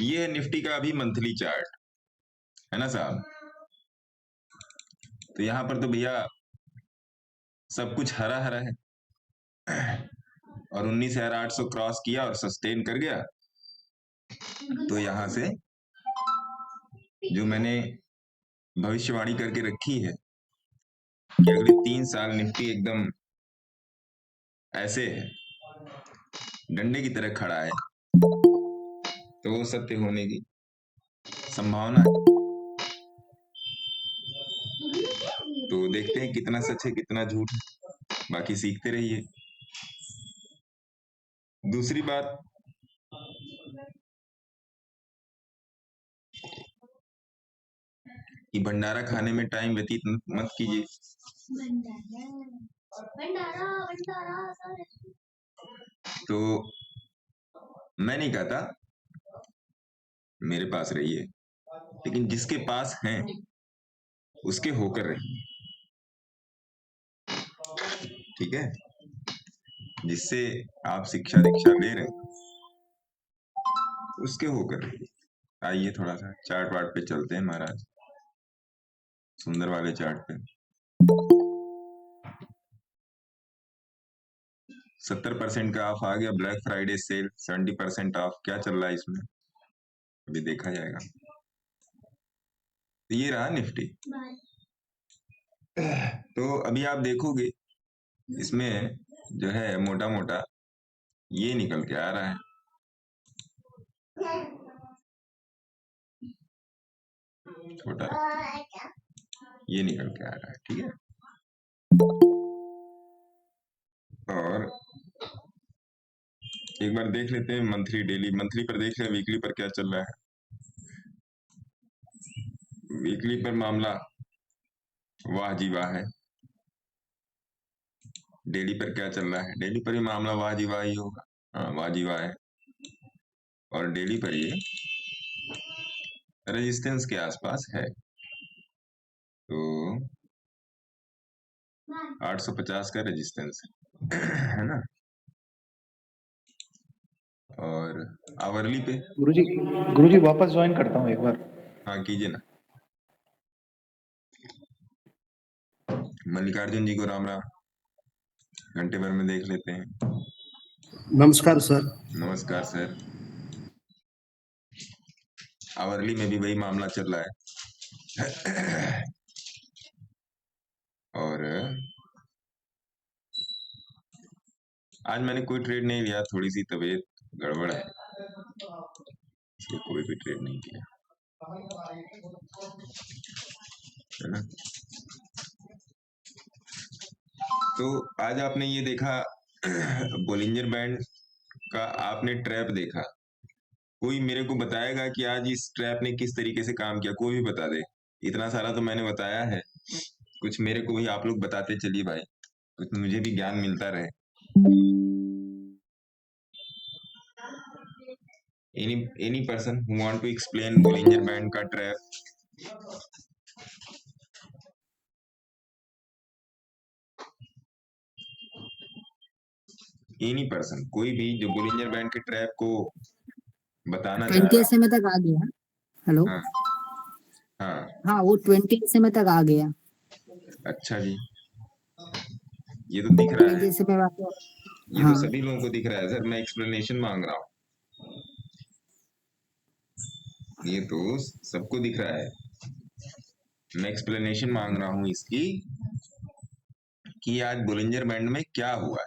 ये है निफ्टी का अभी मंथली चार्ट, है ना साहब। तो यहाँ पर तो भैया सब कुछ हरा हरा है, और 19,800 क्रॉस किया और सस्टेन कर गया। तो यहाँ से जो मैंने भविष्यवाणी करके रखी है कि अगले 3 साल निफ्टी एकदम ऐसे है, डंडे की तरह खड़ा है, तो वो सत्य होने की संभावना है। तो देखते हैं कितना सच है कितना झूठ है, बाकी सीखते रहिए। दूसरी बात, कि भंडारा खाने में टाइम व्यतीत मत कीजिए। तो मैं नहीं कहता मेरे पास रहिए, लेकिन जिसके पास हैं उसके होकर रहिए, ठीक है। जिससे आप शिक्षा दीक्षा ले रहे हैं उसके होकर रहिए। आइए थोड़ा सा चार्ट वार्ट पे चलते हैं महाराज, सुंदर वाले चार्ट पे। 70% का ऑफ आ गया, ब्लैक फ्राइडे सेल, 70% ऑफ। क्या चल रहा है इसमें अभी देखा जाएगा। तो ये रहा निफ्टी। तो अभी आप देखोगे इसमें जो है मोटा मोटा ये निकल के आ रहा है, छोटा ये निकल के आ रहा है, ठीक है। और एक बार देख लेते हैं मंथली डेली, मंथली पर देख लें, वीकली पर क्या चल रहा है। वीकली पर मामला वाह जी वाह है। डेली पर क्या चल रहा है, डेली पर भी मामला वाह जी वाह ही होगा। हाँ वाह जी वाह है, और डेली पर ये रेजिस्टेंस के आसपास है। तो 850 का रेजिस्टेंस है ना। और आवरली पे, गुरुजी गुरुजी वापस ज्वाइन करता हूँ एक बार। हाँ कीजिए ना। मल्लिकार्जुन जी को राम राम, घंटे भर में देख लेते हैं। नमस्कार सर। नमस्कार सर। आवरली में भी वही मामला चल रहा है। और आज मैंने कोई ट्रेड नहीं लिया, थोड़ी सी तबीयत गड़बड़ है, इसलिए कोई भी ट्रेड नहीं किया, है ना। तो आज आपने ये देखा बोलिंजर बैंड का आपने ट्रैप देखा। कोई मेरे को बताएगा कि आज इस ट्रैप ने किस तरीके से काम किया, कोई भी बता दे। इतना सारा तो मैंने बताया है, कुछ मेरे को भी आप लोग बताते चलिए भाई, कुछ मुझे भी ज्ञान मिलता रहे। Any person who want to explain Bollinger band का ट्रैप। एनी पर्सन, कोई भी जो बोलिंजर बैंड के ट्रैप को बताना चाह 20 रहा SMA तक आ गया। हेलो, है। हाँ हाँ वो 20 SMA तक आ गया। अच्छा जी, ये तो दिख रहा है, 20 SMA वापस, ये तो हाँ सभी लोगों को दिख रहा है सर, मैं एक्सप्लेनेशन मांग रहा हूँ। ये तो सबको दिख रहा है, मैं एक्सप्लेनेशन मांग रहा हूँ इसकी, कि आज बोलिंजर बैंड में क्या हुआ है।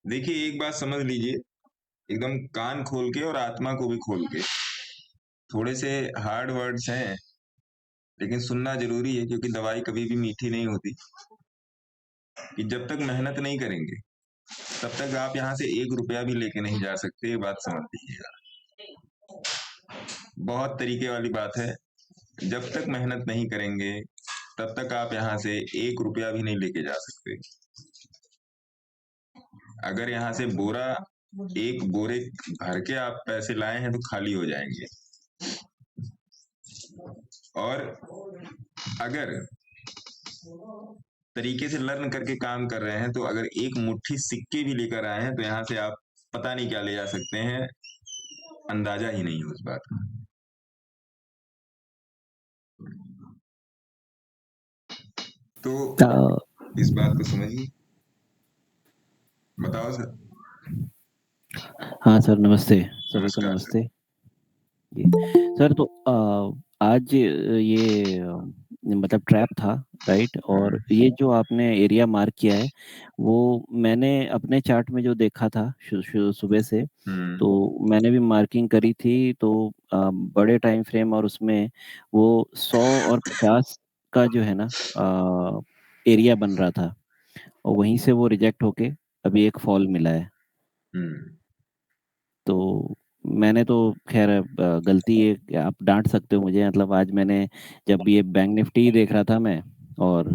देखिए एक बात समझ लीजिए, एकदम कान खोल के और आत्मा को भी खोल के। थोड़े से हार्ड वर्ड्स हैं, लेकिन सुनना जरूरी है, क्योंकि दवाई कभी भी मीठी नहीं होती। कि जब तक मेहनत नहीं करेंगे तब तक आप यहाँ से 1 रुपया भी लेके नहीं जा सकते, ये बात समझ लीजिएगा। बहुत तरीके वाली बात है, जब तक मेहनत नहीं करेंगे तब तक आप यहाँ से 1 रुपया भी नहीं लेके जा सकते। अगर यहाँ से एक बोरे भर के आप पैसे लाए हैं तो खाली हो जाएंगे। और अगर तरीके से लर्न करके काम कर रहे हैं, तो अगर एक मुट्ठी सिक्के भी लेकर आए हैं तो यहाँ से आप पता नहीं क्या ले जा सकते हैं, अंदाजा ही नहीं है उस बात का। तो इस बात को समझिए। बताओ सर। हाँ सर, नमस्ते सभी को। नमस्कार सर। नमस्ते जी सर। तो आज ये मतलब ट्रैप था, राइट? और ये जो आपने एरिया मार्क किया है, वो मैंने अपने चार्ट में जो देखा था सुबह से, तो मैंने भी मार्किंग करी थी। तो बड़े टाइम फ्रेम और उसमें वो 100 और 50 का जो है ना एरिया बन रहा था, और वहीं से वो रिजेक्ट होके अभी एक फॉल मिला है। तो मैंने तो खैर गलती है, आप डांट सकते हो मुझे, मतलब आज मैंने जब ये बैंक निफ्टी देख रहा था मैं, और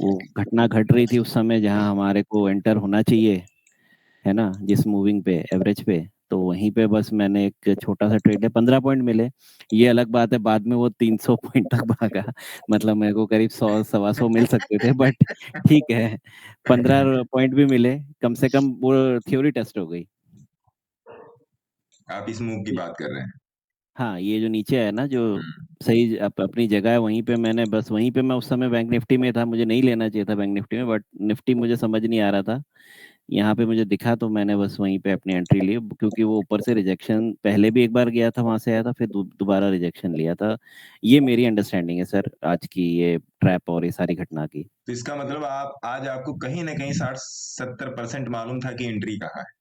वो घटना घट रही थी उस समय जहां हमारे को एंटर होना चाहिए, है ना, जिस मूविंग पे एवरेज पे, तो वहीं पे बस मैंने एक छोटा सा ट्रेड है, 15 पॉइंट मिले। ये अलग बात है, बाद में वो 300 पॉइंट तक भागा, मतलब मेरे को करीब 100 सवा 100 मिल सकते थे, बट ठीक है, 15 पॉइंट भी मिले, कम से कम वो थ्योरी टेस्ट हो गई। आप इस मूव की बात कर रहे हैं? हाँ, ये जो नीचे है ना, जो सही अपनी जगह है, वहीं पे मैंने बस वहीं पे मैं उस समय बैंक निफ्टी में था, मुझे नहीं लेना चाहिए था बैंक निफ्टी में, बट निफ्टी मुझे समझ नहीं आ रहा था, यहाँ पे मुझे दिखा तो मैंने बस वहीं पे अपनी एंट्री ली, क्योंकि वो ऊपर से रिजेक्शन पहले भी एक बार गया था, वहां से आया था, फिर दोबारा रिजेक्शन लिया था। ये मेरी अंडरस्टैंडिंग है सर आज की ये ट्रैप और ये सारी घटना की। तो इसका मतलब आप आज आपको कहीं ना कहीं 60-70% मालूम था कि एंट्री कहाँ है?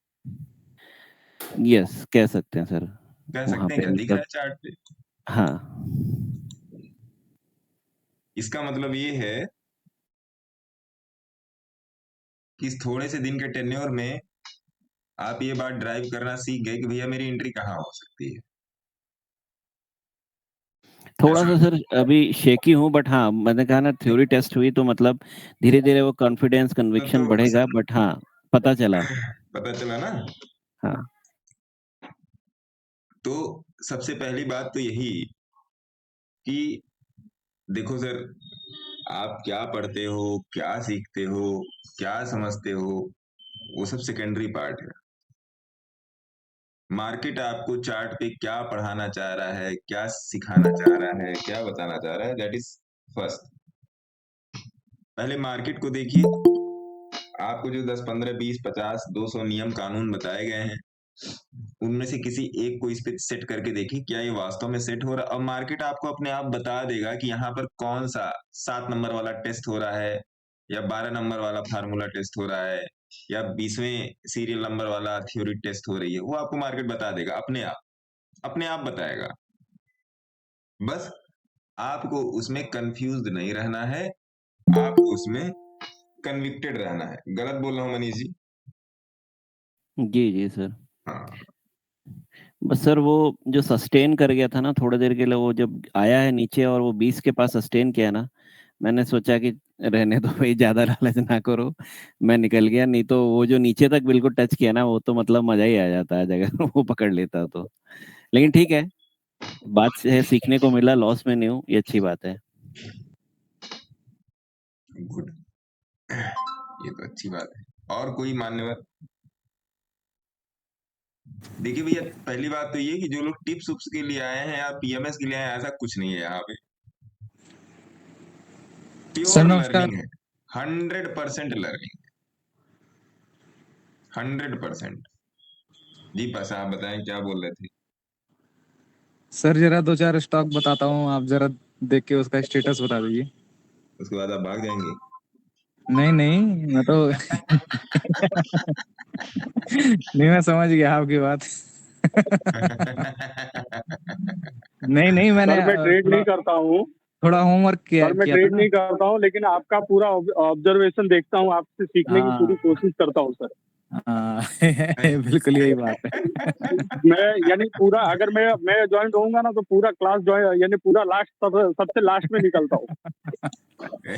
यस, कह सकते हैं सर। कह वहां सकते हैं? पे क्या दिख रहा मतलब है चार्ट पे? हाँ, इसका मतलब ये है कि इस थोड़े से दिन के टेन्योर में आप ये बात ड्राइव करना सीख गए कि भैया मेरी एंट्री कहाँ हो सकती है। थोड़ा ऐसा सा सर अभी शेकी हूँ, बट हाँ, मैंने कहा ना, थ्योरी टेस्ट हुई तो मतलब धीरे धीरे वो कॉन्फिडेंस कन्विक्शन तो बढ़ेगा, बट हाँ, पता चला। पता चला ना। हाँ तो सबसे पहली बात तो यही कि देखो सर, आप क्या पढ़ते हो, क्या सीखते हो, क्या समझते हो, वो सब सेकेंडरी पार्ट है। मार्केट आपको चार्ट पे क्या पढ़ाना चाह रहा है, क्या सिखाना चाह रहा है, क्या बताना चाह रहा है, दैट इज फर्स्ट। पहले मार्केट को देखिए। आपको जो 10, 15, 20, 50, 200 नियम कानून बताए गए हैं, उनमें से किसी एक को इस पे सेट करके देखिए, क्या ये वास्तव में सेट हो रहा है। अब मार्केट आपको अपने आप बता देगा कि यहाँ पर कौन सा 7 नंबर वाला टेस्ट हो रहा है, या 12 नंबर वाला फार्मूला टेस्ट हो रहा है, या 20वें सीरियल नंबर वाला थ्योरी टेस्ट हो रही है। वो आपको मार्केट बता देगा अपने आप बताएगा। बस आपको उसमें कंफ्यूज नहीं रहना है, आपको उसमें कन्विक्टेड रहना है। गलत बोल रहा हूं मनीष जी? जी जी सर। हाँ। बस सर वो जो सस्टेन कर गया था ना थोड़ी देर के लिए, वो जब आया है नीचे और वो 20 के पास सस्टेन किया ना, मैंने सोचा कि रहने दो भाई, ज्यादा लालच ना करो, मैं निकल गया। नहीं तो वो जो नीचे तक बिल्कुल टच किया ना, वो तो मतलब मजा ही आ जाता है अगर वो पकड़ लेता तो। लेकिन ठीक है, बात से है, सीखने को मिला, लॉस में नहीं हूँ, ये अच्छी बात है। गुड। ये तो अच्छी बात है। और कोई मान्यवर? देखिए भैया, पहली बात तो ये कि जो लोग टिप्स उप्स के लिए आए हैं या पीएमएस के लिए आए हैं, ऐसा कुछ नहीं है यहाँ पे। सर प्योर नमस्कार। लर्निंग है। 100% लर्निंग। 100%। जी पासा, आप बताएं क्या बोल रहे थे? सर जरा दो चार स्टॉक बताता हूँ, आप जरा देख के उसका स्टेटस बता दीजिए। उसके बाद आप भाग जाएंगे? नहीं नहीं, मैं तो नहीं, मैं समझ गया आपकी बात। नहीं नहीं, मैंने सर मैं ट्रेड नहीं करता हूँ। थोड़ा होमवर्क किया सर मैं किया था ट्रेड ना। नहीं करता हूँ, लेकिन आपका पूरा ऑब्जर्वेशन देखता हूँ, आपसे सीखने की पूरी हाँ कोशिश करता हूँ सर। हाँ बिल्कुल यही बात है। मैं यानी पूरा, अगर मैं ज्वाइन रहूंगा ना तो पूरा क्लास ज्वाइन, यानी पूरा लास्ट सबसे लास्ट में निकलता हूँ।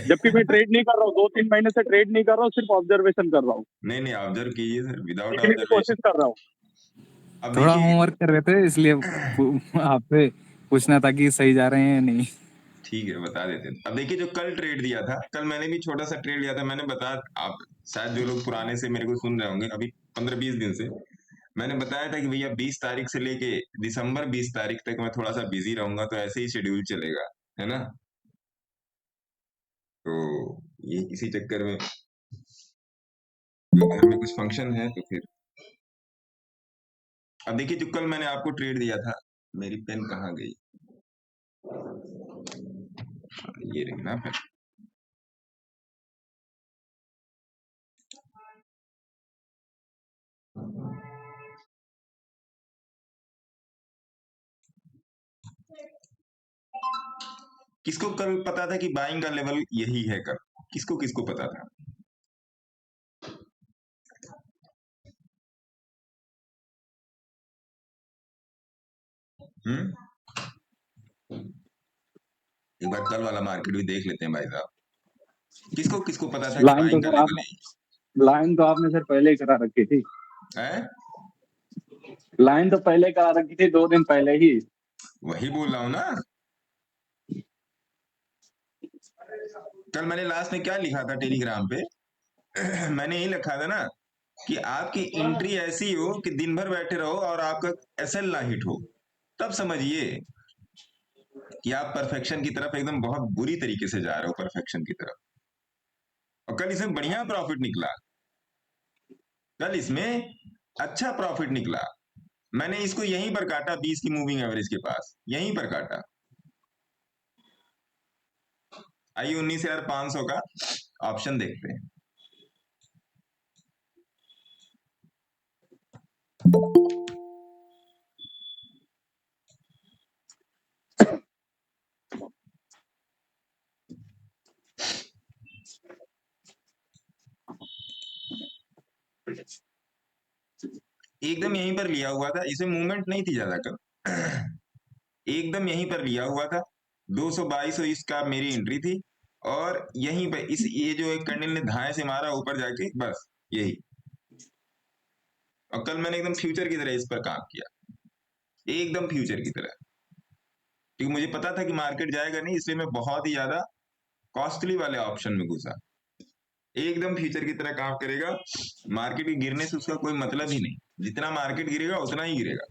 जबकि मैं ट्रेड नहीं कर रहा हूँ, 2-3 महीने से ट्रेड नहीं कर रहा हूँ, सिर्फ ऑब्जर्वेशन कर रहा हूँ, नहीं नहीं, ऑब्जर्व कीजिए सर, विदाउट सीखने की कोशिश ऑब्जर्वेशन। कर रहा हूँ। अब थोड़ा देखिए, होमवर्क कर रहे थे, इसलिए आपसे पूछना था कि सही जा रहे हैं या नहीं। ठीक है, बता देते हैं। अब देखिए जो कल ट्रेड दिया था, कल मैंने भी छोटा सा ट्रेड लिया था। मैंने आप शायद जो लोग पुराने से मेरे को सुन रहे होंगे, अभी 15-20 दिन से मैंने बताया था कि भैया 20 तारीख से लेके दिसंबर 20 तारीख तक मैं थोड़ा सा बिजी रहूंगा, तो ऐसे ही शेड्यूल चलेगा, है ना। तो ये इसी चक्कर में घर में कुछ फंक्शन है, तो फिर अब देखिए जो कल मैंने आपको ट्रेड दिया था, मेरी पेन कहाँ गई, ये रही ना पेन। किसको कल पता था कि बाइंग का लेवल यही है कल? किसको किसको पता था? एक बार कल वाला मार्केट भी देख लेते हैं भाई साहब। किसको किसको पता था कि लाइन तो बाइंग का सर लेवल आपने है? लाइन तो आपने सर पहले ही करा रखी थी। लाइन तो पहले करा रखी थी 2 दिन पहले ही। वही बोल रहा हूँ ना। कल मैंने लास्ट में क्या लिखा था टेलीग्राम पे? मैंने यही लिखा था ना कि आपकी एंट्री ऐसी हो कि दिन भर बैठे रहो और आपका एसएल ना हिट हो, तब समझिए कि आप परफेक्शन की तरफ एकदम बहुत बुरी तरीके से जा रहे हो, परफेक्शन की तरफ। और कल इसमें बढ़िया प्रॉफिट निकला, कल इसमें अच्छा प्रॉफिट निकला। मैंने इसको यहीं पर काटा, 20 की मूविंग एवरेज के पास, यहीं पर काटा। आइए 19,500 का ऑप्शन देखते हैं। एकदम यहीं पर लिया हुआ था, इसे मूवमेंट नहीं थी ज्यादा कल। एकदम यहीं पर लिया हुआ था, 222 इसका मेरी एंट्री थी, और यहीं पर ये जो एक कैंडल ने धाए से मारा ऊपर जाके, बस यही। और कल मैंने एकदम फ्यूचर की तरह इस पर काम किया, एकदम फ्यूचर की तरह, क्योंकि मुझे पता था कि मार्केट जाएगा नहीं, इसलिए मैं बहुत ही ज्यादा कॉस्टली वाले ऑप्शन में घुसा। एकदम फ्यूचर की तरह काम करेगा, मार्केट के गिरने से उसका कोई मतलब ही नहीं। जितना मार्केट गिरेगा उतना ही गिरेगा,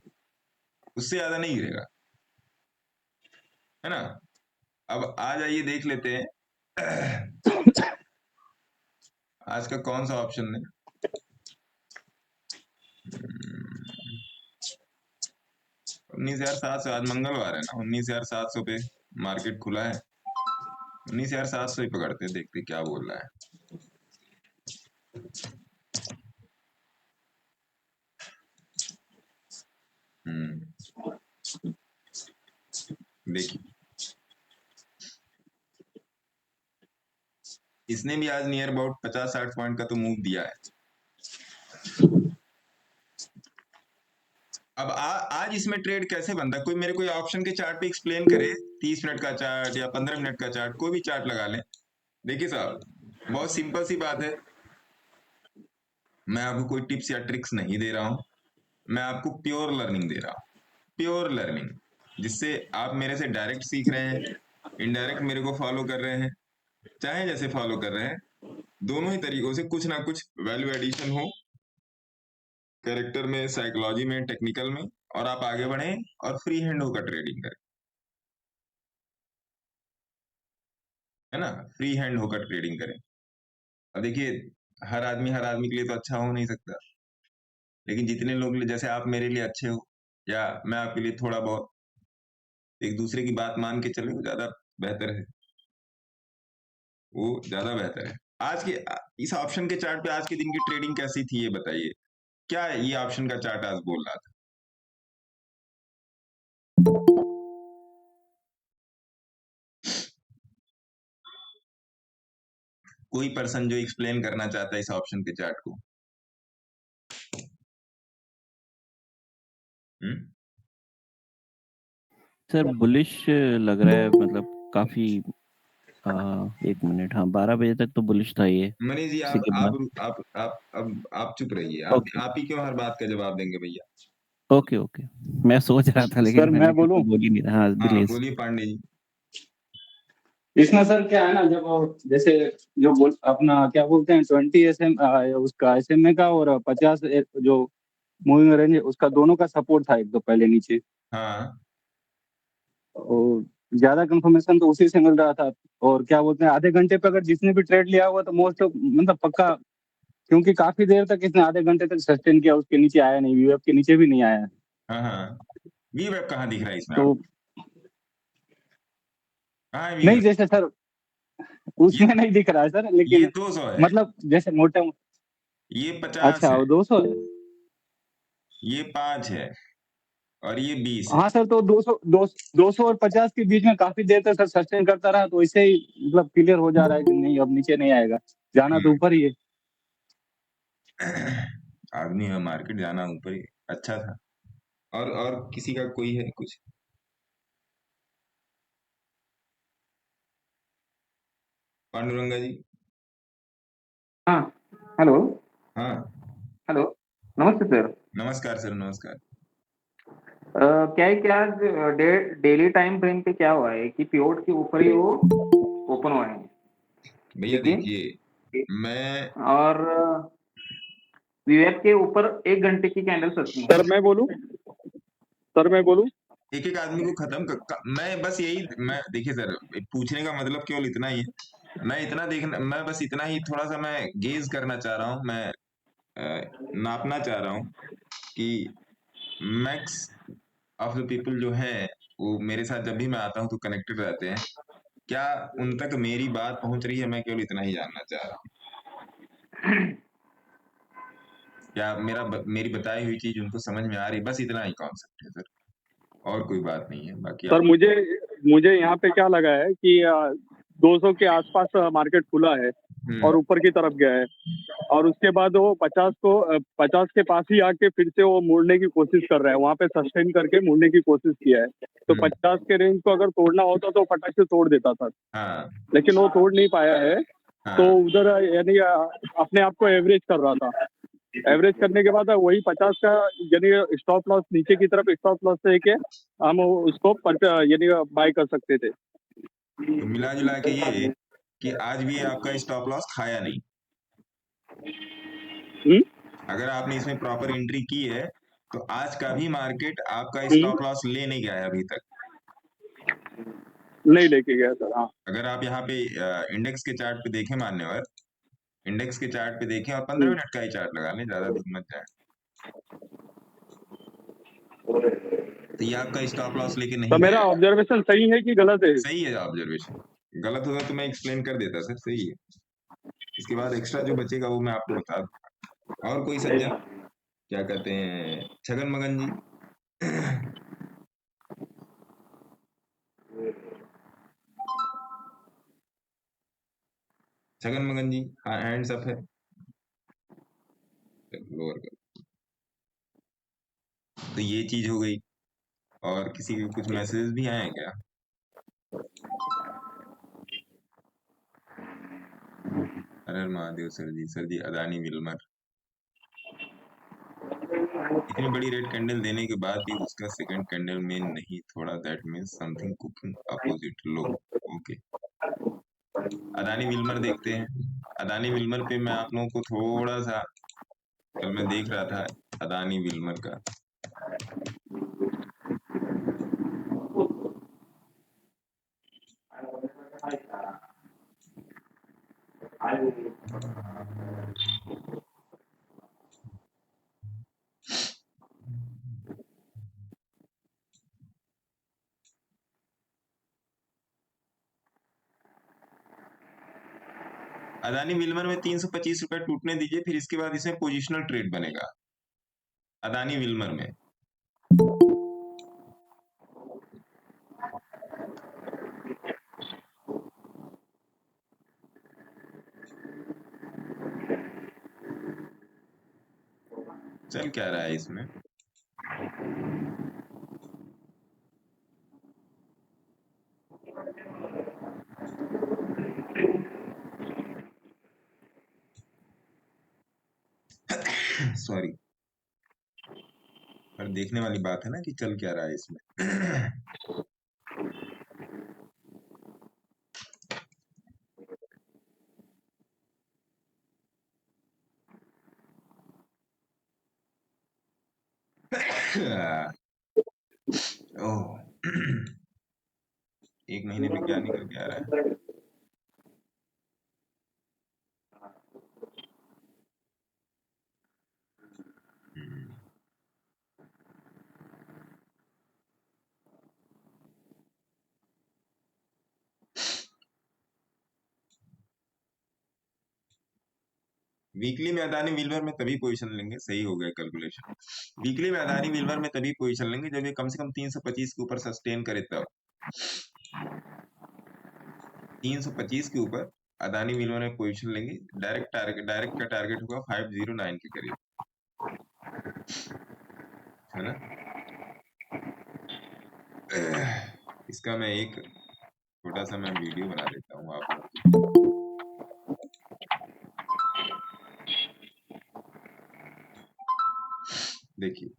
उससे ज्यादा नहीं गिरेगा, है ना। अब आ जाइए देख लेते हैं आज का कौन सा ऑप्शन है। 19,700, आज मंगलवार है ना, 19,700 पे मार्केट खुला है। 19,700 ही पकड़ते, देखते क्या बोल रहा है। देखिए इसने भी आज नियर अबाउट 50-60 पॉइंट का तो मूव दिया है। अब आज इसमें ट्रेड कैसे बनता है? कोई मेरे को ऑप्शन के चार्ट पे एक्सप्लेन करे, 30 मिनट का चार्ट या 15 मिनट का चार्ट, कोई भी चार्ट लगा लें। देखिए साहब, बहुत सिंपल सी बात है, मैं आपको कोई टिप्स या ट्रिक्स नहीं दे रहा हूं, मैं आपको प्योर लर्निंग दे रहा हूं, प्योर लर्निंग, जिससे आप मेरे से डायरेक्ट सीख रहे हैं, इनडायरेक्ट मेरे को फॉलो कर रहे हैं, चाहे जैसे फॉलो कर रहे हैं, दोनों ही तरीकों से कुछ ना कुछ वैल्यू एडिशन हो, कैरेक्टर में, साइकोलॉजी में, टेक्निकल में, और आप आगे बढ़े और फ्री हैंड होकर ट्रेडिंग करें, है ना, फ्री हैंड होकर ट्रेडिंग करें। अब देखिए हर आदमी के लिए तो अच्छा हो नहीं सकता, लेकिन जितने लोग जैसे आप मेरे लिए अच्छे हो, या मैं आपके लिए थोड़ा बहुत एक दूसरे की बात मान के चले, वो ज्यादा बेहतर है, वो ज्यादा बेहतर है। आज के इस ऑप्शन के चार्ट पे आज के दिन की ट्रेडिंग कैसी थी ये बताइए, क्या ये ऑप्शन का चार्ट आज बोल रहा था? कोई पर्सन जो एक्सप्लेन करना चाहता है इस ऑप्शन के चार्ट को। सर बुलिश लग रहा है, मतलब काफी 1 मिनट, हाँ 12 बजे तक तो बुलिश था ये। मनीष जी आप चुप रहिए, आप ही क्यों हर बात का जवाब देंगे भैया? ओके मैं सोच रहा था, लेकिन सर मैं बोलूं? बोल ही नहीं रहा। हाँ, बोलिए पांडे जी। इसमें सर क्या है ना, जब जैसे जो अपना क्या बोलते हैं 20 SM उसका SMA का और 50 जो मूविंग रेंज है उसका दोनों का सपोर्ट था एक तो पहले नीचे, हाँ और ज्यादा कंफर्मेशन तो उसी से मिल रहा था। और क्या बोलते हैं आधे घंटे पे अगर जिसने भी ट्रेड लिया हुआ तो मोस्ट मतलब पक्का, क्योंकि काफी देर तक इसने आधे घंटे तक सस्टेन किया, उसके नीचे आया नहीं, वीएफ के नीचे भी नहीं आया। हाँ हाँ वी वेब कहाँ दिख रहा है इसमें तो आपको? कहाँ है वी नहीं वेब? जैसे सर उसमें नहीं दिख रहा है सर, ये लेकिन 200 है, मतलब जैसे मोटा। ये 50 अच्छा है, वो 200 है। ये 5 है और ये 20 है। हाँ सर, तो 200 और 50 के बीच में काफी देर तक सर सस्टेन करता रहा, तो इससे ही मतलब क्लियर हो जा रहा है कि नहीं अब नीचे नहीं आएगा, जाना तो ऊपर ही है। आदमी है, मार्केट जाना ऊपर ही अच्छा था। और किसी का कोई है कुछ? पांडुरंगा जी। हाँ हेलो। हाँ हेलो, नमस्ते सर। नमस्कार सर, नमस्कार। क्या है कि आज डेली टाइम फ्रेम पे क्या हुआ है कि पिवोट के ऊपर ही वो ओपन हुआ है, भैया ठीक है। देखिए, मैं और विवेक के ऊपर 1 घंटे की कैंडल सकती है। सर मैं बोलूं? एक एक आदमी को खत्म मैं बस यही, मैं देखिए सर, पूछने का मतलब केवल इतना ही है। मैं इतना देखना, मैं बस इतना ही थोड़ा सा मैं गेज करना चाह रहा हूँ, मैं नापना चाह रहा हूँ कि मैक्स ऑफ द पीपल जो है वो मेरे साथ जब भी मैं आता हूँ तो कनेक्टेड रहते हैं, क्या उन तक मेरी बात पहुंच रही है? मैं केवल इतना ही जानना चाह रहा हूँ, क्या मेरी बताई हुई चीज उनको समझ में आ रही? बस इतना ही कॉन्सेप्ट है सर, और कोई बात नहीं है। बाकी सर आप मुझे यहाँ पे क्या लगा है कि 200 के आसपास मार्केट खुला है और ऊपर की तरफ गया है, और उसके बाद वो 50 के पास ही आके फिर से वो मुड़ने की कोशिश कर रहा है, वहां पे सस्टेन करके मुड़ने की कोशिश किया है। तो 50 के रेंज को अगर तोड़ना होता तो फटाक से तोड़ देता था, हाँ लेकिन वो तोड़ नहीं पाया है। तो हाँ उधर यानी अपने आप को एवरेज कर रहा था। एवरेज करने के बाद वही 50 का यानी स्टॉप लॉस, नीचे की तरफ स्टॉप लॉस लेके हम उसको यानी बाय कर सकते थे। तो मिला जुला के ये कि आज भी आपका स्टॉप लॉस खाया नहीं। अगर आपने इसमें प्रॉपर एंट्री की है तो आज का भी मार्केट आपका स्टॉप लॉस ले नहीं गया है अभी तक। नहीं लेके गया सर। हाँ अगर आप यहाँ पे इंडेक्स के चार्ट पे देखें मान्यवर, इंडेक्स के चार्ट पे देखें और 15 मिनट का ही चार्ट लगा लें, ज्यादा दूर मत जाए, तो ये आपका स्टॉप लॉस लेके तो नहीं मेरा गया है। ऑब्जर्वेशन सही है कि गलत है? सही है ऑब्जर्वेशन, गलत होता तो मैं एक्सप्लेन कर देता सर, सही है। इसके बाद एक्स्ट्रा जो बचेगा वो मैं आपको बता दूंगा। और कोई सज्जन, क्या कहते हैं, छगन मगन जी? छगन मगन जी, हाँ हैंड्स अप है, लोअर कर। तो ये चीज हो गई। और किसी के कुछ मैसेजेस भी आए हैं क्या? हर हर महादेव सर जी अदानी विल्मर, इतनी बड़ी रेड कैंडल देने के बाद भी उसका सेकंड कैंडल में नहीं थोड़ा, that means something cooking opposite low. Okay, Adani Wilmer देखते हैं। अदानी विल्मर पे मैं आप लोगों को थोड़ा सा, कल मैं देख रहा था अदानी विल्मर का, अदानी विल्मर में 325 रुपए टूटने दीजिए, फिर इसके बाद इसमें पोजिशनल ट्रेड बनेगा अदानी विल्मर में। चल क्या रहा है इसमें? सॉरी, पर देखने वाली बात है ना कि चल क्या रहा है इसमें। ओह, 1 महीने में क्या निकल के आ रहा है? हम्म, वीकली में अदानी विल्वर में तभी पोजीशन लेंगे, सही हो गया कैलकुलेशन। वीकली में अदानी विल्वर में तभी पोजीशन लेंगे जब ये कम से कम 325 के ऊपर सस्टेन करे तब। 325 के ऊपर अदानी विल्वर में पोजीशन लेंगे। डायरेक्ट का टारगेट होगा 509 के करीब, है ना। इसका मैं एक छोटा सा मैं वीडियो बना देता हूँ आप लोगों के लिए। देखिए,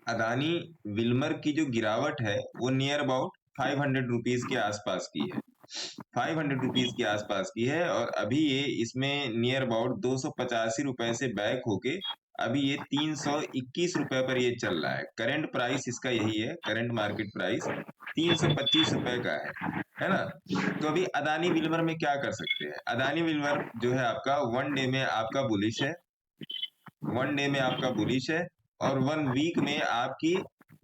अदानी विल्मर की जो गिरावट है वो नियर अबाउट 500 रुपीज के आसपास की है। 500 रुपीज के आसपास की है, और अभी ये इसमें नियर अबाउट 285 रुपए से बैक होके अभी ये 321 रुपए पर ये चल रहा है। करंट प्राइस इसका यही है, करंट मार्केट प्राइस 325 रुपए का है ना। तो अभी अदानी विल्मर में क्या कर सकते हैं? अदानी विल्मर जो है आपका 1 डे में आपका बुलिश है, 1 डे में आपका बुलिश है, और 1 वीक में आपकी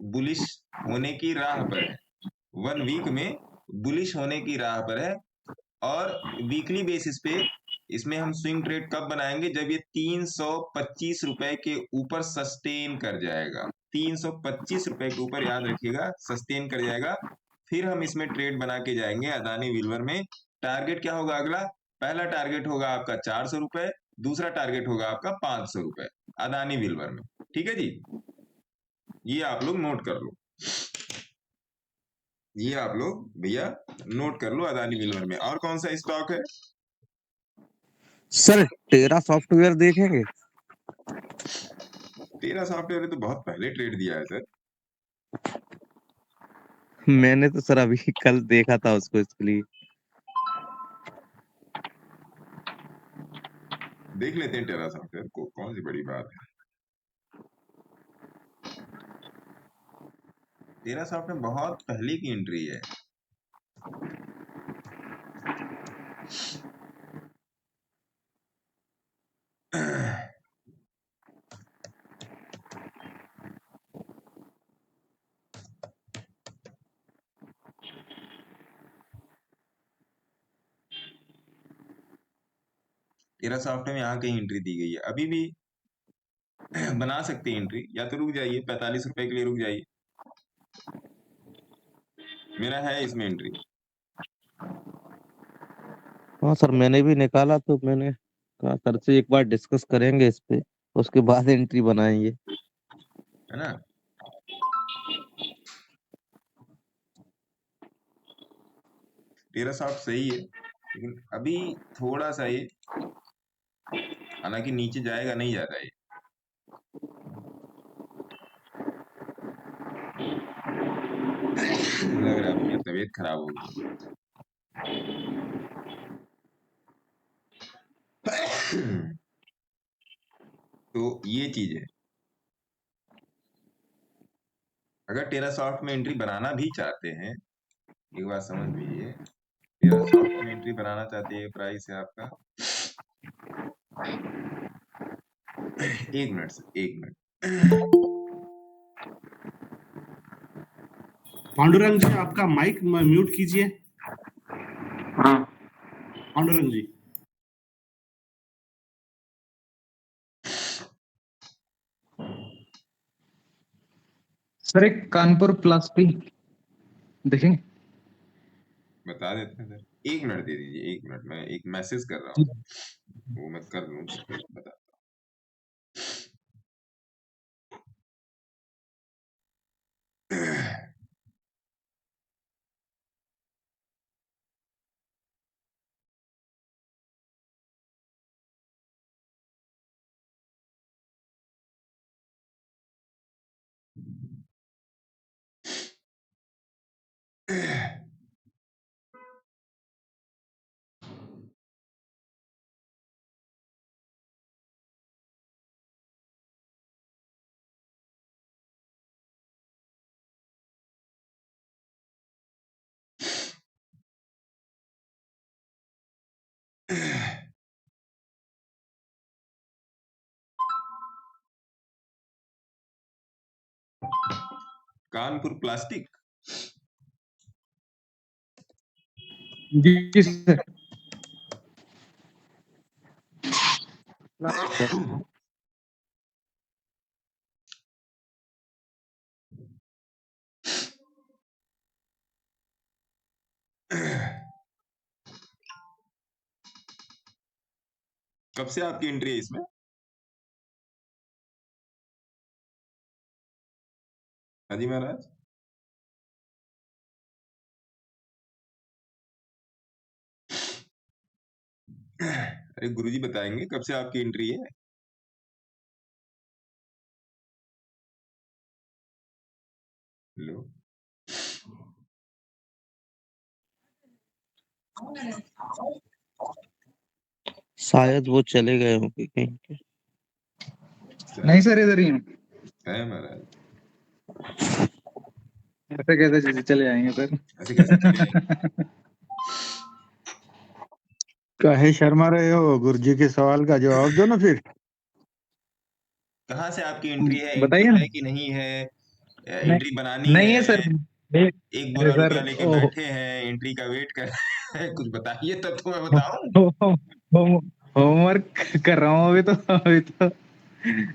बुलिश होने की राह पर है। 1 वीक में बुलिश होने की राह पर है, और वीकली बेसिस पे इसमें हम स्विंग ट्रेड कब बनाएंगे? जब ये 325 रुपए के ऊपर सस्टेन कर जाएगा। 325 रुपए के ऊपर, याद रखिएगा, सस्टेन कर जाएगा, फिर हम इसमें ट्रेड बना के जाएंगे अदानी विल्वर में। टारगेट क्या होगा अगला? पहला टारगेट होगा आपका 400 रुपए, दूसरा टारगेट होगा आपका 500 रुपए अदानी विल्वर में। ठीक है जी, ये आप लोग नोट कर लो, ये आप लोग भैया नोट कर लो अदानी विल्मर में। और कौन सा स्टॉक है? सर टेरा सॉफ्टवेयर देखेंगे? टेरा सॉफ्टवेयर तो बहुत पहले ट्रेड दिया है सर। मैंने तो सर अभी कल देखा था उसको, इसके लिए। देख लेते हैं टेरा सॉफ्टवेयर को, कौन सी बड़ी बात है। टेरा सॉफ्टवेयर बहुत पहले की एंट्री है। टेरा सॉफ्टवेयर में यहाँ कहीं एंट्री दी गई है, अभी भी बना सकते हैं एंट्री, या तो रुक जाइए 45 रुपए के लिए रुक जाइए, मेरा है इसमें एंट्री। हाँ सर, मैंने भी निकाला, तो मैंने कहा सर से एक बार डिस्कस करेंगे इस पे, उसके बाद एंट्री बनाएंगे। है ना। टेरा सॉफ्ट सही है, लेकिन अभी थोड़ा सा ये, हालांकि नीचे जाएगा नहीं जाता ये। लग रहा है भैया तबीयत खराब हो गई। तो ये चीज है, अगर टेरा सॉफ्ट में एंट्री बनाना भी चाहते हैं, एक बात समझ लीजिए, टेरा सॉफ्ट में एंट्री बनाना चाहते हैं, प्राइस है आपका 1 मिनट से 1 मिनट। पांडुरंग जी, आपका माइक म्यूट कीजिए। हाँ पांडुरंग जी, सर एक कानपुर प्लस भी देखेंगे? बता देते हैं सर, 1 मिनट दे दीजिए, 1 मिनट, मैं एक मैसेज कर रहा जी। हूँ, वो मैं कर लूँ फिर बता। कानपुर प्लास्टिक। जी सर। कब से आपकी एंट्री है इसमें? हाँ जी महाराज। अरे गुरुजी बताएंगे कब से आपकी एंट्री है? लो शायद वो चले गए होंगे कहीं पे। नहीं सर, इधर ही हूँ। है महाराज। ऐसे कैसे चले आएंगे सर? ऐसे कैसे चले आएंगे? काहे शर्मा रहे हो? गुरुजी के सवाल का जवाब दो ना फिर। कहाँ से आपकी एंट्री है? बताइए एंट्री ना। है कि नहीं है? नहीं, एंट्री बनानी नहीं है है? सर। एक बोरा सर रुपया लेके ओ, बैठे हैं, एंट्री का वेट कर रहे हैं। कुछ बताइए तब तो मैं हो, बताऊं। हो, हो, होमवर्क कर रहा हूँ अभी तो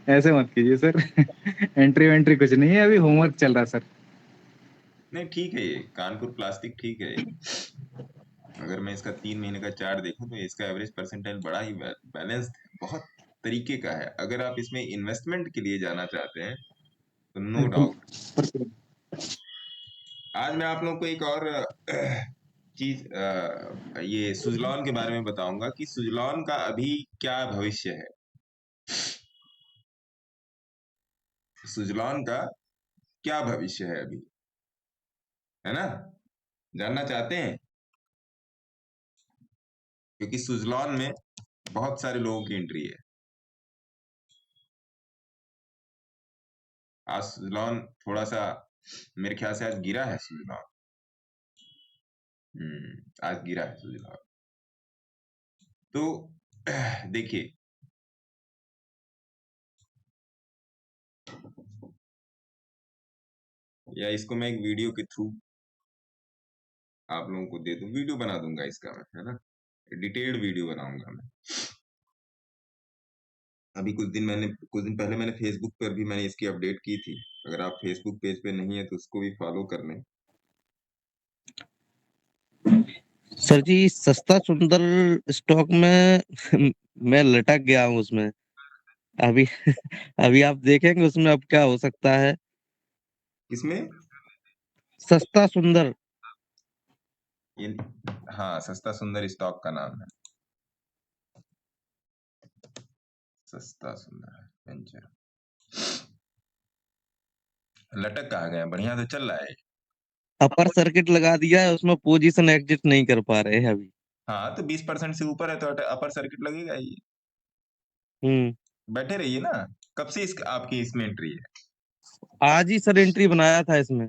ऐसे मत कीजिए सर। एंट्री वेंट्री कुछ नहीं है, अभी होमवर्क चल रहा है सर। नहीं ठीक है, ये कानपुर प्लास्टिक ठीक है। अगर मैं इसका 3 महीने का चार्ट देखूं तो इसका एवरेज परसेंटाइल बड़ा ही बैलेंस्ड है, बहुत तरीके का है। अगर आप इसमें इन्वेस्टमेंट के लिए जाना चाहते हैं तो नो डाउट। आज मैं आप लोगों को एक और चीज ये सुजलॉन के बारे में बताऊंगा कि सुजलॉन का अभी क्या भविष्य है। सुजलॉन का क्या भविष्य है अभी, है ना? जानना चाहते हैं? क्योंकि सुजलॉन में बहुत सारे लोगों की एंट्री है। आज सुजलॉन थोड़ा सा मेरे ख्याल से आज गिरा है सुजलॉन। आज गिरा है सुजलॉन। तो देखिए, या इसको मैं एक वीडियो के थ्रू आप लोगों को दे दूं, वीडियो बना दूंगा इसका मैं, है ना? डिटेल्ड वीडियो बनाऊंगा मैं। अभी कुछ दिन पहले मैंने फेसबुक पर भी मैंने इसकी अपडेट की थी। अगर आप फेसबुक पेज पे नहीं है तो उसको भी फॉलो कर लें। सर जी सस्ता सुंदर स्टॉक में मैं लटक गया हूँ उसमें अभी। अभी आप देखेंगे उसमें अब क्या हो सकता है। किसमें? सस्ता सुंदर। ये हाँ, सस्ता सुंदर स्टॉक का नाम है, सस्ता सुंदर वेंचर। लटक कहाँ गए? बढ़िया तो चल रहा है। अपर सर्किट लगा दिया है उसमें, पोजीशन एग्जिट नहीं कर पा रहे हैं अभी। हाँ तो 20% से ऊपर है तो अपर सर्किट लगेगा ही। बैठे रहिए ना। कब से आपकी इसमें एंट्री है? आज ही सर एंट्री बनाया था इसमें।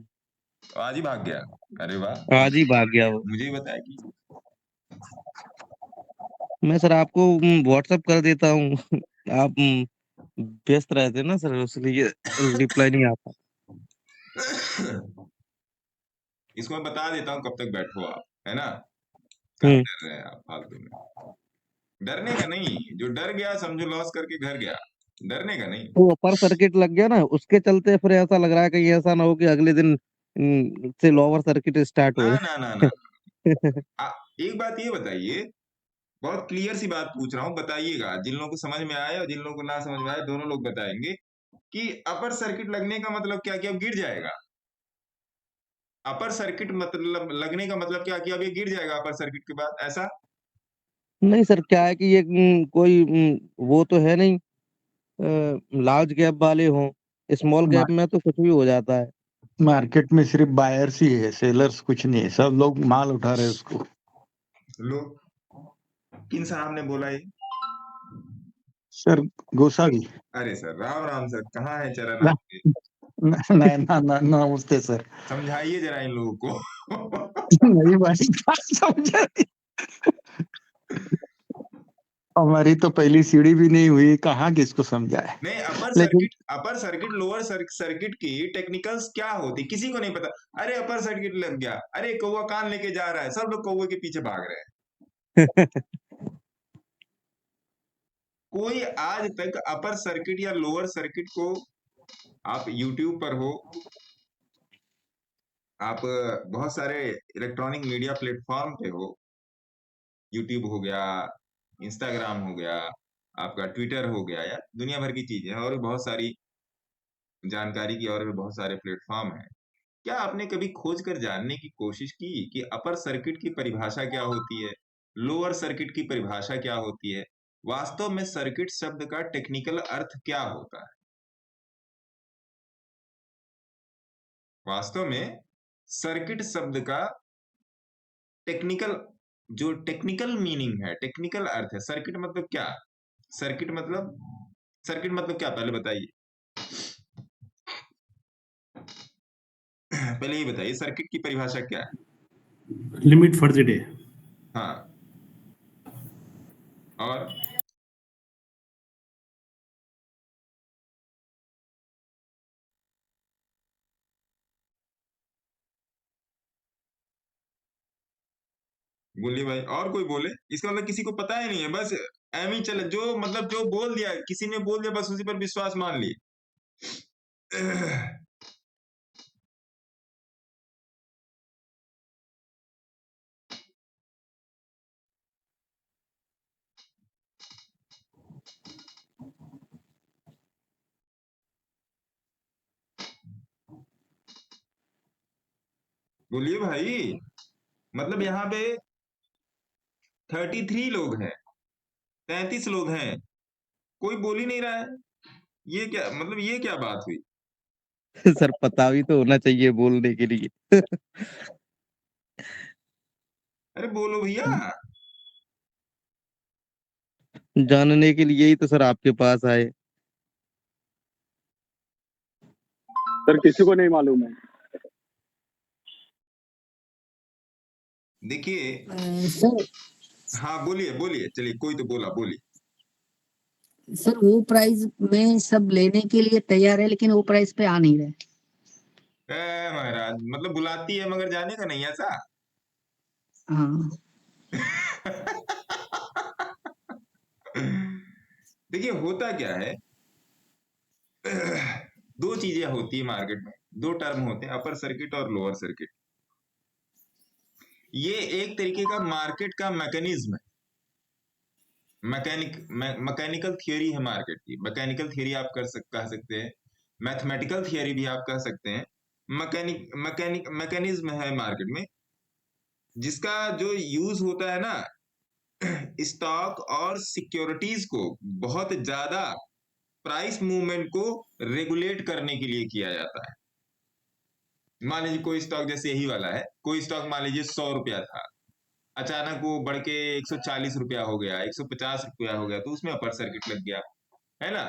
तो आज ही भाग गया? अरे वाह, आज ही भाग गया वो। मुझे ही बताया कि मैं सर आपको व्हाट्सएप कर देता हूँ। आप व्यस्त रहते ना सर, इसलिए रिप्लाई नहीं आता। इसको मैं बता देता हूँ कब तक बैठो आप, है ना? कहाँ डर रहे हैं आप फालतू में? डरने का नहीं, जो डर गया समझो लॉस करके घर गया, डरने का नहीं। वो अपर सर्किट लग गया ना, उसके चलते फिर ऐसा लग रहा है कि ऐसा ना हो कि अगले दिन से लोअर सर्किट स्टार्ट हो ना जाए। ना ना ना। एक बात ये बताइए, बहुत क्लियर सी बात पूछ रहा हूँ, बताइएगा। जिन लोगों को समझ में आए और जिन लोगों को ना समझ में आए, दोनों लोग बताएंगे कि अपर सर्किट लगने का मतलब क्या, कि अब गिर जाएगा? अपर सर्किट मतलब लगने का मतलब क्या, कि अब ये गिर जाएगा अपर सर्किट के बाद, ऐसा? नहीं सर, क्या है कि ये कोई वो तो है नहीं लार्ज गैप वाले हों। स्मॉल गैप में तो कुछ भी हो जाता है। मार्केट में सिर्फ बायर्स ही है, सेलर्स कुछ नहीं है। सब लोग माल उठा रहे हैं उसको। लो, किन साहब ने बोला ये? सर गोसावी। अरे सर, राम राम सर, कहाँ है चरण ना आपके? ना ना नमस्ते सर। समझाइए जरा इन लोगों को। नहीं भाई, बात समझा नहीं। हमारी तो पहली सीढ़ी भी नहीं हुई, कहाँ किसको समझाए। नहीं, लेकिन अपर सर्किट लोअर सर्किट की टेक्निकल्स क्या होती किसी को नहीं पता। अरे अपर सर्किट लग गया, अरे कौवा कान लेके जा रहा है, सब लोग कौवे के पीछे भाग रहे हैं। कोई आज तक अपर सर्किट या लोअर सर्किट को, आप YouTube पर हो, आप बहुत सारे इलेक्ट्रॉनिक मीडिया प्लेटफॉर्म पे हो, YouTube हो गया, इंस्टाग्राम हो गया, आपका ट्विटर हो गया, या दुनिया भर की चीजें हैं, और भी बहुत सारी जानकारी की और भी बहुत सारे प्लेटफॉर्म हैं। क्या आपने कभी खोज कर जानने की कोशिश की कि अपर सर्किट की परिभाषा क्या होती है, लोअर सर्किट की परिभाषा क्या होती है, वास्तव में सर्किट शब्द का टेक्निकल अर्थ क्या होता है? वास्तव में सर्किट शब्द का टेक्निकल मीनिंग है, टेक्निकल अर्थ है। सर्किट मतलब क्या? सर्किट मतलब क्या, पहले बताइए। पहले ये बताइए सर्किट की परिभाषा क्या है? Limit for the day. हाँ, और बोलिए भाई, और कोई बोले। इसका मतलब किसी को पता ही नहीं है, बस एम ही चले, जो बोल दिया, किसी ने बोल दिया, बस उसी पर विश्वास मान लिए। बोलिए भाई, मतलब यहाँ पे 33 लोग हैं, 33 लोग हैं, कोई बोल ही नहीं रहा है। ये क्या मतलब, ये क्या बात हुई? सर पता भी तो होना चाहिए बोलने के लिए। अरे बोलो भैया। जानने के लिए ही तो सर आपके पास आए। सर किसी को नहीं मालूम है। देखिए, सर हाँ बोलिए बोलिए, चलिए कोई तो बोला, बोलिए। सर वो प्राइस में सब लेने के लिए तैयार है, लेकिन वो प्राइस पे आ नहीं रहे। महाराज, मतलब बुलाती है मगर जाने का नहीं, ऐसा? हाँ देखिए होता क्या है, दो चीजें होती है मार्केट में, दो टर्म होते हैं, अपर सर्किट और लोअर सर्किट। ये एक तरीके का मार्केट का मैकेनिज्म है, मैकेनिकल थियोरी है मार्केट की। मैकेनिकल थियोरी आप कह सकते हैं, मैथमेटिकल थियोरी भी आप कह सकते हैं। मैकेनिज्म है मार्केट में, जिसका जो यूज होता है ना, स्टॉक और सिक्योरिटीज को बहुत ज्यादा प्राइस मूवमेंट को रेगुलेट करने के लिए किया जाता है। मान लीजिए कोई स्टॉक, जैसे यही वाला है, कोई स्टॉक मान लीजिए 100 रुपया था, अचानक वो बढ़ के 140 रुपया हो गया, 150 रुपया हो गया, तो उसमें अपर सर्किट लग गया, है ना?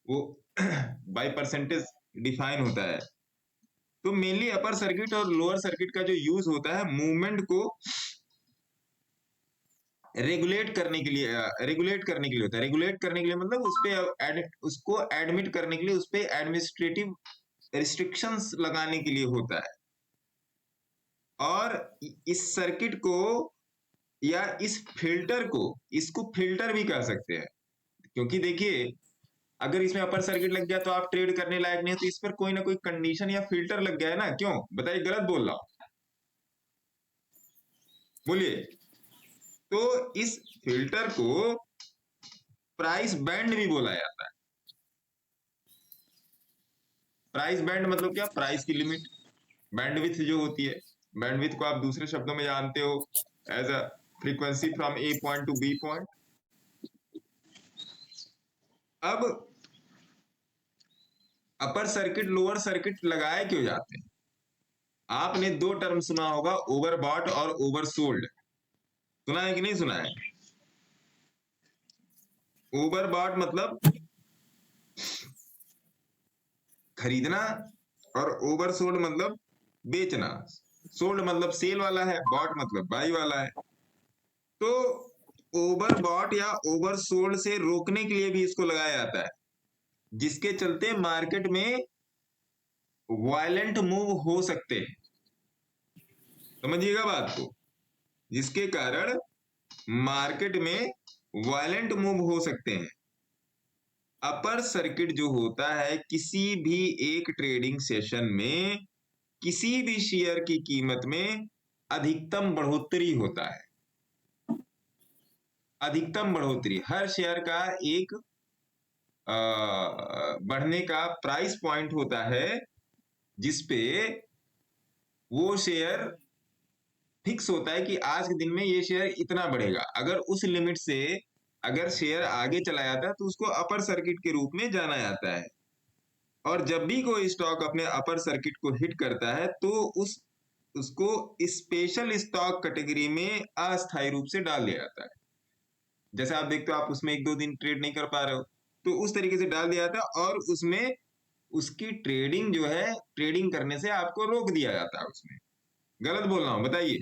वो बाय परसेंटेज डिफाइन होता है। तो मेनली अपर सर्किट और लोअर सर्किट का जो यूज होता है, मूवमेंट को रेगुलेट करने के लिए होता है। रेगुलेट करने के लिए मतलब उसको एडमिट करने के लिए, उस पे एडमिनिस्ट्रेटिव रिस्ट्रिक्शंस लगाने के लिए होता है। और इस सर्किट को या इस फिल्टर को, इसको फिल्टर भी कह सकते हैं, क्योंकि देखिए अगर इसमें अपर सर्किट लग गया तो आप ट्रेड करने लायक नहीं है, तो इस पर कोई ना कोई कंडीशन या फिल्टर लग गया है ना। क्यों बताइए, गलत बोल रहा हूं? बोलिए। तो इस फिल्टर को प्राइस बैंड भी बोला जाता है। प्राइस बैंड मतलब क्या? प्राइस की लिमिट। बैंडविड्थ जो होती है, बैंडविड्थ को आप दूसरे शब्दों में जानते हो as a frequency from A point to B point. अब अपर सर्किट लोअर सर्किट लगाए क्यों जाते हैं? आपने दो टर्म सुना होगा, ओवरबॉट और ओवरसोल्ड। सुना है कि नहीं सुना है? ओवरबॉट मतलब खरीदना, और ओवरसोल्ड मतलब बेचना। सोल्ड मतलब सेल वाला है, बॉट मतलब बाई वाला है। तो ओवरबॉट या ओवरसोल्ड से रोकने के लिए भी इसको लगाया जाता है, जिसके चलते मार्केट में वायलेंट मूव हो सकते हैं। समझिएगा बात को, जिसके कारण मार्केट में वायलेंट मूव हो सकते हैं। अपर सर्किट जो होता है किसी भी एक ट्रेडिंग सेशन में किसी भी शेयर की कीमत में अधिकतम बढ़ोतरी होता है। अधिकतम बढ़ोतरी, हर शेयर का एक बढ़ने का प्राइस पॉइंट होता है जिसपे वो शेयर फिक्स होता है कि आज के दिन में ये शेयर इतना बढ़ेगा। अगर उस लिमिट से अगर शेयर आगे चला जाता है तो उसको अपर सर्किट के रूप में जाना जाता है। और जब भी कोई स्टॉक अपने अपर सर्किट को हिट करता है तो उसको स्पेशल स्टॉक कैटेगरी में अस्थायी रूप से डाल दिया जाता है। जैसे आप देखते हो आप उसमें 1-2 दिन ट्रेड नहीं कर पा रहे हो तो उस तरीके से डाल दिया जाता है और उसमें उसकी ट्रेडिंग जो है, ट्रेडिंग करने से आपको रोक दिया जाता है। उसमें गलत बोल रहा हूं, बताइए।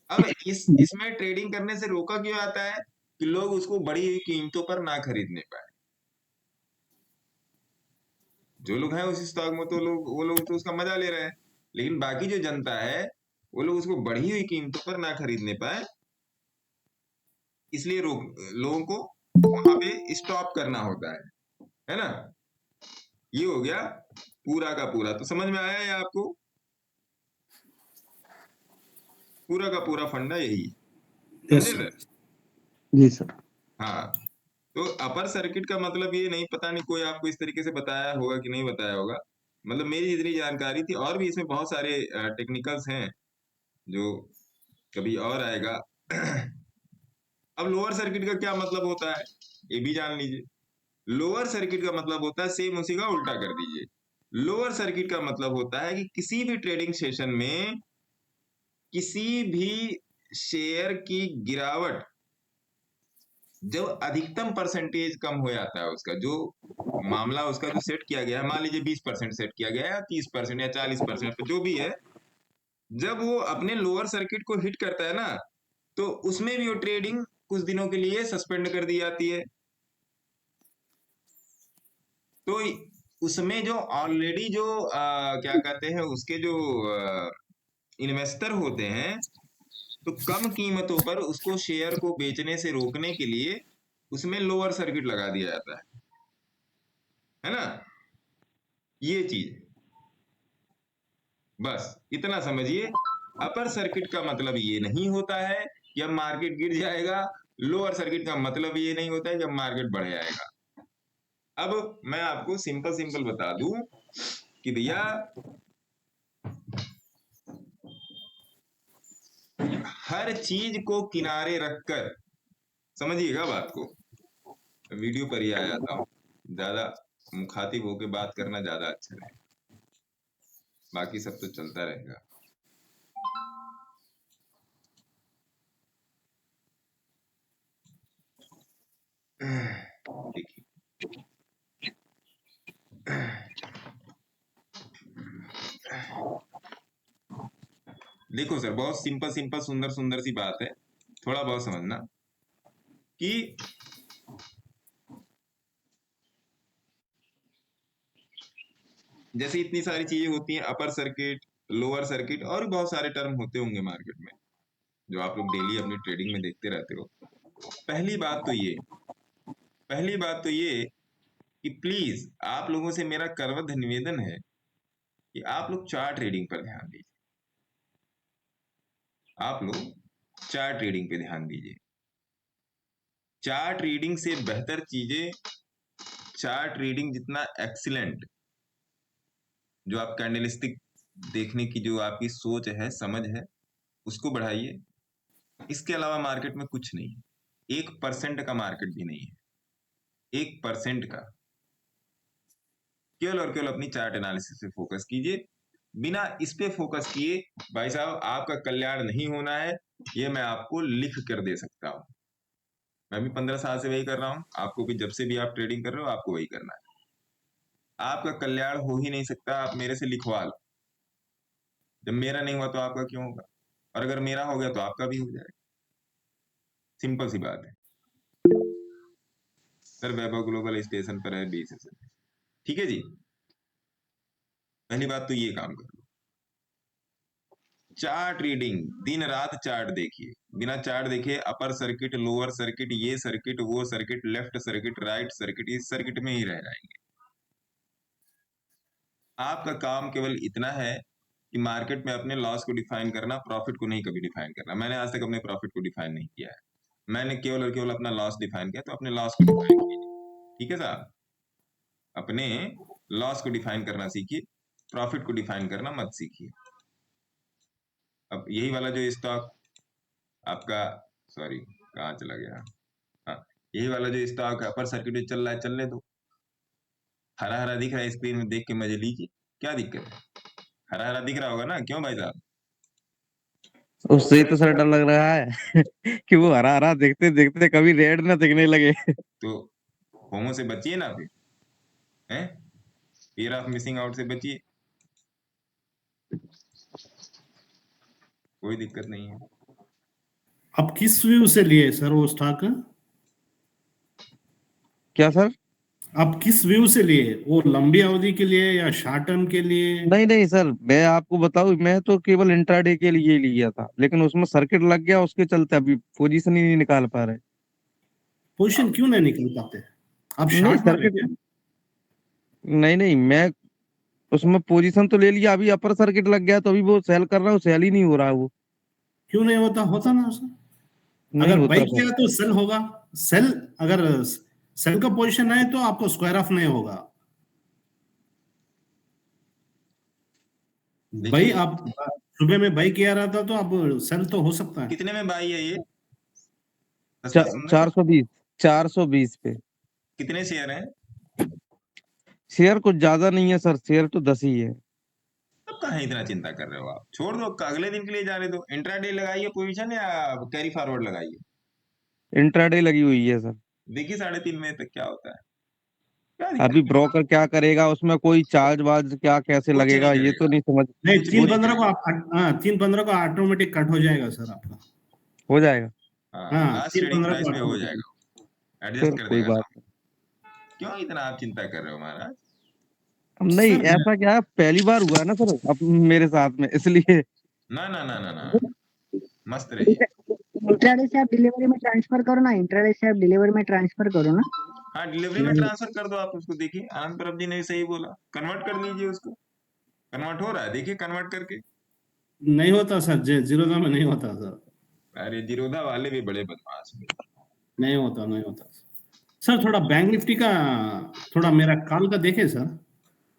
अब इसमें ट्रेडिंग करने से रोका क्यों जाता है कि लोग उसको बढ़ी हुई कीमतों पर ना खरीदने पाए। जो लोग हैं उस स्टॉक में तो वो लोग तो उसका मजा ले रहे हैं, लेकिन बाकी जो जनता है वो लोग उसको बढ़ी हुई कीमतों पर ना खरीदने पाए, इसलिए लोगों को वहां पे स्टॉप करना होता है ना। ये हो गया पूरा का पूरा। तो समझ में आया है आपको? पूरा का पूरा फंडा यही है, यस समझे सर। सर? जी सर। हाँ, तो अपर सर्किट का मतलब ये नहीं, पता नहीं कोई आपको इस तरीके से बताया होगा कि नहीं बताया होगा। मतलब मेरी जितनी जानकारी थी, और भी इसमें बहुत सारे टेक्निकल्स हैं जो कभी और आएगा। अब लोअर सर्किट का क्या मतलब होता है ये भी जान लीजिए। लोअर सर्किट का मतलब होता है, सेम उसी का उल्टा कर दीजिए। लोअर सर्किट का मतलब होता है कि किसी भी ट्रेडिंग सेशन में किसी भी शेयर की गिरावट जब अधिकतम परसेंटेज कम हो जाता है, उसका जो मामला उसका जो सेट किया गया है, मान लीजिए 20% सेट किया गया है, 30% या 40% जो भी है, जब वो अपने लोअर सर्किट को हिट करता है ना तो उसमें भी वो ट्रेडिंग कुछ दिनों के लिए सस्पेंड कर दी जाती है। तो उसमें जो ऑलरेडी जो क्या कहते हैं उसके जो इन्वेस्टर होते हैं, तो कम कीमतों पर उसको शेयर को बेचने से रोकने के लिए उसमें लोअर सर्किट लगा दिया जाता है ना। ये चीज बस इतना समझिए। अपर सर्किट का मतलब ये नहीं होता है कि अब मार्केट गिर जाएगा, लोअर सर्किट का मतलब ये नहीं होता है कि अब मार्केट बढ़ जाएगा। अब मैं आपको सिंपल बता दूं कि भैया हर चीज को किनारे रखकर समझिएगा बात को। वीडियो पर ही आ जाता हूं, ज्यादा मुखातिब होकर बात करना ज्यादा अच्छा रहेगा, बाकी सब तो चलता रहेगा। देखिए देखो सर, बहुत सिंपल सुंदर सी बात है, थोड़ा बहुत समझना कि जैसे इतनी सारी चीजें होती हैं, अपर सर्किट, लोअर सर्किट, और भी बहुत सारे टर्म होते होंगे मार्केट में जो आप लोग डेली अपनी ट्रेडिंग में देखते रहते हो। पहली बात तो ये कि प्लीज आप लोगों से मेरा करवध निवेदन है कि आप लोग चार्ट ट्रेडिंग पर ध्यान दीजिए। आप लोग चार्ट ट्रेडिंग पे ध्यान दीजिए। चार्ट रीडिंग से बेहतर चीजें, चार्ट रीडिंग जितना एक्सीलेंट जो आप कैंडलस्टिक देखने की जो आपकी सोच है, समझ है, उसको बढ़ाइए। इसके अलावा मार्केट में कुछ नहीं है। 1% का मार्केट भी नहीं है, 1% का। केवल और केवल अपनी चार्ट एनालिसिस पे फोकस कीजिए। बिना इस पे फोकस किए भाई साहब आपका कल्याण नहीं होना है, ये मैं आपको लिख कर दे सकता हूं। मैं भी 15 साल से वही कर रहा हूं, आपको भी जब से भी आप ट्रेडिंग कर रहे हो आपको वही करना है। आपका कल्याण हो ही नहीं सकता, आप मेरे से लिखवा लो। जब मेरा नहीं हुआ तो आपका क्यों होगा, और अगर मेरा हो गया तो आपका भी हो जाएगा। सिंपल सी बात है सर। वैभव ग्लोबल स्टेशन पर है 20 से। ठीक है जी, पहली बात तो ये काम कर लो। चार्ट रीडिंग, दिन रात चार्ट देखिए, बिना चार्ट देखे अपर सर्किट, लोअर सर्किट, ये सर्किट, वो circuit, left circuit, right circuit, इस सर्किट में ही रह जाएंगे। आपका काम केवल इतना है कि मार्केट में अपने लॉस को डिफाइन करना, प्रॉफिट को नहीं कभी डिफाइन करना। मैंने आज तक अपने प्रॉफिट को डिफाइन नहीं किया है, मैंने केवल और केवल अपना लॉस डिफाइन किया, तो अपने लॉस को डिफाइन कीजिए। ठीक है साहब, अपने लॉस को डिफाइन करना सीखिए, प्रॉफिट को डिफाइन करना मत सीखिए। अब यही वाला जो स्टॉक आपका, सॉरी कहाँ चला गया, हाँ, यही वाला जो स्टॉक अपर सर्किट में चल रहा है, चलने दो। हरा हरा दिख रहा है स्क्रीन में, देख के मजे लीजिए, क्या दिक्कत है? हरा हरा दिख रहा होगा ना, क्यों भाई साहब? उससे ही तो सर डर लग रहा है कि वो हरा हरा देखते देखते कभी रेड ना दिखने लगे। तो होमो से बचिए ना फिर, हैं? फियर ऑफ मिसिंग आउट से बचिए, कोई दिक्कत नहीं है। आप किस व्यू से लिए सर वो स्टॉक? क्या सर? आप किस व्यू से लिए, वो लंबी अवधि के लिए या शॉर्ट टर्म के लिए? नहीं नहीं सर, मैं आपको बताऊं, मैं तो केवल इंट्राडे के लिए लिया था, लेकिन उसमें सर्किट लग गया, उसके चलते अभी पोजीशन ही नहीं निकाल पा रहे। पोजीशन क्यों नहीं निकल पाते? आप नहीं शॉर्ट मारे सर्किट, क्या? नहीं नहीं, मैं उसमें पोजीशन तो ले लिया, अभी अपर सर्किट लग गया तो अभी वो सेल कर रहा हूँ, सेल ही नहीं हो रहा है वो। क्यों नहीं होता? होता ना सर, नहीं अगर होता बाई सर। किया तो सेल होगा। सेल, अगर सेल का पोजीशन है तो आपको स्क्वायर ऑफ नहीं होगा। बाई आप सुबह में बाई किया रहता तो आप सेल तो हो सकता है। कितने में बाई है ये? सस्ता सुंदर 420, 420 पे। कितने शेयर हैं? शेयर कुछ ज्यादा नहीं है सर, शेयर तो 10 ही है। अब कहाँ इतना चिंता कर रहे हो आप? छोड़ दो, अगले दिन के लिए जाने दो। इंट्राडे लगाइए पोजीशन या कैरी फॉरवर्ड लगाइए। इंट्राडे लगी हुई है सर। देखिए 3.5 महीने तक क्या होता है, क्या अभी दिक्कत? ब्रोकर क्या करेगा उसमें, कोई चार्ज वार्ज क्या कैसे कुछ नहीं लगेगा, ये करेगा, तो नहीं समझ। नहीं, कुछ भी नहीं 3-15 को करेगा। आप, हाँ 3-15 को ऑटोमेटिक कट हो जाएगा सर आपका। हो जाएगा हाँ, हाँ लास्ट ट्रेडिंग 3-15 प्राइस को पे हो ऑटोमेटिक। जाएगा, एडजस्ट सर, कर कोई देगा बात सब। क्यों इतना आप चिंता कर रहे हो महाराज? नहीं। सर ऐसा क्या है, पहली बार हुआ है ना सर अब मेरे साथ में, इसलिए। ना ना ना ना ना, मस्त रहिए। इंट्राडे से आप डिलीवरी में ट्रांसफर करो ना, इंट्राडे से आप डिलीवरी में ट्रांसफर करो ना। हाँ, डिलीवरी में ट्रांसफर कर दो आप उसको। देखिए आनंद प्रभ जी ने भी सही बोला, कन्वर्ट कर लीजिए उसको। कन्वर्ट हो रहा है, देखिए कन्वर्ट करके। नहीं होता सर, जीरोधा में नहीं होता सर। अरे जीरोधा वाले भी बड़े बदमाश हैं। नहीं होता, नहीं होता सर। थोड़ा बैंक निफ्टी का, थोड़ा मेरा कॉल का देखे सर,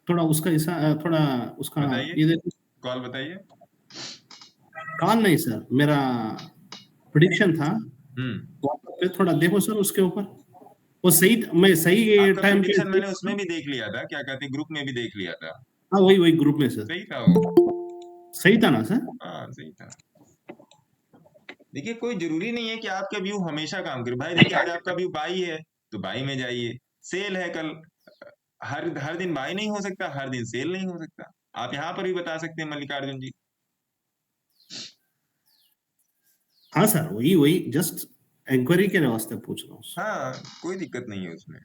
थोड़ा उसका हिस्सा, थोड़ा उसका ये बताइए, देखो। कॉल बताइए। कॉल नहीं सर, मेरा प्रेडिक्शन था, हम्म, WhatsApp पे थोड़ा देखो सर उसके ऊपर। वो सही, मैं सही आपका टाइम पे। प्रेडिक्शन मैंने उसमें भी देख लिया था, क्या कहते हैं, ग्रुप में भी देख लिया था। हाँ वही वही ग्रुप में सर। सही था वो। सही था ना सर? हाँ सही था। देखिए कोई जरूरी नहीं है कि आपका व्यू हमेशा काम करे भाई। देखिए आज आपका व्यू बाई है तो बाई में जाइए, सेल है कल, हर दिन बाई नहीं हो सकता, हर दिन सेल नहीं हो सकता। आप यहाँ पर भी बता सकते हैं मल्लिकार्जुन जी। हाँ सर, वही वही जस्ट इंक्वायरी के वास्ते पूछ रहा हूँ। हाँ, कोई दिक्कत नहीं है उसमें।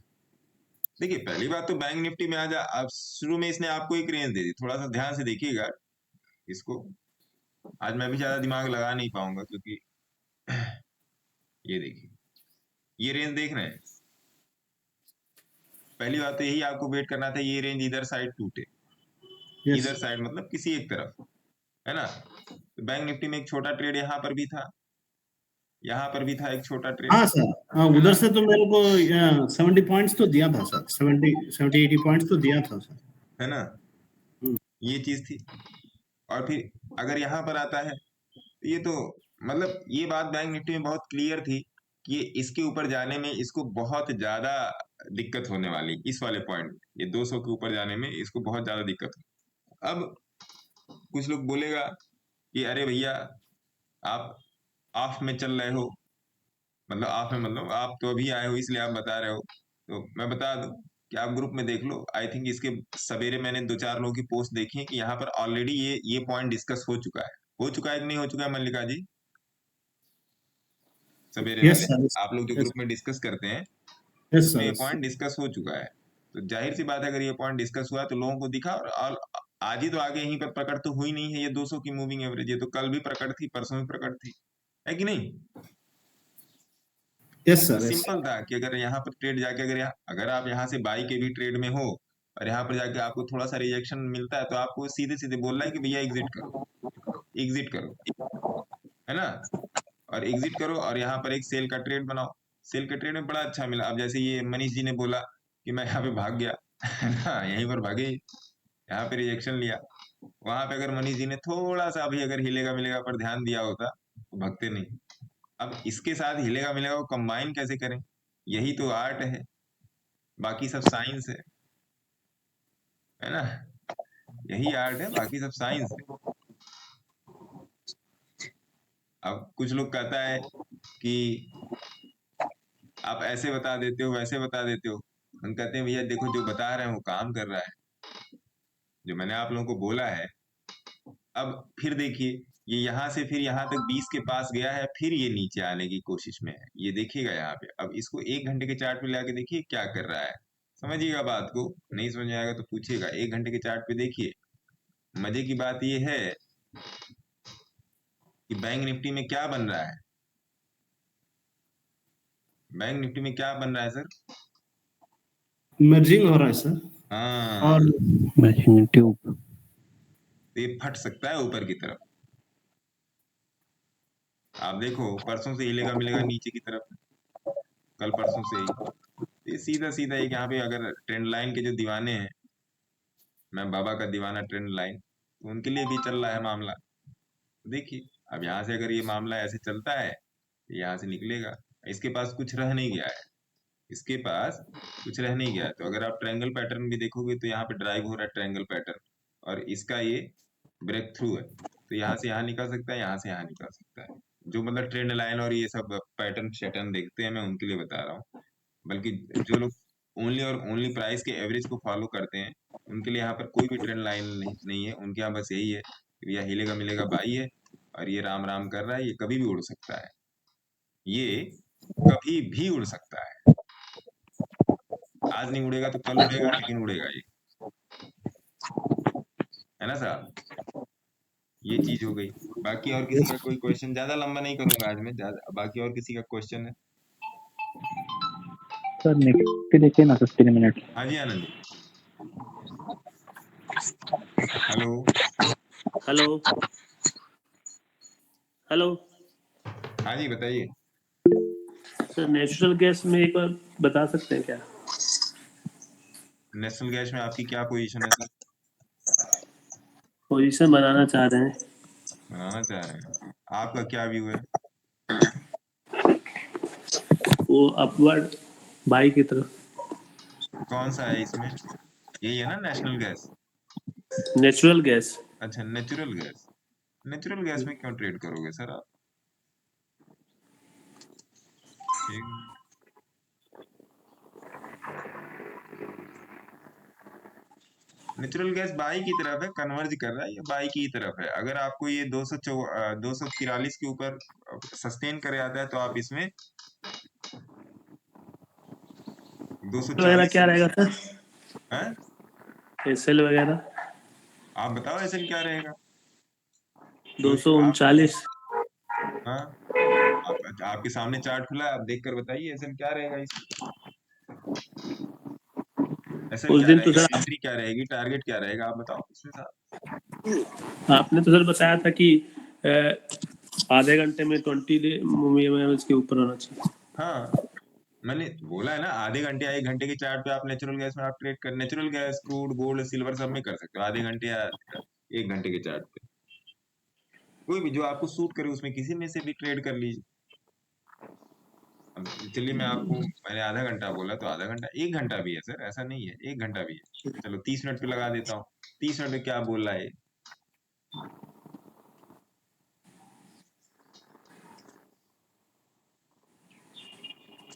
देखिए पहली बात तो बैंक निफ्टी में आज आप शुरू में इसने आपको एक रेंज दे दी, थोड़ा सा ध्यान से देखिएगा इसको। आज मैं भी ज्यादा दिमाग लगा नहीं पाऊंगा क्योंकि ये देखिए, ये रेंज देख रहे हैं। पहली बात तो यही आपको वेट करना था, ये रेंज इधर साइड टूटे। इधर साइड मतलब किसी एक तरफ, है ना। तो बैंक निफ्टी में एक छोटा ट्रेड यहाँ पर भी था, यहाँ पर भी था एक छोटा ट्रेड। हाँ सर, हाँ उधर से तो मेरे को 70 पॉइंट्स तो दिया था सर, 70-80 पॉइंट्स तो दिया था सर, है ना। ये चीज थी। और फिर अगर यहाँ पर आता है तो ये तो मतलब ये बात बैंक निफ्टी में बहुत क्लियर थी कि ये इसके ऊपर जाने में इसको बहुत ज्यादा दिक्कत होने वाली, इस वाले पॉइंट ये 200 के ऊपर जाने में इसको बहुत ज्यादा दिक्कत हो। अब कुछ लोग बोलेगा कि अरे भैया आप ऑफ में चल रहे हो, मतलब ऑफ में मतलब आप तो अभी आए हो इसलिए आप बता रहे हो। तो मैं बता दूं कि आप ग्रुप में देख लो, आई थिंक इसके सवेरे मैंने 2-4 लोगों की पोस्ट देखी है कि यहाँ पर ऑलरेडी ये पॉइंट डिस्कस हो चुका है कि नहीं हो चुका है मल्लिका जी? सवेरे यस वाले सर, आप लोग जो यस ग्रुप में डिस्कस करते हैं, यस उसमें ये सर, पॉइंट डिस्कस हो चुका है। तो जाहिर सी बात है अगर ये पॉइंट डिस्कस हुआ तो लोगों को दिखा, और आज ही तो आगे यहीं पर प्रकट तो हुई नहीं है ये 200 की मूविंग एवरेज, ये तो कल भी प्रकट थी, परसों भी प्रकट थी, है कि नहीं? यस तो सर, यस सिंपल था कि अगर यहाँ पर ट्रेड जाके अगर आप यहाँ से बाई के भी ट्रेड में हो और यहाँ पर जाके आपको थोड़ा सा रिजेक्शन मिलता है, तो आपको सीधे सीधे बोल रहा है कि भैया एग्जिट करो, एग्जिट करो, है ना? और एग्जिट करो और यहाँ पर एक सेल का ट्रेड बनाओ। सेल के ट्रेड में बड़ा अच्छा मिला। अब जैसे ये मनीष जी ने बोला कि मैं यहाँ पे भाग गया, है ना, यहीं पर भागे, यहाँ पे रिजेक्शन लिया। वहां पे अगर मनीष जी ने थोड़ा सा अभी अगर हिलेगा मिलेगा पर ध्यान दिया होता तो भागते नहीं। अब इसके साथ हिलेगा मिलेगा को कंबाइन कैसे करें, यही तो आर्ट है, बाकी सब साइंस है ना, यही आर्ट है, बाकी सब साइंस है। अब कुछ लोग कहता है कि आप ऐसे बता देते हो, वैसे बता देते हो। हम कहते हैं भैया देखो, जो बता रहे हैं वो काम कर रहा है, जो मैंने आप लोगों को बोला है। अब फिर देखिए, ये यहाँ से फिर यहाँ तक 20 के पास गया है, फिर ये नीचे आने की कोशिश में है, ये देखिएगा यहाँ पे। अब इसको 1 घंटे के चार्ट पे लाके देखिए क्या कर रहा है, समझिएगा बात को। नहीं समझ में आएगा तो पूछिएगा। 1 घंटे के चार्ट पे देखिए। मजे की बात ये है कि बैंक निफ्टी में क्या बन रहा है, बैंक निफ्टी में क्या बन रहा है सर? मर्जिंग हो रहा है सर, हाँ, और ट्यूब तो ये फट सकता है ऊपर की तरफ। आप देखो परसों से हिलेगा मिलेगा नीचे की तरफ, कल परसों से ही। ये सीधा सीधा एक यहाँ पे अगर ट्रेंड लाइन के जो दीवाने हैं, मैं बाबा का दीवाना ट्रेंड लाइन, तो उनके लिए भी चल रहा है मामला। देखिए अब यहाँ से अगर ये मामला ऐसे चलता है तो यहाँ से निकलेगा। इसके पास कुछ रह नहीं गया है, इसके पास कुछ रह नहीं गया है। तो अगर आप ट्रायंगल पैटर्न भी देखोगे तो यहाँ पे ड्राइव हो रहा है ट्रायंगल पैटर्न, और इसका ये ब्रेक थ्रू है, तो यहाँ से यहाँ निकल सकता है, यहाँ से यहाँ निकल सकता है। जो मतलब ट्रेंड लाइन और ये सब पैटर्न शैटर्न देखते हैं, मैं उनके लिए बता रहा हूँ। बल्कि जो लोग ओनली और ओनली प्राइस के एवरेज को फॉलो करते हैं, उनके लिए यहाँ पर कोई भी ट्रेंड लाइन नहीं है। उनके यहाँ बस यही है कि भैया हिलेगा मिलेगा बाई है, और ये राम राम कर रहा है, ये कभी भी उड़ सकता है, ये कभी भी उड़ सकता है। आज नहीं उड़ेगा तो कल उड़ेगा, लेकिन उड़ेगा ये, है ना साहब? ये चीज हो गई। बाकी और किसी का कोई क्वेश्चन? ज्यादा लंबा नहीं करूंगा आज मैं, ज्यादा। बाकी और किसी का क्वेश्चन है? सर निफ्टी देखिए ना 15 मिनट। हाँ जी Anand ji, hello hello hello हाँ जी बताइए। सर, नेचुरल गैस में एक बार बता सकते हैं क्या? नेशनल गैस में आपकी क्या पोजीशन है सर? पोजीशन बनाना चाह रहे हैं। बनाना चाह रहे हैं, आपका क्या व्यू है? वो अपवर्ड बाई की तरफ। कौन सा है इसमें? यही है ना नेशनल गैस? Natural gas. अच्छा नेचुरल गैस। नेचुरल गैस में क्यों ट्रेड करोगे सर आप? नेचुरल गैस बाई की तरफ है, कन्वर्ज कर रहा है, ये बाई की तरफ है। अगर आपको ये 243 के ऊपर सस्टेन करे आता है तो आप इसमें वगैरह 240 क्या रहेगा सर? है? एसएल वगैरह आप बताओ ऐसे क्या रहेगा? 239। हाँ, आपके सामने चार्ट खुला है, आप देखकर बताइए ऐसे क्या रहेगा इसमें? ऐसा उस क्या दिन तो रहेगा, सर एंट्री क्या रहेगी, टारगेट क्या रहेगा, आप बताओ इसमें साहब। आपने तो सर बताया था कि आधे घंटे में 20 mAh के ऊपर होना चाहिए। हाँ मैंने बोला है ना, आधे घंटे या 1 घंटे के चार्ट पे आप नेचुरल गैस में आप ट्रेड कर, natural gas, crude, gold, silver सब में कर सकते हो, आधे घंटे या 1 घंटे के चार्ट पे। कोई भी जो आपको सूट करे उसमें किसी में से भी ट्रेड कर लीजिए। अब चलिए मैं आपको, मैंने आधा घंटा बोला तो आधा घंटा, 1 घंटा भी है सर, ऐसा नहीं है, 1 घंटा भी है। चलो 30 मिनट पे लगा देता हूँ। 30 मिनट में क्या बोल रहा है,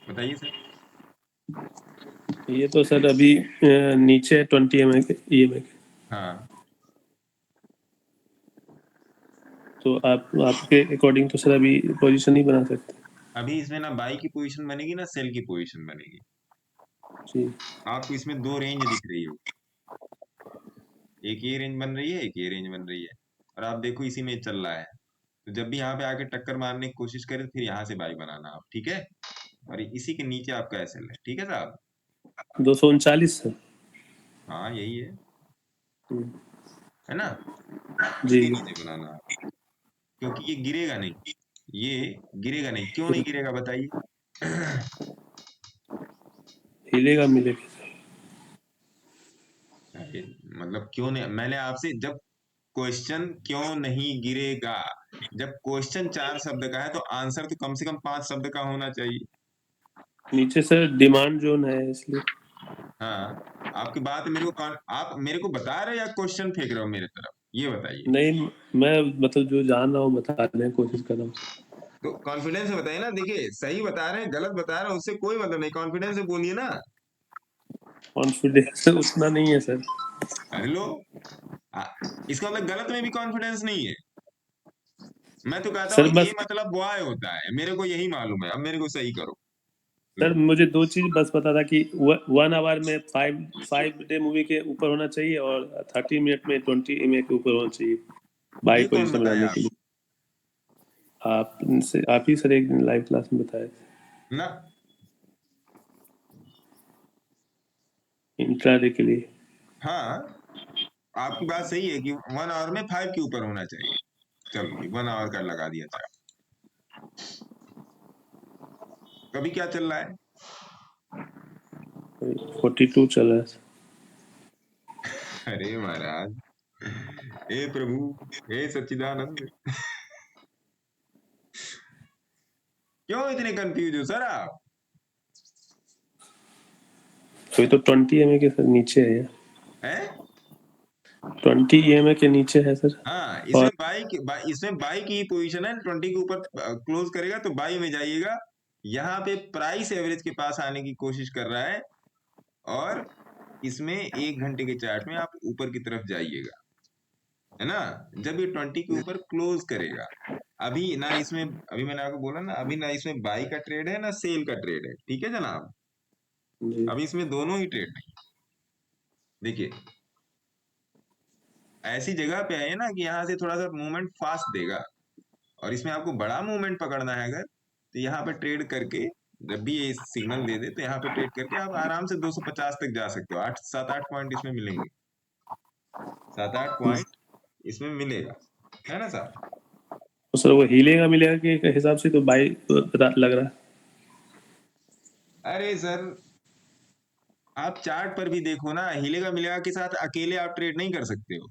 बताइए सर। ये तो सर अभी नीचे 20 mAh के। हाँ तो आप आपके अकॉर्डिंग तो सर अभी पोजीशन नहीं बना सकते। अभी इसमें ना बाई की पोजीशन बनेगी ना सेल की पोजीशन बनेगी। जी आपको इसमें दो रेंज दिख रही है, एक ये रेंज बन रही है, एक ये रेंज बन रही है, और आप देखो इसी में चल रहा है। तो जब भी यहाँ पे आके टक्कर मारने की कोशिश करे, फिर यहाँ से बाई बनाना आप, ठीक है। और इसी के नीचे आपका एसएल है, ठीक है साहब। 239 सर। हाँ यही है हम्म, ना। जी इसके नीचे बनाना आप, क्योंकि ये गिरेगा नहीं, ये गिरेगा नहीं। क्यों नहीं गिरेगा बताइए? हिलेगा मिलेगा। अरे, मतलब क्यों नहीं, मैंने आपसे जब क्वेश्चन क्यों नहीं गिरेगा, जब क्वेश्चन 4 शब्द का है तो आंसर तो कम से कम 5 शब्द का होना चाहिए। नीचे सर डिमांड जोन है इसलिए। हाँ, आपकी बात मेरे को आप मेरे को बता रहे हो या क्वेश्चन फेंक रहे हो मेरे तरफ, ये बताइए। नहीं मैं मतलब जो जान रहा हूँ बताने की कोशिश कर रहा हूँ। तो कॉन्फिडेंस से बताइए ना। देखिए सही बता रहे हैं गलत बता रहे हैं उससे कोई मतलब नहीं, कॉन्फिडेंस से बोलिए ना। कॉन्फिडेंस उतना नहीं है सर। अरे लो, इसका मतलब गलत में भी कॉन्फिडेंस नहीं है। मैं तो कहता हूँ सर ए बस मतलब बॉय होता है, मेरे को यही मालूम है, अब मेरे को सही करो। सर मुझे 2 चीज बस पता था कि 1 आवर में 5 डे मूवी के ऊपर होना चाहिए और 30 मिनट में 20 एमए के ऊपर होना चाहिए बाई ये कौन पोजीशन बताया बनाने के लिए। आप ही सर एक दिन लाइव क्लास में बताए थे ना? इंट्राडे के लिए। हाँ, आपकी बात सही है कि 1 आवर में 5 के ऊपर होना चाहिए। चलो जी 1 आवर का लगा दिया था। कभी क्या चल रहा है? 42 चल रहा है। अरे महाराज, हे प्रभु, हे सच्चिदानंद, क्यों इतने कंफ्यूज हो सर आप? तो ये तो 20 एमए के सर नीचे है यार। हैं? 20 एमए के नीचे है सर। हाँ, और इसमें बाई की पोजीशन है, 20 के ऊपर क्लोज करेगा तो बाई में जाइएगा। यहाँ पे प्राइस एवरेज के पास आने की कोशिश कर रहा है, और इसमें 1 घंटे के चार्ट में आप ऊपर की तरफ जाइएगा, है ना। जब ये 20 के ऊपर क्लोज करेगा, अभी ना इसमें, अभी मैंने आपको बोला ना, अभी ना इसमें बाई का ट्रेड है ना सेल का ट्रेड है, ठीक है जनाब। जी अभी इसमें दोनों ही ट्रेड नहीं। देखिए ऐसी जगह पे है ना कि यहाँ से थोड़ा सा मूवमेंट फास्ट देगा, और इसमें आपको बड़ा मूवमेंट पकड़ना है अगर, तो यहाँ पे ट्रेड करके, जब भी ये सिग्नल दे दे तो यहाँ पे ट्रेड करके आप आराम से 250 तक जा सकते हो। 7-8 पॉइंट इसमें मिलेंगे, 7-8 पॉइंट इसमें मिलेगा, है ना साहब। तो सर वो हिलेगा मिलेगा के हिसाब से तो बाई पता लग रहा है। अरे सर, आप चार्ट पर भी देखो ना, हिलेगा मिलेगा के साथ अकेले आप ट्रेड नहीं कर सकते हो,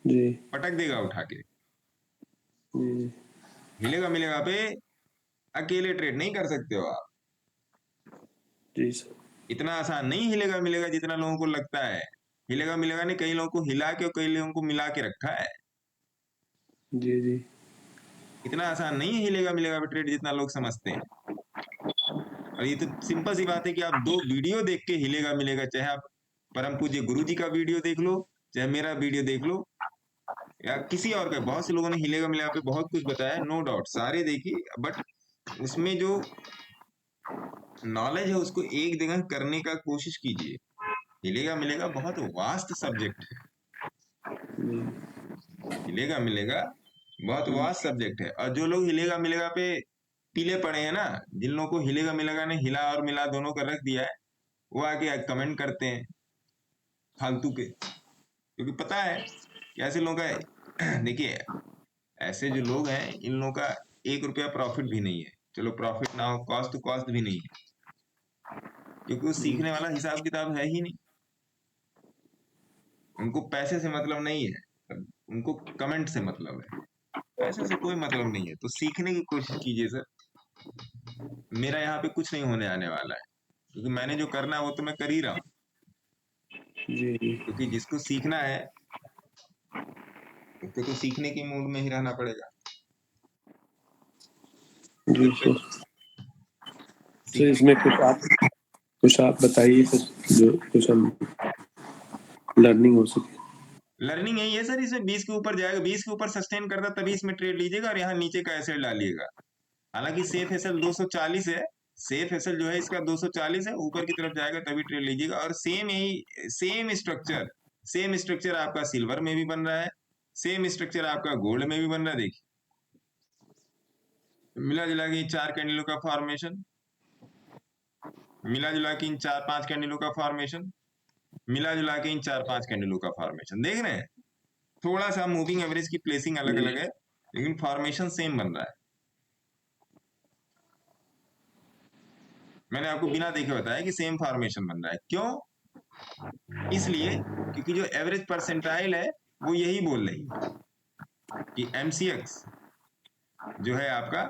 जी पटक देगा उठा के। जी हिलेगा मिलेगा पे अकेले ट्रेड नहीं कर सकते हो आप। जी सर। इतना आसान नहीं हिलेगा मिलेगा जितना लोगों को लगता है। हिलेगा मिलेगा ने कई लोगों को हिला के और कई लोगों को मिला के रखा है। जी जी इतना आसान नहीं है हिलेगा मिलेगा पे ट्रेड जितना लोग समझते हैं। और ये तो सिंपल सी बात है कि आप 2 वीडियो देख के हिलेगा मिलेगा, चाहे आप परम पूज्य गुरु जी का वीडियो देख लो, चाहे मेरा वीडियो देख लो, या किसी और का। बहुत से लोगों ने हिलेगा मिलेगा पे बहुत कुछ बताया, नो डाउट, सारे देखिए, बट उसमें जो नॉलेज है उसको एक जगह करने का कोशिश कीजिए। हिलेगा मिलेगा बहुत वास्ट सब्जेक्ट है, हिलेगा मिलेगा बहुत वास्ट सब्जेक्ट है। और जो लोग हिलेगा मिलेगा पे पीले पड़े हैं ना, जिन लोगों को हिलेगा मिलेगा ने हिला और मिला दोनों का रख दिया है, वो आके कमेंट करते हैं फालतू के, क्योंकि पता है कि ऐसे लोगों का देखिए, ऐसे जो लोग हैं इन लोगों का 1 रुपया प्रॉफिट भी नहीं है। चलो प्रॉफिट ना हो, कॉस्ट टू कॉस्ट भी नहीं है, क्योंकि वो सीखने वाला हिसाब किताब है ही नहीं। उनको पैसे से मतलब नहीं है, उनको कमेंट से मतलब है, पैसे से कोई मतलब नहीं है। तो सीखने की कोशिश कीजिए सर। मेरा यहाँ पे कुछ नहीं होने आने वाला है, क्योंकि मैंने जो करना है वो तो मैं कर ही रहा हूँ। जी जी क्योंकि जिसको सीखना है उसको तो सीखने के मूड में ही रहना पड़ेगा। जी सर। सर इसमें कुछ आप बताइए सर जो कुछ हम लर्निंग हो सके। लर्निंग यही है सर, इसमें 20 के ऊपर जाएगा, 20 के ऊपर सस्टेन करता तभी इसमें ट्रेड लीजिएगा, और यहाँ नीचे का एसेट डालिएगा। हालांकि सेफ एसएल 240 है, सेफ एसएल जो है इसका 240 है, ऊपर की तरफ जाएगा तभी ट्रेड लीजिएगा। और सेम स्ट्रक्चर आपका सिल्वर में भी बन रहा है, सेम स्ट्रक्चर आपका गोल्ड में भी बन रहा है। देखिए मिला जुला के 4 कैंडलों का फॉर्मेशन, मिला जुला के इन 4-5 कैंडलों का फॉर्मेशन, मिला जुला के इन 4-5 कैंडलों का फॉर्मेशन। देख रहे हैं, थोड़ा सा मूविंग एवरेज की प्लेसिंग अलग अलग है, लेकिन फॉर्मेशन सेम बन रहा है। मैंने आपको बिना देखे बताया कि सेम फॉर्मेशन बन रहा है। क्यों? इसलिए क्योंकि जो एवरेज परसेंटाइल है वो यही बोल रही है कि MCX जो है आपका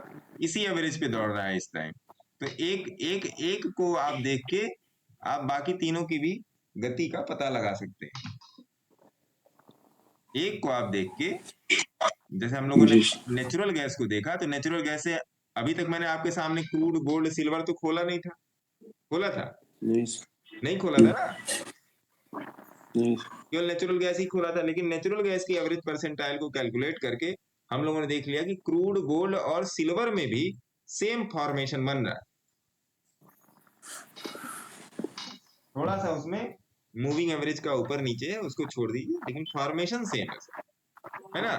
इसी एवरेज पे दौड़ रहा है इस टाइम। तो एक को आप देख के आप बाकी तीनों की भी गति का पता लगा सकते हैं। एक को आप देख के, जैसे हम लोगों ने नेचुरल गैस को देखा, तो नेचुरल गैस से अभी तक मैंने आपके सामने क्रूड, गोल्ड, सिल्वर तो खोला नहीं था। खोला था? नहीं खोला था ना, केवल नेचुरल गैस ही खोला था। लेकिन नेचुरल गैस की एवरेज परसेंटाइल को कैलकुलेट करके हम लोगों ने देख लिया कि क्रूड, गोल्ड और सिल्वर में भी सेम फॉर्मेशन बन रहा है। थोड़ा सा उसमें मूविंग एवरेज का ऊपर नीचे है, उसको छोड़ दीजिए, लेकिन फॉर्मेशन सेम है ना।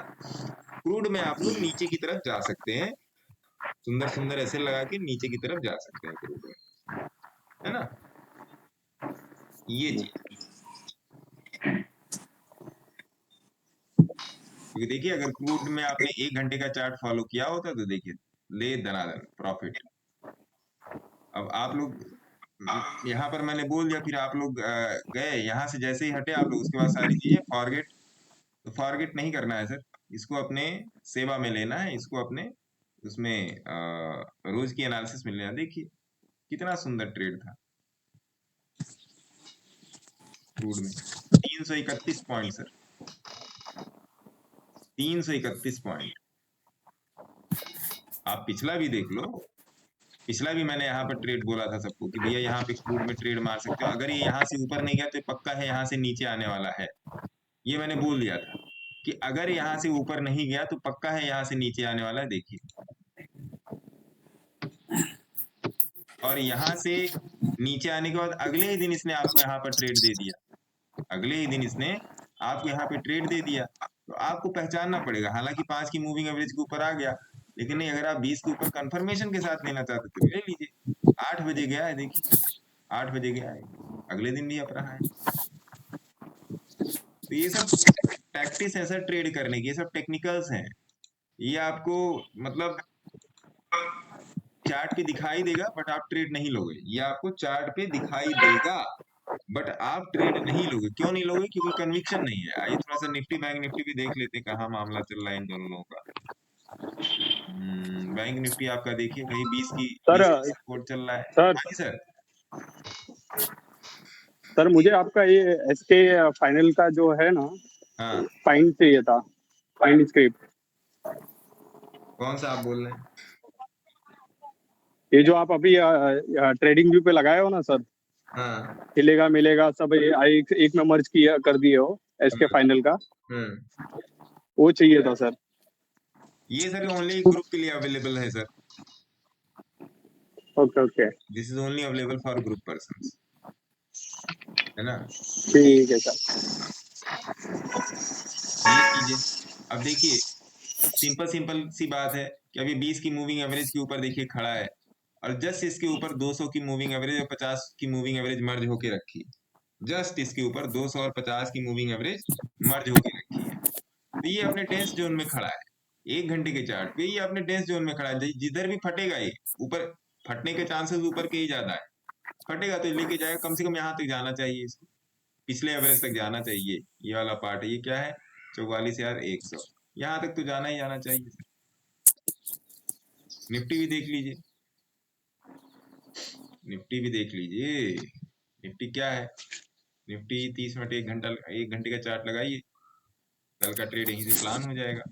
क्रूड में आप लोग नीचे की तरफ जा सकते हैं, सुंदर सुंदर ऐसे लगा के नीचे की तरफ जा सकते हैं क्रूड में, है ना। ये चीज क्योंकि देखिए, अगर क्रूड में आपने 1 घंटे का चार्ट फॉलो किया होता तो देखिए ले दनादन प्रॉफिट। अब आप लोग यहाँ पर मैंने बोल दिया, फिर आप लोग गए यहाँ से, जैसे ही हटे आप लोग उसके बाद सारी चीजें फॉरगेट, तो फॉरगेट नहीं करना है सर, इसको अपने सेवा में लेना है, इसको अपने उसमें रोज की एनालिसिस में लेना। देखिए कितना सुंदर ट्रेड था क्रूड में, 331 पॉइंट सर, 331 पॉइंट। आप पिछला भी देख लो, पिछला भी मैंने यहाँ पर ट्रेड बोला था सबको कि भैया यहाँ पे क्रूड में ट्रेड मार सकते हो, अगर ये यहाँ से ऊपर नहीं गया तो पक्का है यहाँ से नीचे आने वाला है। ये मैंने बोल दिया था कि अगर यहाँ से ऊपर नहीं गया तो पक्का है यहाँ से नीचे आने वाला है। देखिए, और यहाँ से नीचे आने के बाद अगले ही दिन इसने आपको यहाँ पर ट्रेड दे दिया, अगले ही दिन इसने आपको यहाँ पे ट्रेड दे दिया। तो आपको पहचानना पड़ेगा। हालांकि 5 की मूविंग एवरेज के ऊपर आ गया, लेकिन नहीं, अगर आप 20 के ऊपर कंफर्मेशन के साथ लेना चाहते तो ले लीजिए। 8 बजे गया है, देखिए 8 बजे गया है, अगले दिन भी अप रहा है। तो ये सब टैक्टिस है सर ट्रेड करने की, ये सब टेक्निकल्स हैं। ये आपको मतलब चार्ट पे दिखाई देगा बट आप ट्रेड नहीं लोगे। ये आपको चार्ट पे दिखाई देगा बट आप ट्रेड नहीं लोगे। क्यों नहीं लोगे? क्योंकि कन्विक्शन नहीं है। आइए थोड़ा सा निफ्टी बैंक निफ्टी भी देख लेते हैं कहाँ मामला चल रहा है इन दोनों लोगों का। बैंक निफ्टी आपका देखिए कहीं 20 की सपोर्ट चल रहा है। सर हाँ जी सर। सर मुझे आपका ये एसके फाइनल का जो है ना, हाँ, फाइन चाहिए था, फाइन स्क्रिप्ट। कौन सा आप बोल रहे हैं? ये जो आप अभी ट्रेडिंग व्यू पे लगाए हो ना सर, हाँ, हिलेगा मिलेगा सब एक में मर्ज किया कर दिए हो एसके फाइनल का, वो चाहिए था सर। ये सर ओनली ग्रुप के लिए अवेलेबल है sir. Okay okay, this is only available for group persons, है ना। ठीक है सर। ये कीजिए। अब देखिए सिंपल सी बात है कि अभी 20 की मूविंग एवरेज के ऊपर देखिए खड़ा है, और जस्ट इसके ऊपर 200 की मूविंग एवरेज और 50 की मूविंग एवरेज मर्ज होके रखी है। जस्ट इसके ऊपर 200 और 50 की मूविंग एवरेज मर्ज होके रखी है। तो ये अपने टेस्ट जोन में खड़ा है, 1 घंटे के चार्ट पे ये अपने टेस्ट जोन में खड़ा है। जिधर भी फटेगा ये ऊपर, फटने के चांसेस ऊपर के ही ज्यादा है। फटेगा तो लेके जाएगा, कम से कम यहाँ तक जाना चाहिए, इसको पिछले एवरेज तक जाना चाहिए। ये वाला पार्ट है, ये क्या है 44,100, यहाँ तक तो जाना ही जाना चाहिए। निफ्टी भी देख लीजिए, निफ्टी भी देख लीजिए। निफ्टी क्या है, निफ्टी 30 मिनट 1 घंटे का चार्ट लगाइए, कल का ट्रेड यहीं से प्लान हो जाएगा।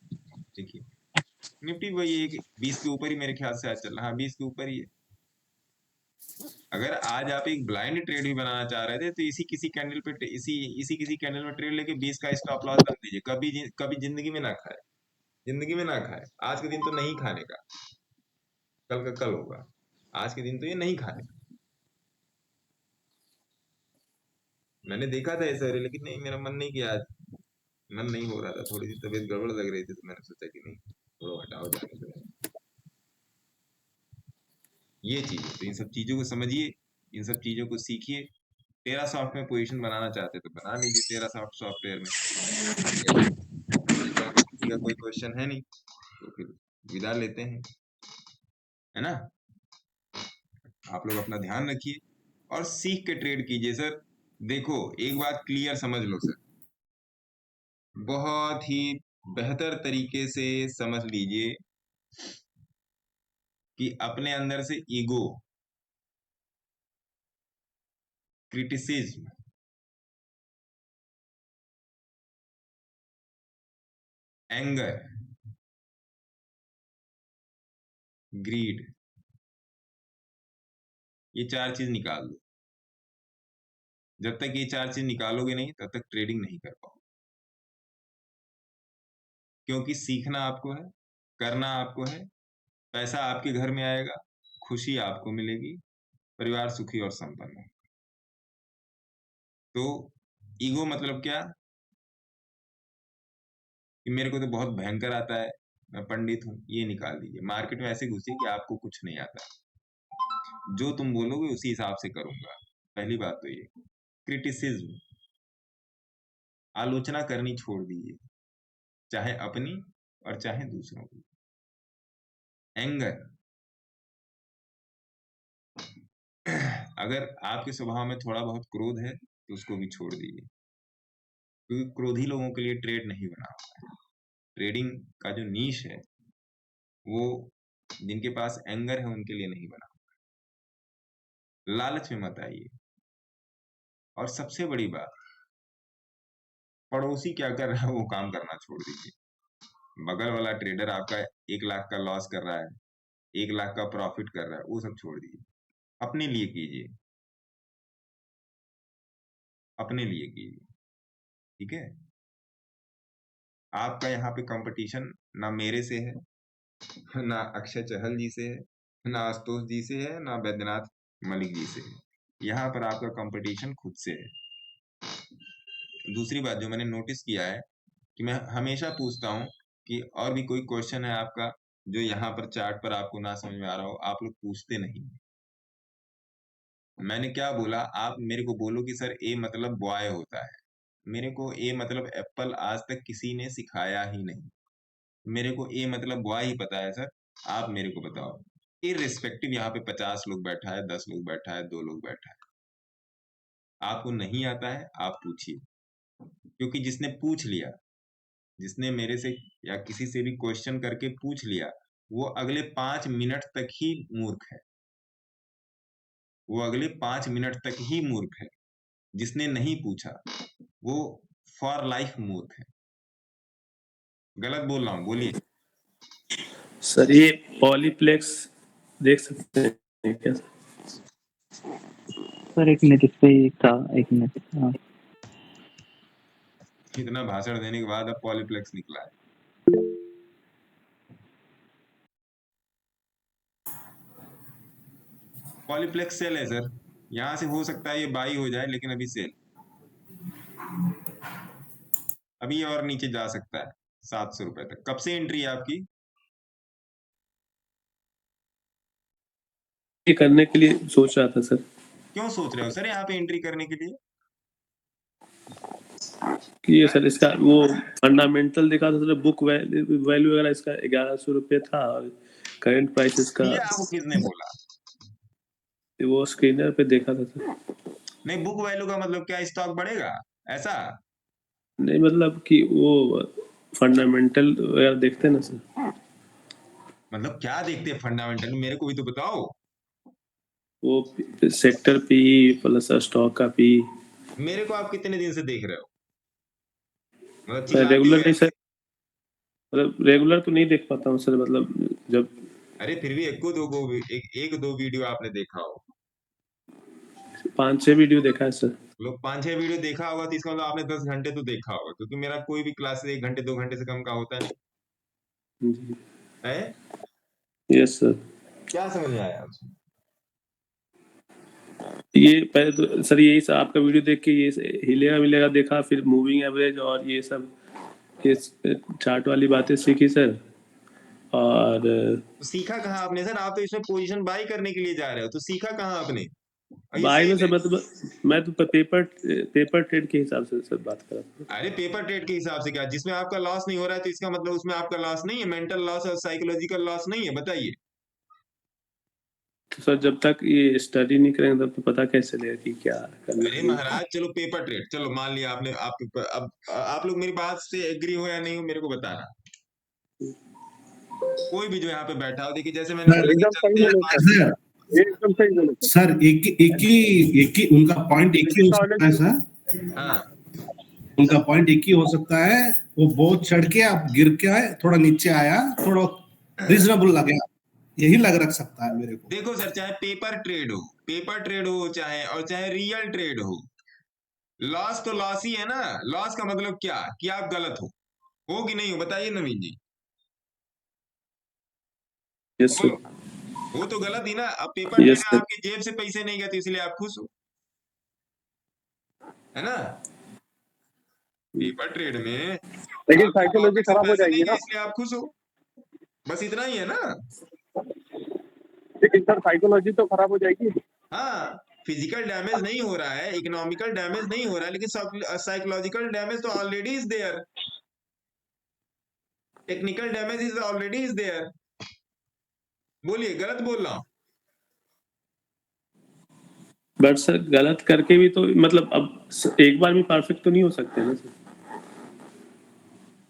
देखिए निफ्टी वही एक 20 के ऊपर ही मेरे ख्याल से आज चल रहा है, 20 के ऊपर ही है। अगर आज आप एक ब्लाइंड ट्रेड भी बनाना चाह रहे थे तो इसी किसी कैंडल पे इसी किसी कैंडल में ट्रेड लेके 20 का स्टॉप लॉस रख दीजिए। कभी जिंदगी में ना खाए, जिंदगी में ना खाए, आज के दिन तो नहीं खाने का। कल का कल होगा, आज के दिन तो ये नहीं खाएगा। मैंने देखा था ऐसा, लेकिन नहीं, मेरा मन नहीं किया आज, मन नहीं हो रहा था, थोड़ी सी तबीयत गड़बड़ लग रही थी, तो मैंने सोचा कि नहीं, थोड़ा हटाओ, जाने दो। ये चीज, तो इन सब चीजों को समझिए, इन सब चीजों को सीखिए। टेरासॉफ्ट में पोजीशन बनाना चाहते तो बना लीजिए टेरासॉफ्ट सॉफ्टवेयर में। का कोई क्वेश्चन है नहीं तो फिर विदा लेते हैं, है ना। आप लोग अपना ध्यान रखिए और सीख के ट्रेड कीजिए सर। देखो एक बात क्लियर समझ लो सर, बहुत ही बेहतर तरीके से समझ लीजिए कि अपने अंदर से ईगो, क्रिटिसिज्म, एंगर, ग्रीड, ये 4 चीज निकाल दो। जब तक ये 4 चीज निकालोगे नहीं तब तक ट्रेडिंग नहीं कर पाओगे, क्योंकि सीखना आपको है, करना आपको है, पैसा आपके घर में आएगा, खुशी आपको मिलेगी, परिवार सुखी और संपन्न है। तो ईगो मतलब क्या कि मेरे को तो बहुत भयंकर आता है, मैं पंडित हूं, ये निकाल दीजिए। मार्केट में ऐसे घुसिए कि आपको कुछ नहीं आता, जो तुम बोलोगे उसी हिसाब से करूंगा। पहली बात तो ये। क्रिटिसिज्म, आलोचना करनी छोड़ दीजिए, चाहे अपनी और चाहे दूसरों की। एंगर, अगर आपके स्वभाव में थोड़ा बहुत क्रोध है तो उसको भी छोड़ दीजिए, क्योंकि क्रोधी लोगों के लिए ट्रेड नहीं बना हुआ है। ट्रेडिंग का जो नीश है वो जिनके पास एंगर है उनके लिए नहीं बना हुआ है। लालच में मत आइए। और सबसे बड़ी बात, पड़ोसी क्या कर रहा है वो काम करना छोड़ दीजिए। बगल वाला ट्रेडर आपका 1 लाख का लॉस कर रहा है, 1 लाख का प्रॉफिट कर रहा है, वो सब छोड़ दीजिए। अपने लिए कीजिए, अपने लिए कीजिए, ठीक है। आपका यहाँ पे कंपटीशन ना मेरे से है, ना अक्षय चहल जी से है, ना आशुतोष जी से है, ना बैद्यनाथ मलिक जी से है। यहाँ पर आपका कंपटीशन खुद से है। दूसरी बात जो मैंने नोटिस किया है कि मैं हमेशा पूछता हूँ कि और भी कोई क्वेश्चन है आपका जो यहाँ पर चार्ट पर आपको ना समझ में आ रहा हो, आप लोग पूछते नहीं। मैंने क्या बोला, आप मेरे को बोलो कि सर ए मतलब बॉय होता है। मेरे को ए मतलब एप्पल आज तक किसी ने सिखाया ही नहीं। मेरे को ए मतलब बॉय ही पता है सर, आप मेरे को बताओ। इररिस्पेक्टिव यहाँ पे 50 लोग बैठा है, 10 लोग बैठा है, 2 लोग बैठा है, आपको नहीं आता है आप पूछिए, क्योंकि जिसने पूछ लिया, जिसने मेरे से या किसी से भी क्वेश्चन करके पूछ लिया, वो अगले 5 मिनट तक ही मूर्ख है। वो अगले 5 मिनट तक ही मूर्ख है। जिसने नहीं पूछा वो फॉर लाइफ मूर्ख है। गलत बोल रहा हूँ, बोलिए। सर ये पॉलीप्लेक्स देख सकते हैं क्या? सर 1 मिनट, इस पे ही था, 1 मिनट। हाँ इतना भाषण देने के बाद अब पॉलीप्लेक्स निकला है। पॉलीप्लेक्स सेल है सर, यहाँ से हो सकता है ये बाई हो जाए, लेकिन अभी सेल, अभी और नीचे जा सकता है 700 रुपए तक। कब से एंट्री है आपकी? ये करने के लिए सोच रहा था सर। क्यों सोच रहे हो सर यहाँ पे एंट्री करने के लिए? कि ये सर इसका वो फंडामेंटल देखा था सर, बुक वैल्यू वगैरह इसका 1100 रुपये था और करंट प्राइस इसका, ये आपको किसने बोला? वो स्क्रीनर पे देखा था सर। नहीं, बुक वैल्यू का मतलब क्या, स्टॉक बढ़ेगा ऐसा? नहीं मतलब कि वो फंडामेंटल वगैरह देखते हैं ना सर। मतलब क्या देखते हैं फंडामेंटल, मेरे को भी तो बताओ। वो सेक्टर पी प्लस स्टॉक का पी। मेरे को आप कितने दिन से देख रहे हो? मतलब चिल्लाते रेगुलर हुए नहीं सर, मतलब रेगुलर तो नहीं देख पाता हूँ सर, मतलब जब। अरे फिर भी एक दो वीडियो आपने देखा हो। 5-6 वीडियो देखा है सर। लोग 5-6 वीडियो देखा होगा तो इसका मतलब आपने 10 घंटे तो देखा होगा, क्योंकि मेरा कोई भी क्लास 1 घंटे 2 घंटे से कम का होता नहीं जी है। Yes sir. क्या समझ में आया उसमें? ये पहले तो सर यही सब आपका वीडियो देख के ये हिलेगा मिलेगा देखा, फिर मूविंग एवरेज और ये सब ये चार्ट वाली बातें सीखी सर। और तो सीखा कहाँ आपने सर? आप तो इसमें पोजीशन बाई करने के लिए जा रहे हो, तो सीखा कहाँ आपने? और ये बाई में सेम सर है। मैं तो पेपर ट्रेड के हिसाब से सर बात कर रहा था। अरे पेपर ट्रेड के हिसाब से क्या, जिसमें आपका लॉस नहीं हो रहा है तो इसका मतलब उसमें आपका लॉस नहीं है, मेंटल लॉस और साइकोलॉजिकल लॉस नहीं है, बताइए। तो सर जब तक ये स्टडी नहीं करेंगे तब तो पता कैसे चलेगा कि क्या करना अरे है। महाराज चलो पेपर ट्रेड, चलो मान लिया आपने, अब आप लोग मेरी बात से एग्री हो या नहीं हो मेरे को बताना। कोई भी जो यहाँ पे बैठा हो, देखिए जैसे मैंने बोला कि एकदम सही चलते हैं बोले सर एकदम सही बोले सर एक ही उनका पॉइंट एक ही हो सकता है सर। हाँ उनका पॉइंट एक ही हो सकता है, वो बहुत चढ़ के आप गिर के आए, थोड़ा नीचे आया, थोड़ा रीजनेबल लगे, यही लग रख सकता है मेरे को। देखो सर, चाहे पेपर ट्रेड हो चाहे रियल ट्रेड लॉस तो लॉस ही है ना। लॉस का मतलब क्या कि आप गलत हो कि नहीं हो, बताइए नवीन जी। Yes sir. वो तो गलत ही ना। अब पेपर ट्रेड यस में सर। आपकी जेब से पैसे नहीं गए तो इसलिए आप खुश हो, है ना। पेपर ट्रेड में लेकिन आपकी साइकोलॉजी पॉकेट से खराब हो पैसे नहीं जाएगी गए ना। इसलिए आप खुश हो, बस इतना ही है ना। लेकिन सर साइकोलॉजी तो खराब हो जाएगी। हाँ, फिजिकल डैमेज नहीं हो रहा है, इकोनॉमिकल डैमेज नहीं हो रहा है, लेकिन साइकोलॉजिकल डैमेज तो already is there, technical damage is already is there. बोलिए, गलत बोल रहा हूं? बट सर गलत करके भी तो मतलब अब एक बार में परफेक्ट तो नहीं हो सकते ना सर।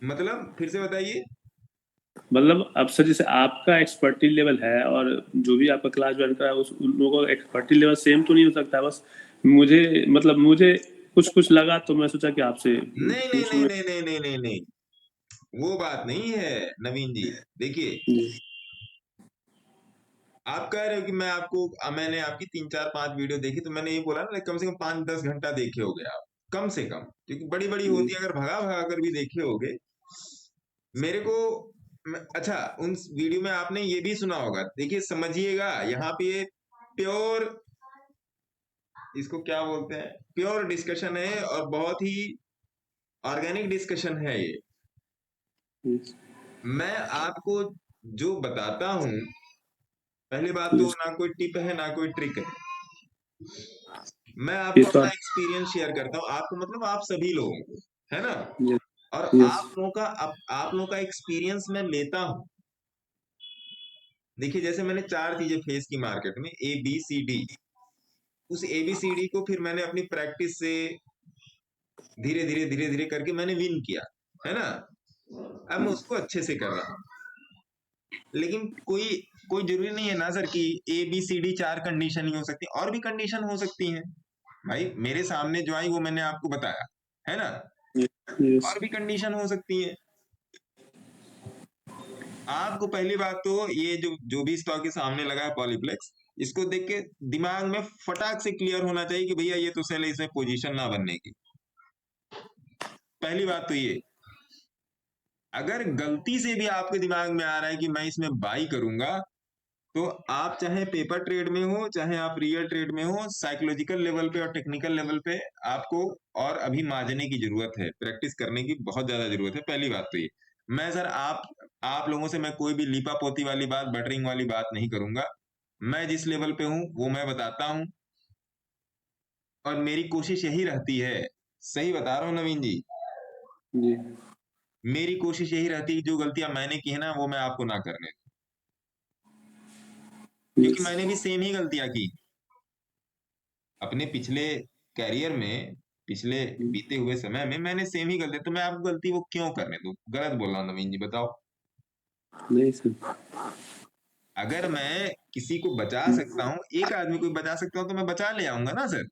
मतलब फिर से बताइए। मतलब अब सर जैसे आपका एक्सपर्टीज लेवल है और जो भी आपका क्लास ज्वाइन करा है उन लोगों का एक्सपर्टीज लेवल सेम तो नहीं हो सकता। बस मुझे कुछ लगा तो मैं सोचा कि आपसे नहीं नहीं नहीं नहीं नहीं नहीं नहीं नहीं, वो बात नहीं है नवीन जी। देखिए, आप कह रहे हो कि मैंने आपकी 3-4-5 वीडियो देखी, तो मैंने ये बोला ना कम से कम 5-10 घंटा देखे होगे आप, कम से कम, क्योंकि बड़ी बड़ी होती है, अगर भगा भगा कर भी देखे होगे मेरे को। अच्छा, उन वीडियो में आपने ये भी सुना होगा, देखिए समझिएगा, यहाँ पे ये प्योर, इसको क्या बोलते हैं, प्योर डिस्कशन है और बहुत ही ऑर्गेनिक डिस्कशन है ये। मैं आपको जो बताता हूं, पहली बात तो ना कोई टिप है ना कोई ट्रिक है, मैं आपको अपना एक्सपीरियंस शेयर करता हूं, आपको मतलब आप सभी लोगों को, है ना। और आप लोगों का एक्सपीरियंस मैं लेता हूं। देखिए, जैसे मैंने 4 चीजें फेस की मार्केट में, ABCD, उस ABCD को फिर मैंने अपनी प्रैक्टिस से धीरे धीरे करके मैंने विन किया, है ना। अब मैं उसको अच्छे से कर रहा हूं। लेकिन कोई जरूरी नहीं है ना सर कि ABCD 4 कंडीशन ही हो सकती, और भी कंडीशन हो सकती हैं भाई। मेरे सामने जो आई वो मैंने आपको बताया, है ना। और भी कंडीशन हो सकती है। आपको पहली बात तो ये जो भी स्टॉक के सामने लगा है पॉलीप्लेक्स, इसको देख के दिमाग में फटाक से क्लियर होना चाहिए कि भैया ये तो सेल है, इसमें पोजीशन ना बनने की। पहली बात तो ये, अगर गलती से भी आपके दिमाग में आ रहा है कि मैं इसमें बाई करूंगा, तो आप चाहे पेपर ट्रेड में हो चाहे आप रियल ट्रेड में हो, साइकोलॉजिकल लेवल पे और टेक्निकल लेवल पे आपको और अभी मांझने की जरूरत है, प्रैक्टिस करने की बहुत ज्यादा जरूरत है। पहली बात तो ये, मैं सर आप लोगों से मैं कोई भी लीपा पोती वाली बात, बटरिंग वाली बात नहीं करूंगा। मैं जिस लेवल पे हूं वो मैं बताता हूं, और मेरी कोशिश यही रहती है, सही बता रहा हूं नवीन जी। मेरी कोशिश यही रहती है, जो गलतियां मैंने की है ना वो मैं आपको ना करने दूं, क्योंकि मैंने भी सेम ही गलतियां की अपने पिछले कैरियर में, पिछले बीते हुए समय में मैंने सेम ही गलती, तो मैं आपको गलती वो क्यों करने दूं? गलत बोल रहा हूं नवीन जी, बताओ। नहीं सर। अगर मैं किसी को बचा सकता हूं, एक आदमी को बचा सकता हूं, तो मैं बचा ले आऊंगा ना सर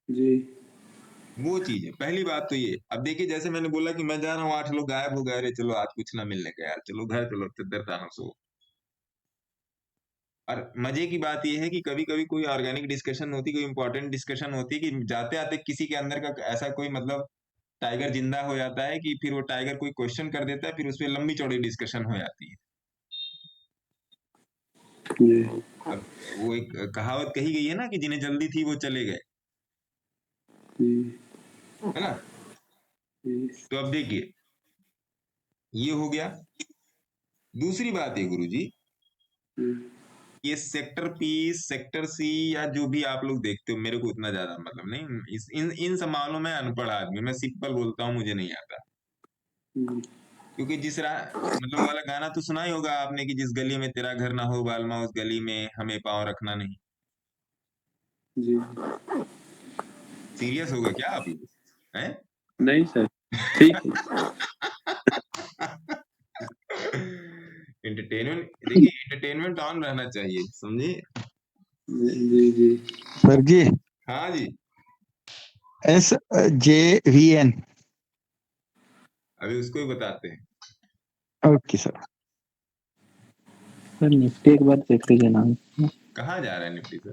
जी। वो चीज है। पहली बात तो ये। अब देखिए, जैसे मैंने बोला कि मैं जा रहा हूँ, 8 लोग गायब हो गए, अरे चलो आज कुछ ना मिलने का यार, चलो घर चलो, चद्दर तानो सो। और मजे की बात यह है कि कभी कभी कोई ऑर्गेनिक डिस्कशन होती, कोई इंपॉर्टेंट डिस्कशन होती, कि जाते आते किसी के अंदर का ऐसा कोई मतलब टाइगर जिंदा हो जाता है कि फिर वो टाइगर कोई क्वेश्चन कर देता है, फिर उस पर लंबी चौड़ी डिस्कशन हो जाती है। जी अब वो एक कहावत कही गई है ना कि जिन्हें जल्दी थी वो चले गए, जी है ना। जी तो अब देखिए ये हो गया। दूसरी बात है गुरुजी, ये सेक्टर पी, सेक्टर सी या जो भी आप लोग देखते हो, मेरे को उतना ज्यादा मतलब नहीं, इन सब मामलों में अनपढ़ आदमी, मैं सिंपल बोलता हूँ, मुझे नहीं आता। क्योंकि जिस मतलब वाला गाना तो सुना ही होगा आपने कि जिस गली में तेरा घर ना हो बालमा, उस गली में हमें पाँव रखना नहीं। जी सीरियस होगा क्या आप लोग हैं? नहीं सर, ठीक है। एंटरटेनमेंट, देखिए एंटरटेनमेंट ऑन रहना चाहिए, समझे। जी जी सर जी, हाँ जी, SJVN। अभी उसको ही बताते हैं। Okay sir. सर निफ्टी एक बार देख लीजिए नाम। कहाँ जा रहा है निफ्टी सर?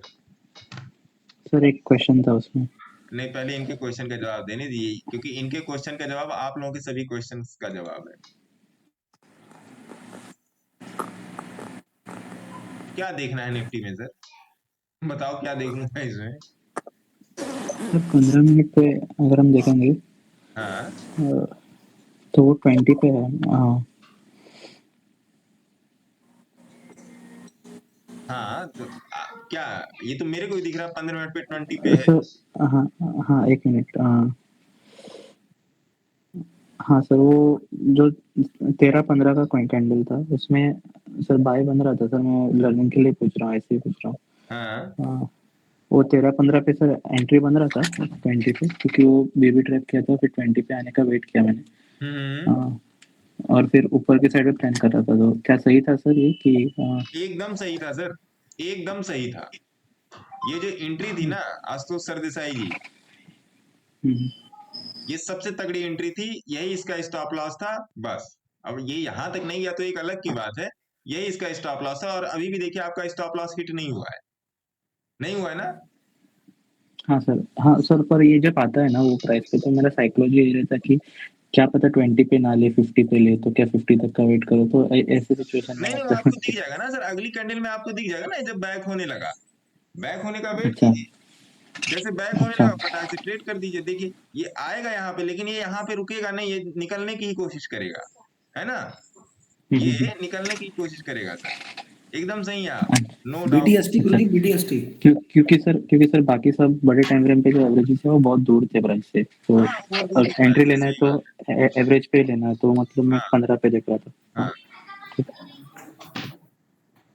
सर एक क्वेश्चन था उसमें। नहीं, पहले इनके क्वेश्चन का जवाब देने दीजिए, क्योंकि इनके क्वेश्चन का जवाब आप लोगों के सभी क्वेश्चंस का जवाब है। क्या देखना है निफ्टी में सर? बताओ क्या देखूंगा इसमें? सर 15 मिनट पे अगर हम देखेंगे हाँ तो वो 20 पे है। हाँ, तो क्या ये तो मेरे को ही दिख रहा है 15 मिनट पे 20 पे है। सर हाँ हाँ, एक मिनट। हाँ सर, वो जो 13-15 का कोई कैंडल था उसमें सर बाय बन रहा था। सर मैं लर्निंग के लिए पूछ रहा हूँ, ऐसे ही पूछ रहा हूँ। हाँ वो 13-15 पे सर एंट्री बन रहा था 20 पे, क्योंकि वो बेबी ट्रैप किया था, फिर 20 पे आने का वेट किया मैंने। और फिर ऊपर के साइड पे प्लान कर रहा था। तो क्या सही था सर ये कि एकदम सही था सर, एकदम सही था। ये जो एंट्री थी ना आशुतोष सरदेसाई जी, ये सबसे तगड़ी एंट्री थी, यही इसका स्टॉप लॉस था बस। अब ये यहां तक नहीं गया तो एक अलग की बात है, यही इसका स्टॉप लॉस है। और अभी भी देखिए आपका स्टॉप लॉस हिट नहीं हुआ है, नहीं हुआ है ना। हाँ सर, पर ये जब आता है ना वो प्राइस पे, तो मेरा साइकोलॉजी ये रहता है कि क्या पता 20 पे ना ले, 50 पे ले, तो क्या 50 तक का वेट करो। तो ऐसे सिचुएशन में नहीं वो आपको दिख जाएगा ना सर, अगली कैंडल में आपको दिख जाएगा ना, जब बैक होने लगा, बैक होने का वेट अच्छा कीजिए। जैसे बैक होने अच्छा लगा फटाक से ट्रेड कर दीजिए। देखिए ये आएगा यहाँ पे, लेकिन ये यहाँ पे रुकेगा नहीं, ये निकलने की ही कोशिश करेगा, है ना। ये निकलने की कोशिश करेगा सर, एकदम सही है आप, नो डाउट। BTST गुरुजी, BTST। क्योंकि सर बाकी सब बड़े टाइम फ्रेम पे जो एवरेजेस है वो बहुत दूर थे प्राइस से। तो हाँ बहुत दूर की एंट्री प्राइस है, लेना है सही तो बात। एवरेज पे लेना है। तो मतलब मैं हाँ 15 पे देख रहा था। हाँ, ठीक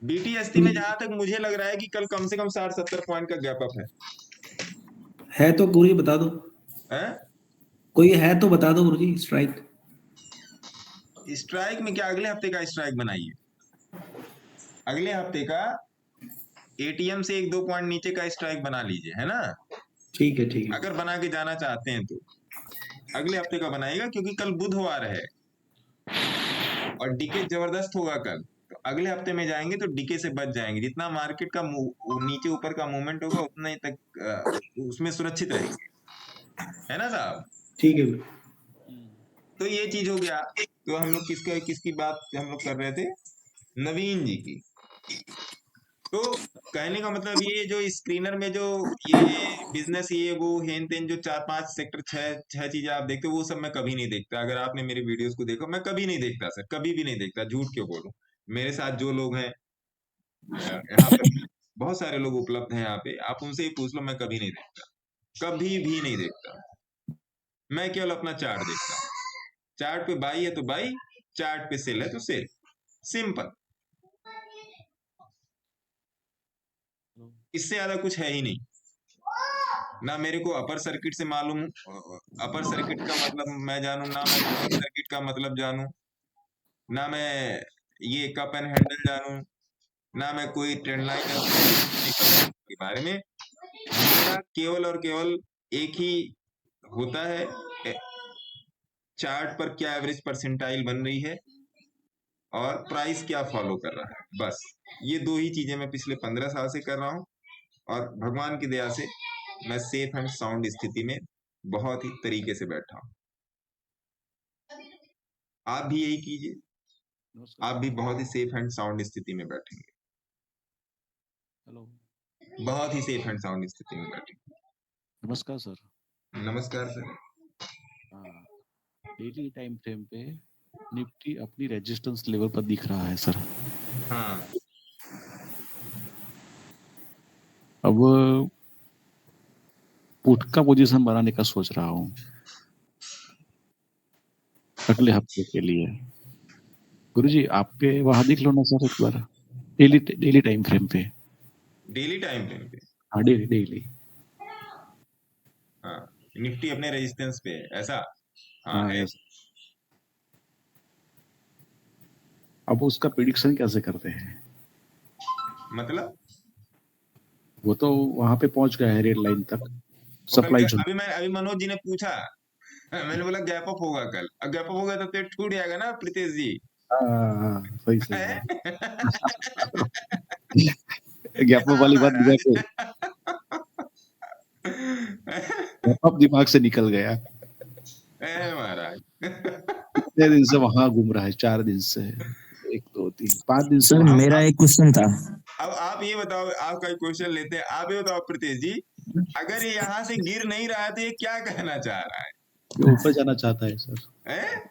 बीटीएसटी में जहां तक मुझे लग रहा है कि कल कम से कम 60-70 पॉइंट का गैप अप है तो गुरुजी बता दो, है। कोई है तो बता दो गुरुजी। स्ट्राइक स्ट्राइक में क्या, अगले हफ्ते का स्ट्राइक बनाइए, अगले हफ्ते का एटीएम से 1-2 पॉइंट नीचे का स्ट्राइक बना लीजिए, है ना। ठीक है, ठीक है। अगर बना के जाना चाहते हैं तो अगले हफ्ते का बनाइएगा, क्योंकि कल बुधवार है और डीके जबरदस्त होगा कल। तो अगले हफ्ते में जाएंगे तो डीके से बच जाएंगे। जितना मार्केट का नीचे ऊपर का मूवमेंट होगा उतना ही तक उसमें सुरक्षित रहेंगे, है ना साहब। ठीक है। तो ये चीज हो गया। तो हम लोग किसकी बात हम लोग कर रहे थे, नवीन जी की। तो कहने का मतलब ये जो स्क्रीनर में जो ये बिजनेस ये वो हेन तेन जो 4-5 सेक्टर 6 चीजें आप देखते हो, वो सब मैं कभी नहीं देखता। अगर आपने मेरी वीडियोस को देखा, मैं कभी नहीं देखता सर, कभी भी नहीं देखता, झूठ क्यों बोलूं। मेरे साथ जो लोग हैं यहाँ पे बहुत सारे लोग उपलब्ध हैं यहाँ पे, आप उनसे ही पूछ लो, मैं कभी नहीं देखता, कभी भी नहीं देखता। मैं केवल अपना चार्ट देखता हूँ। चार्ट पे बाई है तो बाई, चार्ट पे सेल है तो सेल, सिंपल। इससे ज्यादा कुछ है ही नहीं। ना मेरे को अपर सर्किट से मालूम, अपर सर्किट का मतलब मैं जानू, ना मैं लोअर सर्किट का मतलब जानू, ना मैं ये कप एंड हैंडल जानू, ना मैं कोई ट्रेंड लाइन के बारे में। मेरा केवल और केवल एक ही होता है, चार्ट पर क्या एवरेज परसेंटाइल बन रही है और प्राइस क्या फॉलो कर रहा है, बस। ये दो ही चीजें मैं पिछले 15 साल से कर रहा हूँ, और भगवान की दया से मैं सेफ एंड साउंड स्थिति में बहुत ही तरीके से बैठा हूं। आप भी यही कीजिए, आप भी बहुत ही सेफ एंड साउंड स्थिति में बैठेंगे। हेलो, बहुत ही सेफ एंड साउंड स्थिति में बैठे। नमस्कार सर। नमस्कार सर। हाँ, डेली टाइम फ्रेम पे निफ्टी अपनी रेजिस्टेंस लेवल पर दिख रहा है सर। हाँ, अब पुट का पोजीशन बनाने का सोच रहा हूँ अगले हफ्ते के लिए। गुरुजी आपके वहां दिख लो ना सर एक बार, डेली टाइम फ्रेम पे। डेली टाइम फ्रेम पे। हाँ, डेली। हाँ, निफ्टी अपने रेजिस्टेंस पे है, ऐसा? हाँ, हाँ है। यस। अब उसका प्रिडिक्शन कैसे करते हैं? मतलब वो तो वहां पे पहुंच गया है रेड लाइन तक, वो कल सप्लाई जोन। अभी मनोज जी ने पूछा, मैंने बोला गैप अप होगा कल। अब गैप अप होगा तो पेट टूट जाएगा ना प्रीतेश जी। हाँ, सही सही हैं? गैप अप वाली बात दिखा के गैप अप दिमाग से निकल गया। महाराज कितने दिन से वहां घूम रहा है? 4 दिन से, 1 2 3 5 दिन से सर वहां। मेरा एक क्वेश्चन था। अब आप ये बताओ, आपका एक क्वेश्चन लेते हैं। आप ये बताओ प्रीतेश जी, अगर ये यहाँ से गिर नहीं रहा है तो ये क्या कहना चाह रहा है? ये ऊपर जाना चाहता है सर, हैं?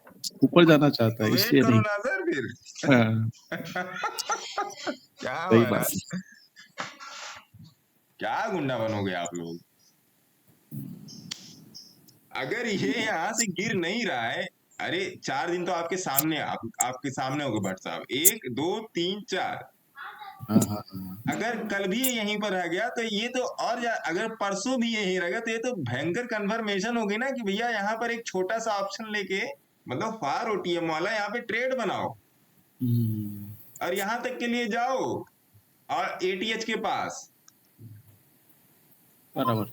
ऊपर जाना चाहता है, वेट इसलिए करो नहीं। ना सर फिर। हाँ, क्या सही बात महाराज, क्या गुंडा बनोगे आप लोग? अगर ये यहाँ से गिर नहीं रहा है, अरे 4 दिन तो आपके सामने, आपके सामने होगा भट्ट साहब, 1 2 3 4। हाँ। अगर कल भी ये यहीं पर रह गया तो ये तो और अगर परसों भी यहीं रह गया तो ये तो भयंकर कन्फर्मेशन होगी ना कि भैया यहाँ पर एक छोटा सा ऑप्शन लेके, मतलब फार ओटीएम वाला, यहाँ पे ट्रेड बनाओ और यहाँ तक के लिए जाओ और एटीएच के पास। बराबर।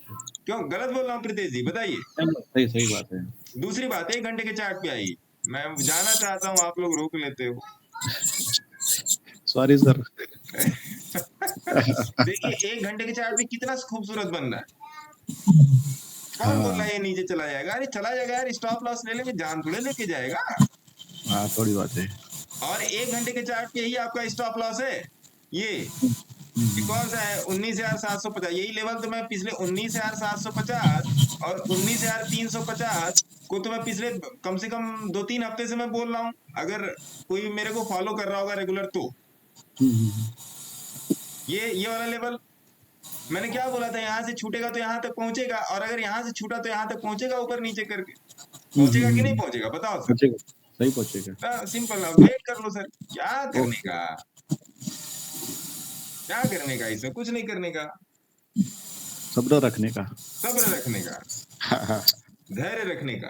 क्यों गलत बोल रहा हूँ प्रीतेश जी, बताइए। सही बात है। दूसरी बात, 1 घंटे के चार्ट पे आई, मैं जाना चाहता हूँ, आप लोग रोक लेते हो। Sorry sir. देखिए 1 घंटे के चार्ट पे कितना खूबसूरत बन रहा है। कौन बोल रहा है ये नीचे चला जाएगा? अरे चला जाएगा यार, स्टॉप लॉस ले लेंगे, जान थोड़े लेके जाएगा। हाँ, थोड़ी बात है। और 1 घंटे के चार्ट पे ही आपका स्टॉप लॉस है। ये कौन सा है? 19,750। यही लेवल तो मैं पिछले 19,750 और 19,350 को तो मैं पिछले कम से कम 2-3 हफ्ते से मैं बोल रहा हूँ, अगर कोई मेरे को फॉलो कर रहा होगा रेगुलर तो। ये वाला लेवल मैंने क्या बोला था, यहाँ से छूटेगा तो यहाँ तक पहुंचेगा, और अगर यहाँ से छूटा तो यहाँ तक पहुंचेगा, ऊपर नीचे करके पहुंचेगा कि नहीं पहुंचेगा? बताओ सर। सही पहुंचेगा। सिंपल, वेट कर लो सर। क्या करने का, क्या करने का, इसमें कुछ नहीं करने का, सब्र रखने का, धैर्य रखने का,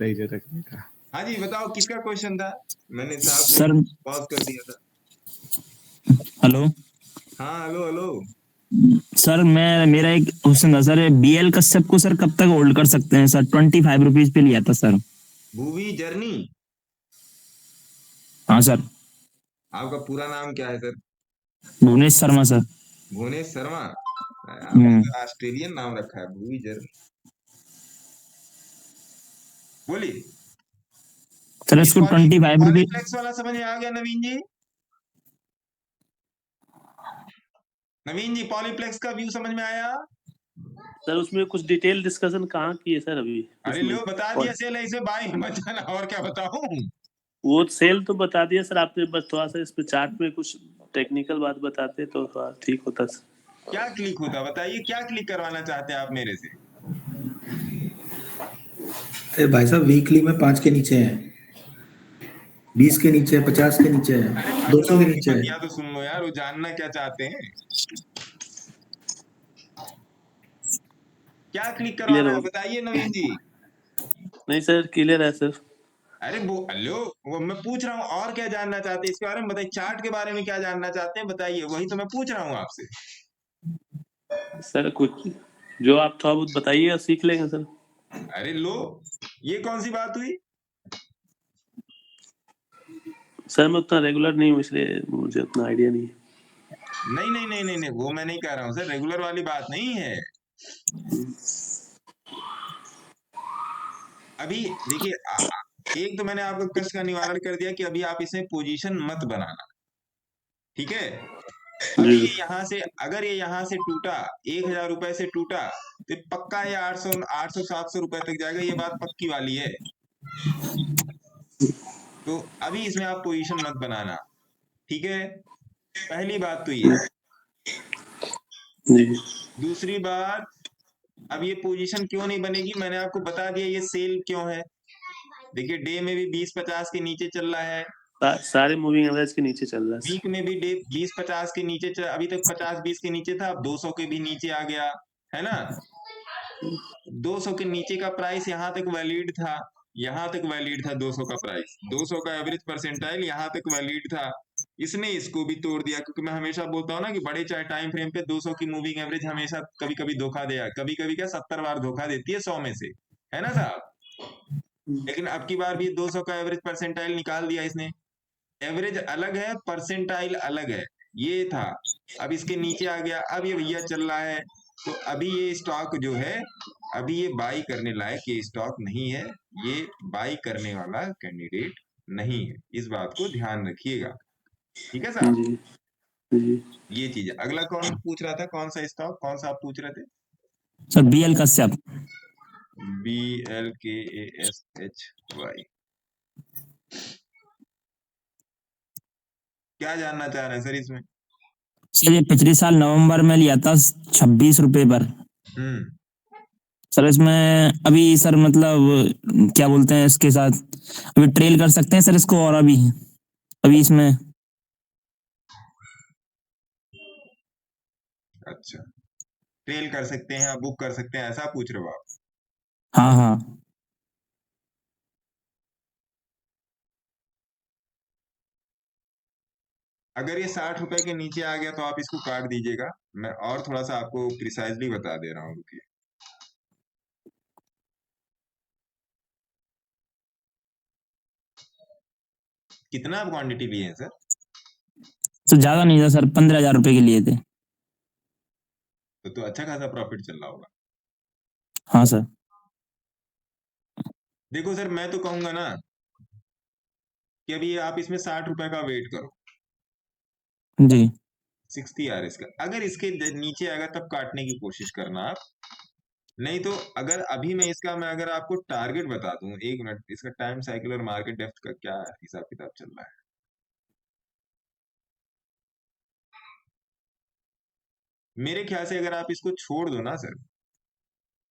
धैर्य रखने का। हाँ जी बताओ, किसका क्वेश्चन था? मैंने साहब सर पॉज कर दिया था। हेलो। हाँ हेलो। सर मेरा एक क्वेश्चन था सर, बीएल कश्यप को सर कब तक होल्ड कर सकते हैं सर? 25 रुपीज पे लिया था सर। भूवी जर्नी। हाँ सर। आपका पूरा नाम क्या है sir? Bhuvnesh Sharma sir. Bhuvnesh Sharma. Australian नाम रखा है, भूवी जर्नी। बोलिए सर इसको 25 रुपीज। पॉलीप्लेक्स वाला समझ में आ गया नवीन जी? नवीन जी, पॉलीप्लेक्स का व्यू समझ में आया? सर उसमें कुछ डिटेल डिस्कशन कहाँ की है सर अभी? अरे लो बता दिया, सेल है, इसे बाय मत जाना, और क्या बताऊं? वो सेल तो बता दिया सर आपने, बस थोड़ा सा इस पे चार्ट में कुछ टेक्निकल बात बताते तो थोड़ा ठीक होता सर। क्या क्लिक होता बताइए, क्या क्लिक करवाना चाहते हैं आप मेरे से? अरे भाई साहब, वीकली में 5 के नीचे है, 20 के नीचे है, 50 के नीचे है, 200 के नीचे है। या तो सुन लो यार, वो जानना क्या चाहते हैं, क्या क्लिक करवाना है बताइए नवीन जी। नहीं सर क्लियर है सर। अरे वो मैं पूछ रहा हूँ, और क्या जानना चाहते हैं इसके बारे में बताइए, चार्ट के बारे में क्या जानना चाहते हैं बताइए, वही तो मैं पूछ रहा हूँ आपसे। सर कुछ जो आप थोड़ा बहुत बताइएगा, सीख लेंगे सर। अरे लो, ये कौन सी बात हुई? सर मैं उतना रेगुलर नहीं हूँ, इसलिए मुझे उतना आइडिया नहीं है। नहीं, वो मैं नहीं कह रहा हूँ सर, रेगुलर वाली बात नहीं है। अभी देखिए, एक तो मैंने आपको कष्ट का निवारण कर दिया कि अभी आप इसमें पोजीशन मत बनाना, ठीक है? अगर ये यहाँ से टूटा 1,000 रुपए से टूटा तो पक्का ये 800-700 रुपए तक जाएगा, ये बात पक्की वाली है। तो अभी इसमें आप पोजीशन मत बनाना, ठीक है। पहली बात तो ये। दूसरी बात, अब ये पोजीशन क्यों नहीं बनेगी मैंने आपको बता दिया, ये सेल क्यों है। देखिए डे में भी 20-50 के नीचे चल रहा है, सारे मूविंग एवरेज के नीचे चल रहा है। वीक में भी डे 20-50 के नीचे अभी तक 50-20 के नीचे था, अब 200 के भी नीचे आ गया है ना। 200 के नीचे का प्राइस यहाँ तक वैलिड था, 200 का प्राइस, 200 का एवरेज परसेंटाइल यहाँ तक वैलिड था। इसने इसको भी तोड़ दिया, क्योंकि मैं हमेशा बोलता हूँ ना कि बड़े चाहे टाइम फ्रेम पे 200 की मूविंग एवरेज हमेशा कभी कभी धोखा देगा, कभी कभी क्या 70 बार धोखा देती है 100 में से, है ना साहब। लेकिन अब की बार भी 200 का एवरेज परसेंटाइल निकाल दिया इसने। एवरेज अलग है, परसेंटाइल अलग है, ये था। अब इसके नीचे आ गया, अब ये भैया चल रहा है, तो अभी ये स्टॉक जो है अभी ये बाई करने लायक ये स्टॉक नहीं है, ये बाई करने वाला कैंडिडेट नहीं है, इस बात को ध्यान रखिएगा, ठीक है साहब। ये चीज है। अगला कौन पूछ रहा था, कौन सा स्टॉक, कौन सा आप पूछ रहे थे सर? BL कश्यप। BLKASHY। क्या जानना चाह रहे हैं सर इसमें? सर ये पिछले साल नवंबर में लिया था 26 रुपए पर। सर इसमें अभी सर मतलब क्या बोलते हैं इसके साथ, अभी ट्रेल कर सकते हैं सर इसको? और अभी इसमें अच्छा ट्रेल कर सकते हैं, बुक कर सकते हैं, ऐसा पूछ रहे हो आप? हाँ। अगर ये 60 रुपए के नीचे आ गया तो आप इसको काट दीजिएगा। मैं और थोड़ा सा आपको प्रिसाइजली बता दे रहा हूँ, रुकिए। कितना आप क्वांटिटी लिए हैं सर? तो ज्यादा नहीं था सर, 15,000 रुपए के लिए थे। तो अच्छा खासा प्रॉफिट चल रहा होगा। हाँ सर। देखो सर मैं तो कहूंगा ना कि अभी आप इसमें 60 रुपए का वेट करो जी। 60 RS का, अगर इसके नीचे आएगा तब काटने की कोशिश करना आप, नहीं तो अगर अभी मैं अगर आपको टारगेट बता दूं, 1 मिनट, इसका टाइम साइकिल और मार्केट डेप्थ का क्या हिसाब किताब चल रहा है। मेरे ख्याल से अगर आप इसको छोड़ दो ना सर,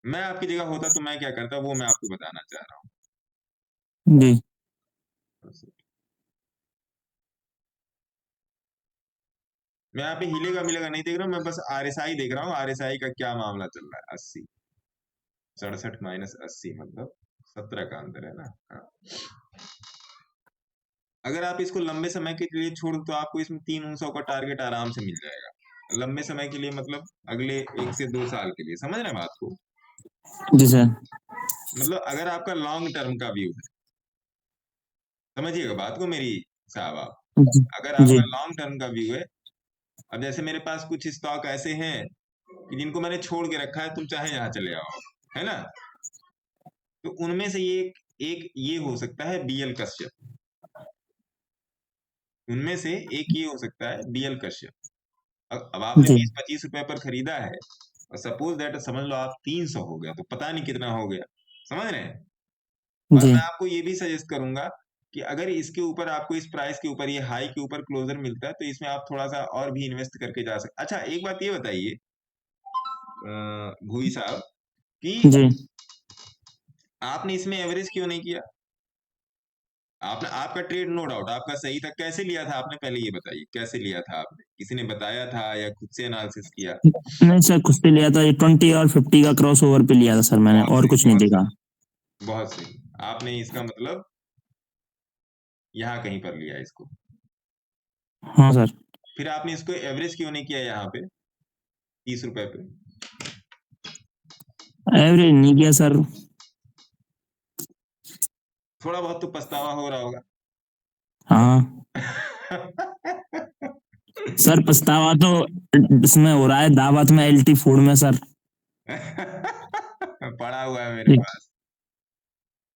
मैं आपकी जगह होता तो मैं क्या करता वो मैं आपको बताना चाह रहा हूँ जी। मैं यहाँ पे हिलेगा मिलेगा नहीं देख रहा हूँ, मैं बस RSI देख रहा हूँ, RSI का क्या मामला चल रहा है। 80 67 माइनस 80 मतलब 17 का अंदर है ना। हाँ। अगर आप इसको लंबे समय के लिए छोड़ दो तो आपको इसमें 300 का टारगेट आराम से मिल जाएगा, लंबे समय के लिए मतलब अगले 1 से 2 साल के लिए, समझ रहे हैं बात को? जी सर। मतलब अगर आपका लॉन्ग टर्म का व्यू है, समझिएगा बात को मेरी साहब आप, अगर आपका लॉन्ग टर्म का व्यू है, अब जैसे मेरे पास कुछ स्टॉक ऐसे हैं कि जिनको मैंने छोड़ के रखा है, तुम चाहे यहाँ चले आओ, है ना। तो उनमें से एक ये हो सकता है BL कश्यप, उनमें से एक ये हो सकता है BL कश्यप। अब आपने 20-25 रुपए पर खरीदा है और सपोज दैट समझ लो आप 300 हो गया, तो पता नहीं कितना हो गया, समझ रहे हैं। और मैं आपको ये भी सजेस्ट करूंगा कि अगर इसके ऊपर आपको इस प्राइस के ऊपर ये हाई के ऊपर क्लोजर मिलता है तो इसमें आप थोड़ा सा और भी इन्वेस्ट करके जा सकते। अच्छा एक बात ये बताइए भूई साहब कि आपने इसमें एवरेज क्यों नहीं किया? आपका ट्रेड नो डाउट आपका सही था, कैसे लिया था आपने पहले ये बताइए, कैसे लिया था आपने? किसी ने बताया था या खुद से एनालिसिस किया? नहीं सर खुद से लिया था, ये 20 और 50 का क्रॉस ओवर पे लिया था सर मैंने, और कुछ नहीं देखा। बहुत सही, आपने इसका मतलब यहाँ कहीं पर लिया इसको। हाँ सर। फिर आपने इसको एवरेज क्यों नहीं किया यहाँ पे 30 रुपए पे? एवरेज नहीं किया सर। थोड़ा बहुत तो पछतावा हो रहा होगा। हाँ सर पछतावा तो इसमें हो रहा है, दावत में LT फूड में सर। पड़ा हुआ है मेरे पास।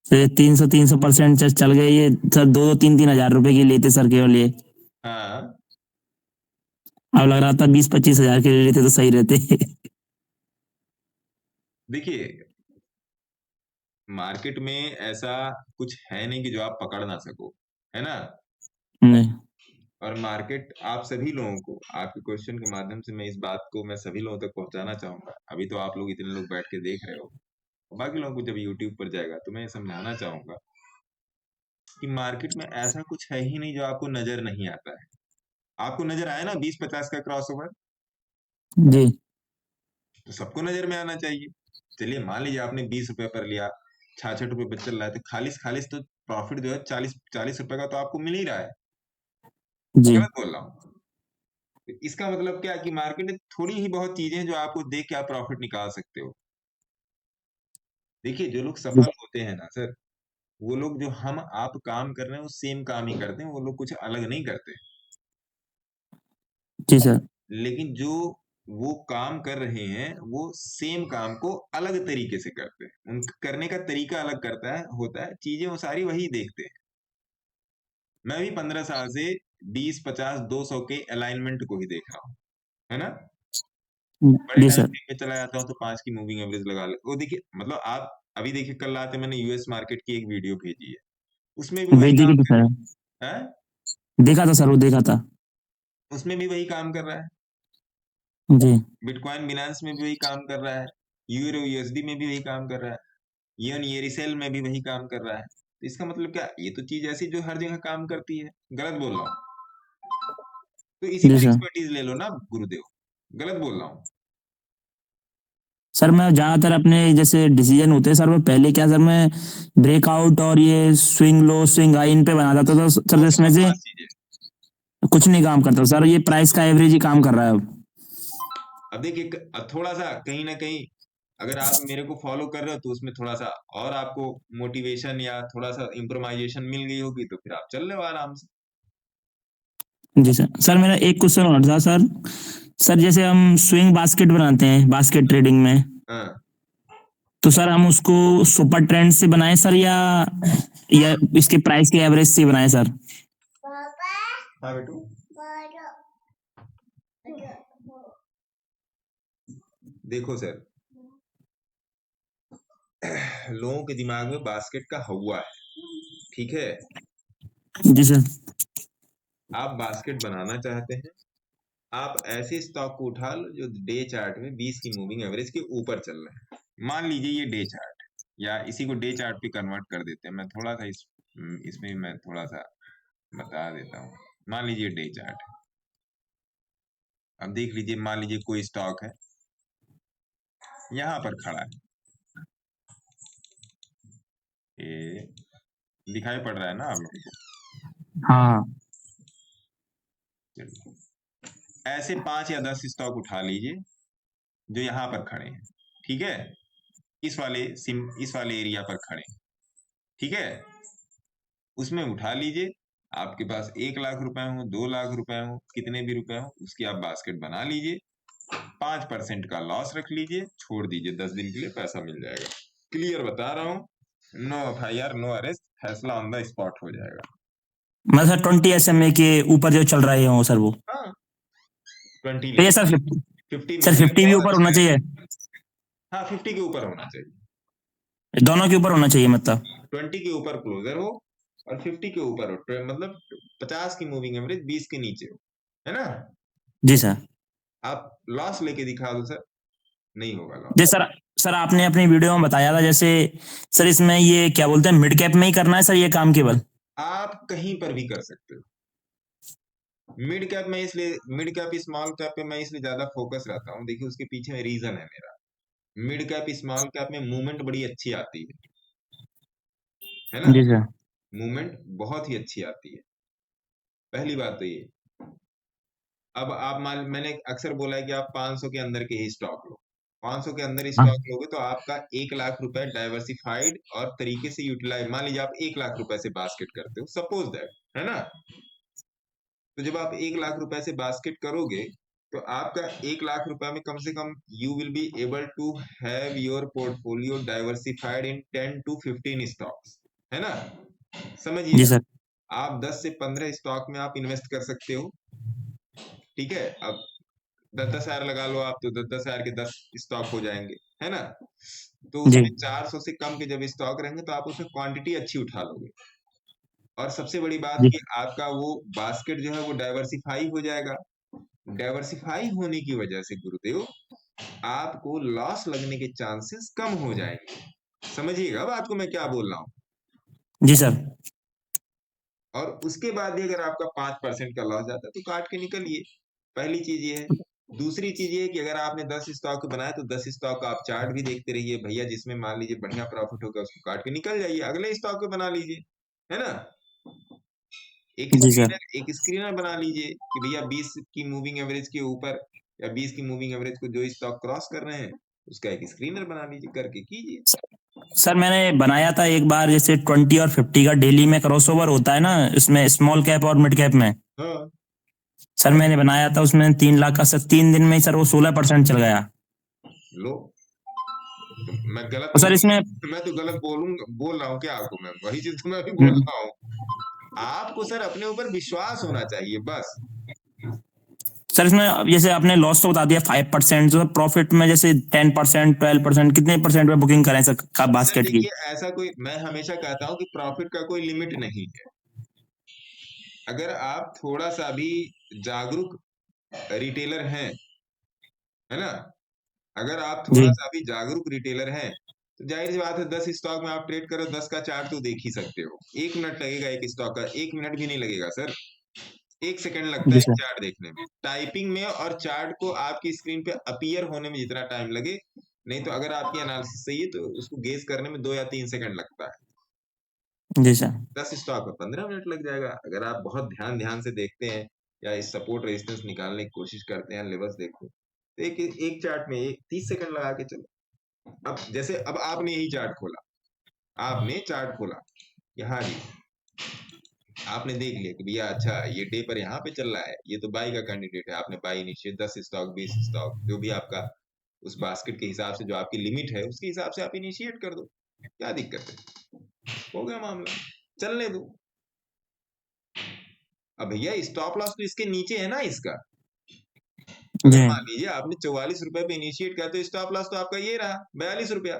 300% चल गए ये सर, 2-3 हजार रुपए की लेते सर केवल ये। हाँ अब लग रहा था 20-25 हजार के ले लेते तो सही रहते। देखिए, मार्केट में ऐसा कुछ है नहीं कि जो आप पकड़ ना सको, है ना? नहीं। और मार्केट आप सभी लोगों को, आपके क्वेश्चन के माध्यम से मैं इस बात को मैं सभी लोगों तक पहुंचाना चाहूंगा। अभी तो आप लोग इतने लोग बैठ के देख रहे हो, बाकी लोगों को जब यूट्यूब पर जाएगा तो मैं ये समझाना चाहूंगा कि मार्केट में ऐसा कुछ है ही नहीं जो आपको नजर नहीं आता है। आपको नजर आया ना 20-50 का क्रॉसओवर, जी। तो सबको नजर में आना चाहिए। चलिए मान लीजिए आपने 20 रुपए पर लिया, 66 रुपए पर चल रहा है, तो खालिस तो प्रॉफिट जो है 40 रुपए का तो आपको मिल ही रहा है। जी। गलत बोल रहा हूँ? तो इसका मतलब क्या कि मार्केट में थोड़ी ही बहुत चीजें जो आपको देख के आप प्रॉफिट निकाल सकते हो। देखिए, जो लोग सफल होते हैं ना सर, वो लोग जो हम आप काम कर रहे हैं वो सेम काम ही करते हैं, वो लोग कुछ अलग नहीं करते। जी सर। लेकिन जो वो काम कर रहे हैं वो सेम काम को अलग तरीके से करते हैं, उनका करने का तरीका अलग होता है, चीजें वो सारी वही देखते हैं। मैं भी 15 साल से 20, 50, 200 के अलाइनमेंट को ही देख रहा हूँ, है ना? बड़े जी टाइम सर। फ्रेम पे चला जाता हूँ तो 5 की मूविंग एवरेज लगा ले। वो देखिए, मतलब आप अभी देखिए, कल रात मैंने यूएस मार्केट की एक वीडियो भेजी है, उसमें भी वही भेज काम दी कर सर, रहा है, देखा था सर, वो देखा था। उसमें भी वही काम कर रहा है, जी। बिटकॉइन बिनांस में भी वही काम कर रहा है, यूरो यूएसडी में भी वही काम कर रहा है, यन येरिसेल में भी वही काम कर रहा है। तो इसका मतलब क्या, ये तो चीज ऐसी जो हर जगह काम करती है। गलत बोल रहा हूँ? तो इसी जी पर सर। एक्सपर्टीज ले लो ना गुरुदेव। गलत बोल रहा हूँ? सर मैं ज्यादातर अपने जैसे डिसीजन होते हैं सर, मैं पहले क्या सर, मैं ब्रेकआउट और ये swing low swing high in पे बनाता था, तो सर वो सब इसमें से बकवास चीजें। कुछ नहीं काम करता सर, ये प्राइस का एवरेज ही काम कर रहा है अब। अब देखिए, थोड़ा सा कहीं ना कहीं अगर आप मेरे को फॉलो कर रहे हो तो उसमें थोड़ा सा और आपको मोटिवेशन या थोड़ा सा इम्प्रोमाइजेशन मिल गई होगी, तो फिर आप चल रहे हो आराम से। जी सर। सर मेरा एक क्वेश्चन और था सर, सर जैसे हम स्विंग बास्केट बनाते हैं बास्केट ट्रेडिंग में, हाँ, तो सर हम उसको सुपर ट्रेंड से बनाए सर, या इसके प्राइस के एवरेज से बनाए सर? हाँ बेटू, देखो सर, लोगों के दिमाग में बास्केट का हवा है, ठीक है? जी सर। आप बास्केट बनाना चाहते हैं, आप ऐसे स्टॉक को उठा लो जो डे चार्ट में 20 की मूविंग एवरेज के ऊपर चल रहे हैं। मान लीजिए ये डे चार्ट, या इसी को डे चार्ट पे कन्वर्ट कर देते हैं। मैं थोड़ा सा इसमें मैं थोड़ा सा बता देता हूँ। मान लीजिए डे चार्ट है, अब देख लीजिए, मान लीजिए कोई स्टॉक है यहाँ पर खड़ा है, ये दिखाई पड़ रहा है ना आप लोगों को? हाँ। ऐसे 5 या 10 स्टॉक उठा लीजिए जो यहाँ पर खड़े हैं, ठीक है? इस वाले एरिया पर खड़े हैं, ठीक है? उसमें उठा लीजिए, आपके पास 1 लाख रुपए हो, 2 लाख रुपए हो, कितने भी रुपए हो, उसकी आप बास्केट बना लीजिए, 5% का लॉस रख लीजिए, छोड़ दीजिए, 10 दिन के लिए पैसा मिल जाएगा। क्लियर बता रहा हूँ, नो एफआईआर नो अरेस्ट, फैसला ऑन द स्पॉट हो जाएगा। मतलब सर 20 SMA के ऊपर जो चल रहा है हो सर वो? हाँ, 20 तो ये सर 50 सर 50 भी ऊपर होना चाहिए? हाँ, 50 के ऊपर होना चाहिए, दोनों के ऊपर होना चाहिए मतलब? 20 के ऊपर क्लोजर हो और 50 के ऊपर हो, मतलब 50 की मूविंग एवरेज 20 के नीचे हो, है ना? जी सर। आप लॉस लेके दिखा दो सर, नहीं होगा लॉस। जी सर। सर आपने अपनी वीडियो में बताया था जैसे सर, इसमें ये क्या बोलते हैं, मिड कैप में ही करना है सर ये काम केवल? आप कहीं पर भी कर सकते हो। मिड कैप स्मॉल कैप पे मैं इसलिए ज्यादा फोकस रहता हूँ। देखिए, उसके पीछे में रीजन है मेरा। मिड कैप स्मॉल कैप में मूवमेंट बड़ी अच्छी आती है ना? जी सर। मूवमेंट बहुत ही अच्छी आती है, पहली बात तो ये। अब आप मैंने अक्सर बोला है कि आप 500 के अंदर के ही स्टॉक लो। 500 के अंदर स्टॉक लोगे तो आपका 1 लाख रुपए डाइवर्सिफाइड और तरीके से यूटिलाइज, मान लीजिए आप 1 लाख रुपए से बास्केट करते हो, सपोज दैट, है ना? तो जब आप 1 लाख रुपए से बास्केट करोगे तो आपका 1 लाख रुपए में कम से कम you will be able to have your portfolio diversified in 10 to 15 stocks, है ना? समझिए, जी सर। आप 10 से 15 स्टॉक में आप इन्वेस्ट कर सकते हो, ठीक है, अब 10,000 लगा लो आप, तो 10,000 के 10 स्टॉक हो जाएंगे, है ना। तो जी उसमें 400 से कम के जब स्टॉक रहेंगे तो आप उसमें क्वांटिटी अच्छी उठा लोगे, और सबसे बड़ी बात जी कि आपका वो बास्केट जो है वो डाइवर्सिफाई हो जाएगा। डाइवर्सिफाई होने की वजह से गुरुदेव आपको लॉस लगने के चांसेस कम हो जाएंगे। समझिएगा बात को मैं क्या बोल रहा हूँ। जी सर। और उसके बाद भी अगर आपका 5% का लॉस जाता है तो काट के निकलिए, पहली चीज ये है। दूसरी चीज ये है कि अगर आपने 10 स्टॉक बनाए तो 10 स्टॉक का आप चार्ट भी देखते रहिए भैया, जिसमें मान लीजिए बढ़िया प्रॉफिट होगा उसको काट के निकल जाइए, अगले स्टॉक पे बना लीजिए, है ना। जी सर। एक स्क्रीनर बना लीजिए कि भैया 20 की मूविंग एवरेज के ऊपर या 20 की मूविंग एवरेज को जो स्टॉक क्रॉस कर रहे हैं उसका एक स्क्रीनर बना लीजिए, करके कीजिए। सर मैंने बनाया था एक बार, जैसे 20 और 50 का डेली में क्रॉसओवर होता है ना, इसमें स्मॉल कैप और मिड कैप में। हाँ। सर मैंने बनाया था उसमें 3 लाख का, सर 3 दिन में ही सर वो 16% चल गया। लो, तो मैं गलत तो सर इसमें मैं तो गलत बोल रहा हूँ क्या आपको? मैं वही चीज तो मैं भी बोल रहा हूँ, आपको सर अपने ऊपर विश्वास होना चाहिए बस। सर इसमें जैसे आपने लॉस तो बता दिया 5%, तो प्रॉफिट में जैसे 10%, 12%, कितने परसेंट में बुकिंग करें सर का बास्केट की? देखिए ऐसा कोई, मैं हमेशा कहता हूँ कि प्रॉफिट का कोई लिमिट नहीं है। अगर आप थोड़ा सा भी जागरूक रिटेलर हैं, है ना, अगर आप थोड़ा सा भी जागरूक रिटेलर हैं तो जाहिर सी बात है 10 स्टॉक में आप ट्रेड करो, 10 का चार्ट तो देख ही सकते हो। 1 मिनट लगेगा एक स्टॉक का, 1 मिनट भी नहीं लगेगा सर, 1 सेकंड लगता है जी सर। चार्ट देखने में, टाइपिंग में, और चार्ट को आपकी स्क्रीन पे अपीयर होने में जितना टाइम लगे, नहीं तो अगर आपकी एनालिसिस सही है तो उसको गेस करने में 2 या 3 सेकंड लगता है। जी सर। 10 स्टॉक में 15 मिनट लग जाएगा अगर आप बहुत ध्यान से देखते हैं, या इस सपोर्ट रेजिस्टेंस निकालने की कोशिश करते हैं, लेवल्स देखते हैं, तो एक चार्ट में 30 सेकंड लगा के चलो। अब जैसे अब आपने यही चार्ट खोला, आपने चार्ट खोला कि हाँ जी, आपने देख लिया कि भैया अच्छा ये डे पर यहाँ पे चल रहा है, ये तो बाई का कैंडिडेट है, आपने बाई इनिशिएट 10 स्टॉक 20 स्टॉक जो भी आपका उस बास्केट के हिसाब से जो आपकी लिमिट है उसके हिसाब से आप इनिशिएट कर दो, क्या दिक्कत है, हो गया मामला, चलने दो। अब भैया स्टॉप लॉस तो इसके नीचे है ना इसका, अगर मान लीजिए आपने 44 रुपए पे इनिशिएट किया तो स्टॉप लॉस तो आपका ये रहा 42 रुपया,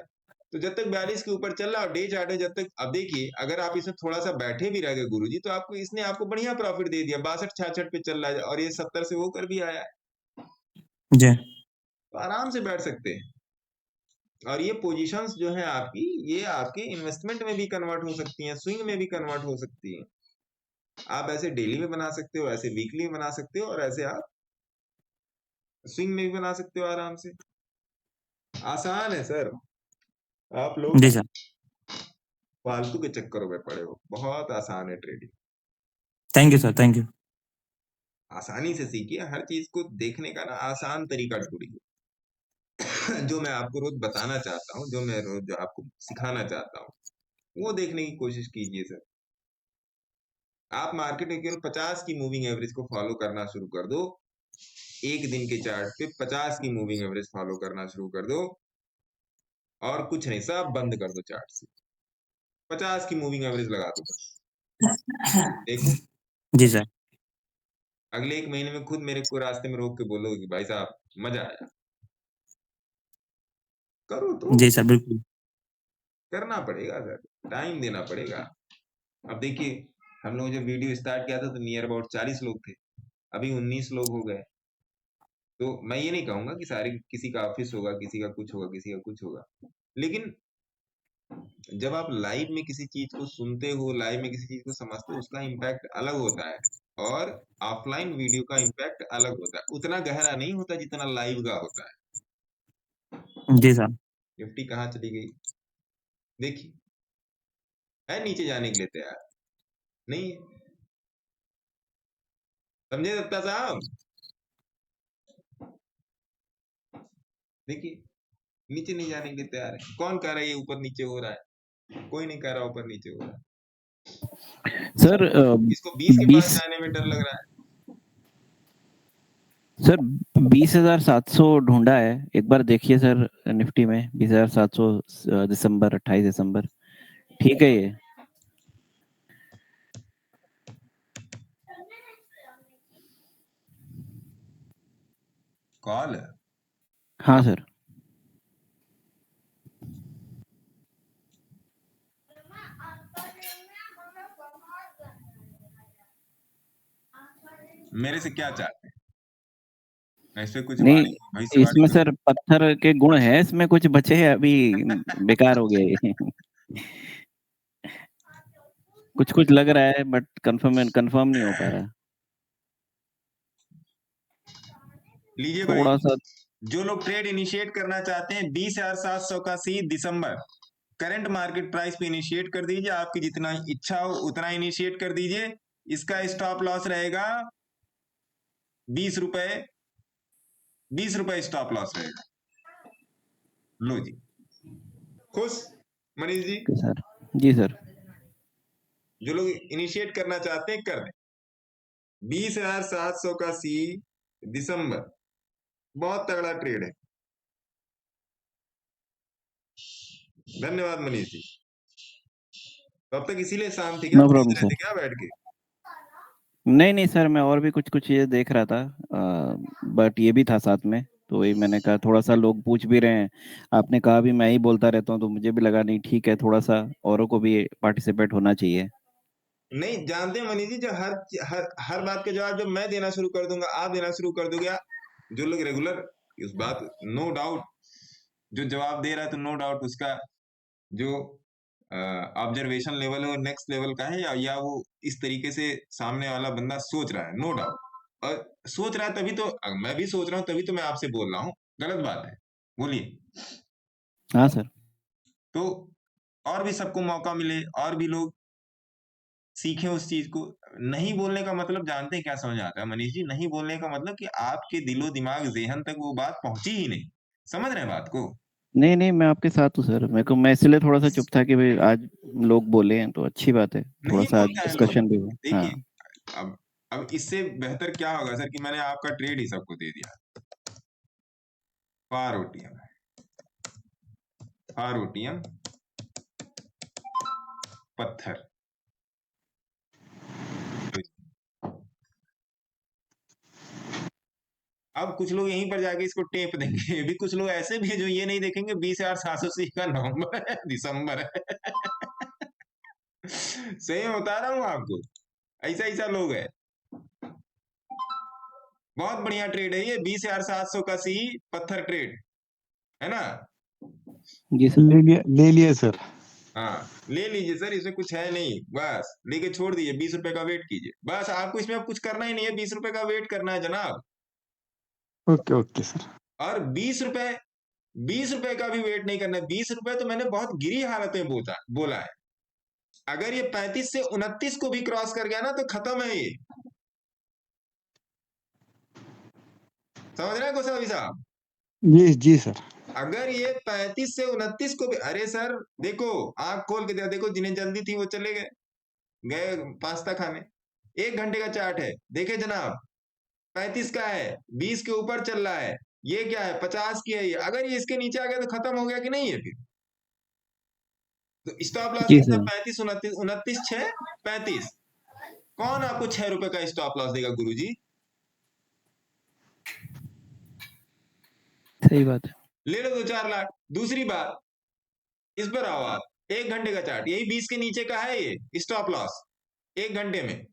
तो जब तक 42 के ऊपर चल रहा और डे चार्ट है जब तक, अब देखिए अगर आप इसमें थोड़ा सा बैठे भी रह गए गुरुजी तो आपको इसने आपको बढ़िया प्रॉफिट दे दिया, 62-66 पे चल रहा है और ये 70 से होकर भी आया है, जी तो आराम से बैठ सकते हैं। और ये पोजीशंस जो है आपकी, ये आपके इन्वेस्टमेंट में भी कन्वर्ट हो सकती हैं, स्विंग में भी कन्वर्ट हो सकती हैं। आप ऐसे डेली में बना सकते हो, ऐसे वीकली में बना सकते हो, और ऐसे आप स्विंग में भी बना सकते हो आराम से। आसान है सर, आप लोग जी सर। फालतू के चक्करों में पड़े हो, बहुत आसान है trading, thank you sir, thank you. आसानी से सीखिए, हर चीज को देखने का ना आसान तरीका ढूंढिए। जो मैं आपको रोज बताना चाहता हूँ, जो मैं रोज आपको सिखाना चाहता हूँ वो देखने की कोशिश कीजिए सर। आप मार्केट में केवल 50 की मूविंग एवरेज को फॉलो करना शुरू कर दो, एक दिन के चार्ट पे 50 की मूविंग एवरेज फॉलो करना शुरू कर दो, और कुछ नहीं, सब बंद कर दो चार्ट से, 50 की मूविंग एवरेज लगा दो बस, देखो जी सर। अगले 1 महीने में खुद मेरे को रास्ते में रोक के बोलोगे कि भाई साहब मजा आया। करो तो, जी सर, बिल्कुल। करना पड़ेगा सर, टाइम देना पड़ेगा। अब देखिए हम लोग जब वीडियो स्टार्ट किया था तो नियर अबाउट 40 लोग थे, अभी 19 लोग हो गए। तो मैं ये नहीं कहूंगा कि सारे, किसी का ऑफिस होगा, किसी का कुछ होगा, किसी का कुछ होगा, लेकिन जब आप लाइव में किसी चीज को सुनते हो, लाइव में किसी चीज को समझते हो, उसका इम्पैक्ट अलग होता है, और ऑफलाइन वीडियो का इम्पैक्ट अलग होता है, उतना गहरा नहीं होता जितना लाइव का होता है। जी सर। निफ्टी कहाँ चली गई देखिए, है नीचे जाने के लिए तैयार नहीं है, समझे दत्ता साहब? देखिए नीचे नहीं जाने के लिए तैयार है, कौन कह रहा है ये ऊपर नीचे हो रहा है? कोई नहीं कह रहा ऊपर नीचे हो रहा है सर। इसको 20 के 20 पास जाने में डर लग रहा है। सर 20,700 ढूंढा है, एक बार देखिए सर निफ्टी में 20,700 दिसंबर 28 दिसंबर, ठीक है ये? कॉल हाँ सर। मेरे से क्या चाहते हैं? ऐसे कुछ नहीं, भविष्यवाणी इसमें सर पत्थर के गुण है, इसमें कुछ बचे हैं अभी, बेकार हो गए ये। कुछ कुछ लग रहा है बट कंफर्म नहीं हो पा रहा। लीजिए थोड़ा भाई, सा जो लोग ट्रेड इनिशिएट करना चाहते हैं 20,700 का सी दिसंबर करंट मार्केट प्राइस पे इनिशिएट कर दीजिए। आपकी जितना इच्छा हो उतना इनिशिएट कर दीजिए। इसका स्टॉप लॉस रहेगा 20 रुपए, 20 रुपए स्टॉप लॉस रहेगा। लो जी, खुश मनीष जी? सर जी सर। जो लोग इनिशिएट करना चाहते हैं कर दें। 20,700 का सी दिसंबर, बहुत तगड़ा ट्रेड है। धन्यवाद मनीष जी। अब तक इसीलिए शाम थी क्या? नो प्रॉब्लम देख रहे थे सर। क्या बैठ के? नहीं सर, मैं और भी कुछ ये देख रहा था, बट ये भी था साथ में, तो वही मैंने कहा थोड़ा सा लोग पूछ भी रहे हैं, आपने कहा भी मैं ही बोलता रहता हूँ, तो मुझे भी लगा नहीं ठीक है, थोड़ा सा औरों को भी पार्टिसिपेट होना चाहिए। नहीं, जानते हैं मनीष जी, जो हर बात का जवाब जब मैं देना शुरू कर दूंगा, आप देना शुरू कर दोगे, जो लोग रेगुलर उस बात, नो डाउट जो जवाब दे रहा है तो नो डाउट उसका जो ऑब्जर्वेशन लेवल है वो नेक्स्ट लेवल का है, या वो इस तरीके से सामने वाला बंदा सोच रहा है, नो डाउट। और सोच रहा है तभी तो मैं भी सोच रहा हूँ, तभी तो मैं आपसे बोल रहा हूँ। गलत बात है, बोलिए। हाँ सर। तो और भी सबको मौका मिले, और भी लोग सीखें उस चीज को। नहीं बोलने का मतलब जानते हैं क्या समझ आता है मनीष जी? नहीं बोलने का मतलब कि आपके दिलो दिमाग ज़हन तक वो बात पहुंची ही नहीं। समझ रहे हैं बात को? नहीं मैं आपके साथ हूँ सर, मैं इसलिए थोड़ा सा चुप था कि भाई आज लोग बोले हैं तो अच्छी बात है, थोड़ा नहीं सा बोलता है लोग। डिस्कशन भी हो। हाँ देखिए, अब इससे बेहतर क्या होगा सर कि मैंने आपका ट्रेड ही सबको दे दिया। फार ओटीएम पत्थर। अब कुछ लोग यहीं पर जाके इसको टेप देंगे। भी कुछ लोग ऐसे भी है जो ये नहीं देखेंगे 20,780 का नवंबर है, दिसंबर है। सही में बता रहा हूँ आपको, ऐसा लोग है। बहुत बढ़िया ट्रेड है ये 20,700 का सी पत्थर ट्रेड, है ना? जी सर। ले लिया सर। हाँ, ले लीजिए सर, इसमें कुछ है नहीं, बस लेके छोड़ दीजिए। 20 रुपए का वेट कीजिए, बस आपको इसमें अब कुछ करना ही नहीं है। 20 रुपए का वेट करना है जनाब। Okay sir. और 20 रुपए का भी वेट नहीं करना है। 20 रुपए तो मैंने बहुत गिरी हालत में बोला है। अगर ये 35 से 29 को भी क्रॉस कर गया ना तो खत्म है ये। समझ रहे हैं गोसावी साहब? जी सर। अगर ये 35 से 29 को भी, अरे सर देखो, आंख खोल के देखो, जिन्हें जल्दी थी वो चले गए पास्ता खाने। 1 घंटे का चार्ट है, देखे जनाब, 35 का है, 20 के ऊपर चल रहा है, ये क्या है 50 की है ये। अगर ये इसके नीचे आ गया तो खत्म हो गया कि नहीं है? फिर तो स्टॉप लॉस जी कितना? सर। 35, 29, 6, 35। कौन आपको 6 रुपए का स्टॉप लॉस देगा गुरुजी? सही बात है। ले लो 2-4 लाख। दूसरी बात, इस पर आओ आप, 1 घंटे का चार्ट, यही 20 के नीचे का है ये स्टॉप लॉस 1 घंटे में।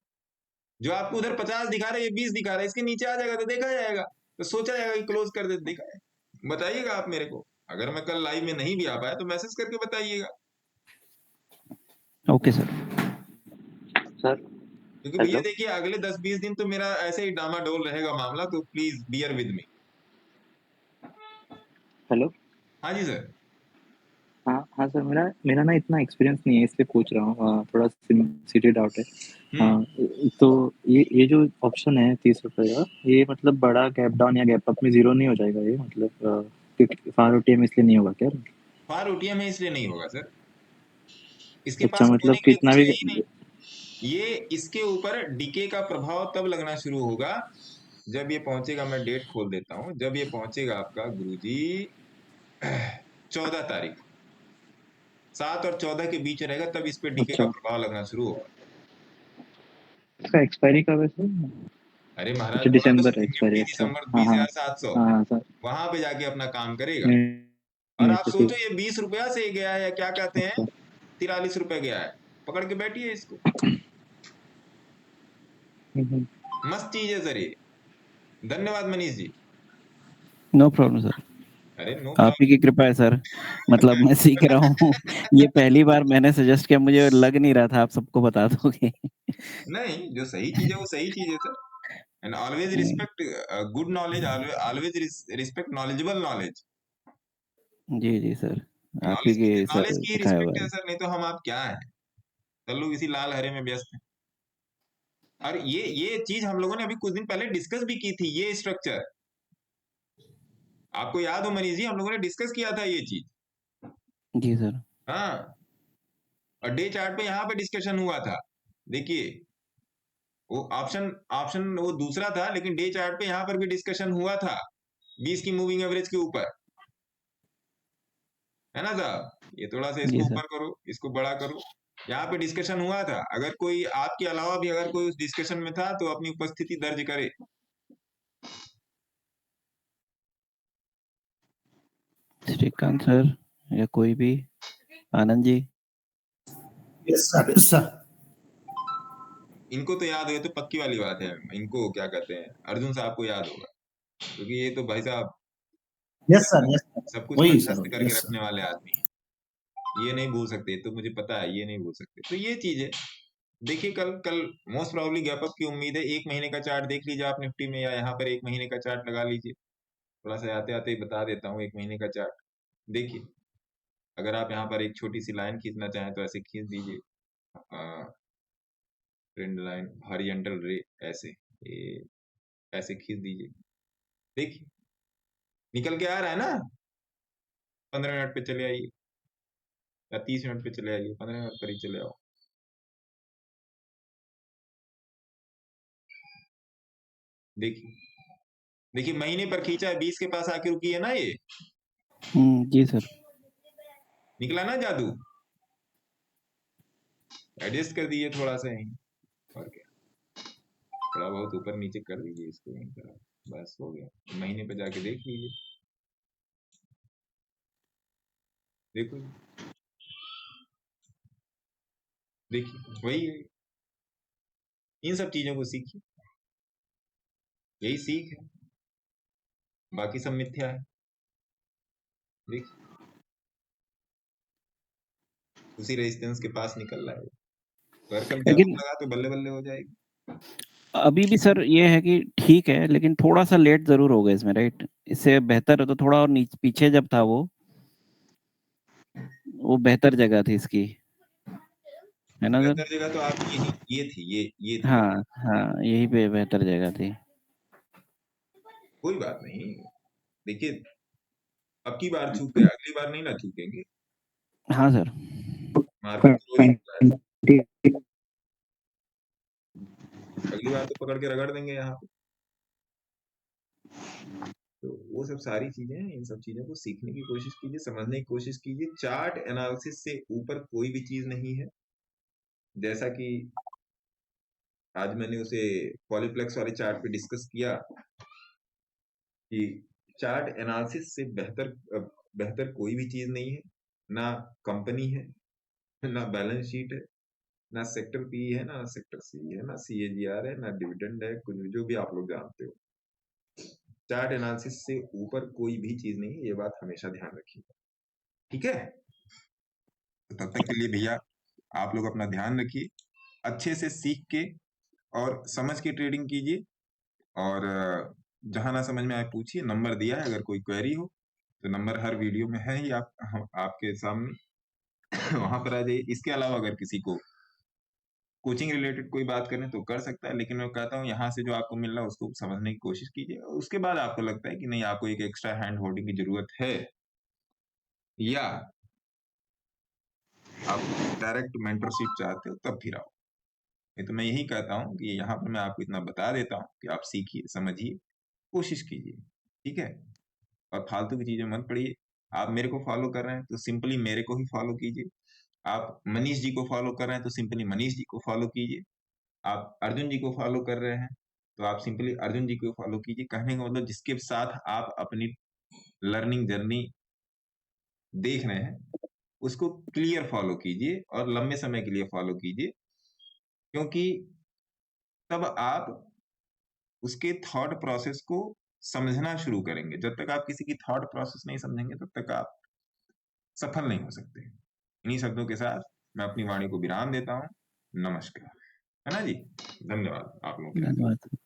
जो आपको उधर 50 दिखा रहा है, ये 20 दिखा रहा है, इसके नीचे आ जाएगा तो देखा जाएगा, तो सोचा जाएगा कि क्लोज कर दे, देखा जाएगा। बताइएगा आप मेरे को, अगर मैं कल लाइव में नहीं भी आ पाया तो मैसेज करके बताइएगा। Okay sir. क्योंकि भैया देखिए, अगले 10-20 दिन तो मेरा ऐसे ही डामाडोल रहेगा मामला, तो please bear with me. Hello. हाँ जी सर। हाँ सर, मेरा ना इतना एक्सपीरियंस नहीं है, इसलिए पूछ रहा हूँ, थोड़ा सीरियस डाउट है। तो ये जो ऑप्शन है 30 रुपए का, ये मतलब बड़ा गैप डाउन या गैप अप में जीरो नहीं हो जाएगा ये? मतलब फार ओटीएम इसलिए नहीं होगा क्या? फार ओटीएम है इसलिए नहीं होगा सर, इसके अच्छा, पास मतलब होने के लिए कितना कुछ भी है ही नहीं। ये इसके ऊपर डीके का प्रभाव तब लगना शुरू होगा जब ये पहुंचेगा, मैं डेट खोल देता हूं, जब ये पहुंचेगा आपका गुरुजी 14 तारीख, 7 और 14 के बीच रहेगा, तब इस पे डीके का प्रभाव लगना शुरू होगा। इसका एक्सपायरी कब है सर? अरे महाराज अच्छा बोला तो दिसंबर सही, एक्सपायरी। निफ्टी अच्छा दिसंबर हाँ हाँ 20,700 हाँ सर। वहां पे जाके अपना काम करेगा। और नहीं आप तो सोचो ठीक। ये 20 रुपया से गया है, या क्या कहते हैं अच्छा 43 रुपए गया है, पकड़ के बैठिए इसको। मस्त चीज है सर ये। धन्यवाद Manish ji. No problem sir, अरे नो आप ही की कृपा है सर। मतलब मैं सीख रहा हूँ। ये पहली बार मैंने सजेस्ट किया, मुझे लग नहीं रहा था आप सबको बता दोगे। नहीं, जो सही चीज है वो सही चीज है sir. And always respect good knowledge, always respect knowledgeable knowledge. जी जी सर, आप ही नॉलेज के सर नॉलेज की सिखाया हुआ रिस्पेक्ट है है। सर, नहीं तो हम आप क्या है, सब लोग इसी लाल हरे में व्यस्त हैं। और ये चीज हम लोगों ने अभी कुछ दिन पहले डिस्कस भी की थी, ये स्ट्रक्चर आपको याद हो मनीष जी, हम लोगों ने डिस्कस किया था ये चीज। जी सर। हाँ, और डे चार्ट पे यहाँ पे डिस्कशन हुआ था। देखिए वो ऑप्शन ऑप्शन वो दूसरा था, लेकिन डे चार्ट पे यहाँ पर भी डिस्कशन हुआ था 20 की मूविंग एवरेज के ऊपर, है ना साहब। ये थोड़ा सा जी इसको सर। ऊपर करो, इसको बड़ा करो। यहाँ पे डिस्कशन हुआ था, अगर कोई आपके अलावा भी अगर कोई उस डिस्कशन में था तो अपनी उपस्थिति दर्ज करे। श्रीकांत सर या कोई भी, Anand ji. Yes sir, yes sir. इनको तो याद है, तो पक्की वाली बात है, इनको क्या कहते हैं, अर्जुन साहब को याद होगा, क्योंकि ये तो भाई साहब यस सर, यस सर, सब कुछ वही कंठस्थ सर, करके यस रखने वाले आदमी हैं। ये नहीं भूल सकते, तो मुझे पता है ये नहीं भूल सकते। तो ये चीज है। देखिए कल कल मोस्ट प्रोबेबली गैप अप की उम्मीद है। 1 महीने का चार्ट देख लीजिए आप निफ्टी में, या यहाँ पर 1 महीने का चार्ट लगा लीजिए। थोड़ा सा आते आते ही बता देता हूँ 1 महीने का चार्ट। देखिए अगर आप यहाँ पर एक छोटी सी लाइन खींचना चाहें तो ऐसे खींच दीजिए, ट्रेंड लाइन हॉरिजॉन्टल रे, ऐसे ऐसे खींच दीजिए। देखिए निकल के आ रहा है ना। 15 मिनट पे चले आइए, या 30 मिनट पे चले आइए, 15 मिनट पर ही चले आओ। देखिए देखिए महीने पर खींचा है, 20 के पास आके रुकी है ना ये। जी सर। निकला ना जादू। एडजस्ट कर दीजिए थोड़ा सा यहीं, और क्या, थोड़ा बहुत ऊपर नीचे कर दीजिए इसको यहीं पर, बस हो गया। महीने पे जाके देख लीजिए, देखो देखिए वही है। इन सब चीजों को सीखिए, यही सीख है, बाकी सब मिथ्या है। देखिए उसी रेजिस्टेंस के पास निकल रहा है, तो कल गैप लेकिन लगा तो बल्ले बल्ले हो जाएगी। अभी भी सर ये है कि ठीक है, लेकिन थोड़ा सा लेट जरूर हो गया इसमें, राइट। इससे बेहतर है तो थोड़ा और पीछे जब था वो बेहतर जगह थी इसकी, है ना सर। बेहतर जगह तो आपकी ये थी, ये थी हाँ हाँ, यही पे बेहतर जगह थी। कोई बात नहीं। देखिए अब की बार चूक गए, अगली बार नहीं ना चूकेंगे। हाँ सर। मार्केट तो रोज होता है, अगली बार तो पकड़ के रगड़ देंगे यहाँ पे। तो वो सब सारी चीजें हैं, इन सब चीजों को सीखने की कोशिश कीजिए, समझने की कोशिश कीजिए। चार्ट एनालिसिस से ऊपर कोई भी चीज नहीं है। जैसा कि आज मैंने उसे पॉलीप्लेक्स वाले चार्ट पे डिस्कस किया कि चार्ट एनालिसिस से बेहतर कोई भी चीज नहीं है। ना कंपनी है, ना बैलेंस शीट है, ना सेक्टर पी है, ना सेक्टर सी है, ना CAGR है, ना डिविडेंड है, कुछ भी जो भी आप लोग जानते हो। चार्ट एनालिसिस से ऊपर कोई भी चीज नहीं है, ये बात हमेशा ध्यान रखिएगा, ठीक है। तो तब तक के लिए भैया आप लोग अपना ध्यान रखिए, अच्छे से सीख के और समझ के ट्रेडिंग कीजिए। और जहां ना समझ में आए पूछिए, नंबर दिया है, अगर कोई क्वेरी हो तो नंबर हर वीडियो में है ही, आपके सामने वहां पर आ जाइए। इसके अलावा अगर किसी को कोचिंग रिलेटेड कोई बात करें तो कर सकता है, लेकिन मैं कहता हूँ यहाँ से जो आपको मिल रहा है उसको समझने की कोशिश कीजिए। उसके बाद आपको लगता है कि नहीं, आपको एक एक्स्ट्रा हैंड होल्डिंग की जरूरत है, या आप डायरेक्ट मेंटरशिप चाहते हो, तब फिर आओ। नहीं तो मैं यही कहता हूँ कि यहाँ पर मैं आपको इतना बता देता हूँ कि आप सीखिए, समझिए, कोशिश कीजिए, ठीक है। और फालतू की चीजें मत पढ़िए। आप मेरे को फॉलो कर रहे हैं तो सिंपली मेरे को ही फॉलो कीजिए। आप मनीष जी को फॉलो कर रहे हैं तो सिंपली मनीष जी को फॉलो कीजिए। आप अर्जुन जी को फॉलो कर रहे हैं तो आप सिंपली अर्जुन जी को फॉलो कीजिए। कहने का मतलब जिसके साथ आप अपनी लर्निंग जर्नी देख रहे हैं उसको क्लियर फॉलो कीजिए और लंबे समय के लिए फॉलो कीजिए, क्योंकि तब आप उसके थॉट प्रोसेस को समझना शुरू करेंगे। जब तक आप किसी की थॉट प्रोसेस नहीं समझेंगे तब तक आप सफल नहीं हो सकते। इन्हीं शब्दों के साथ मैं अपनी वाणी को विराम देता हूँ। नमस्कार, है ना जी। धन्यवाद आप लोगों के। धन्यवाद।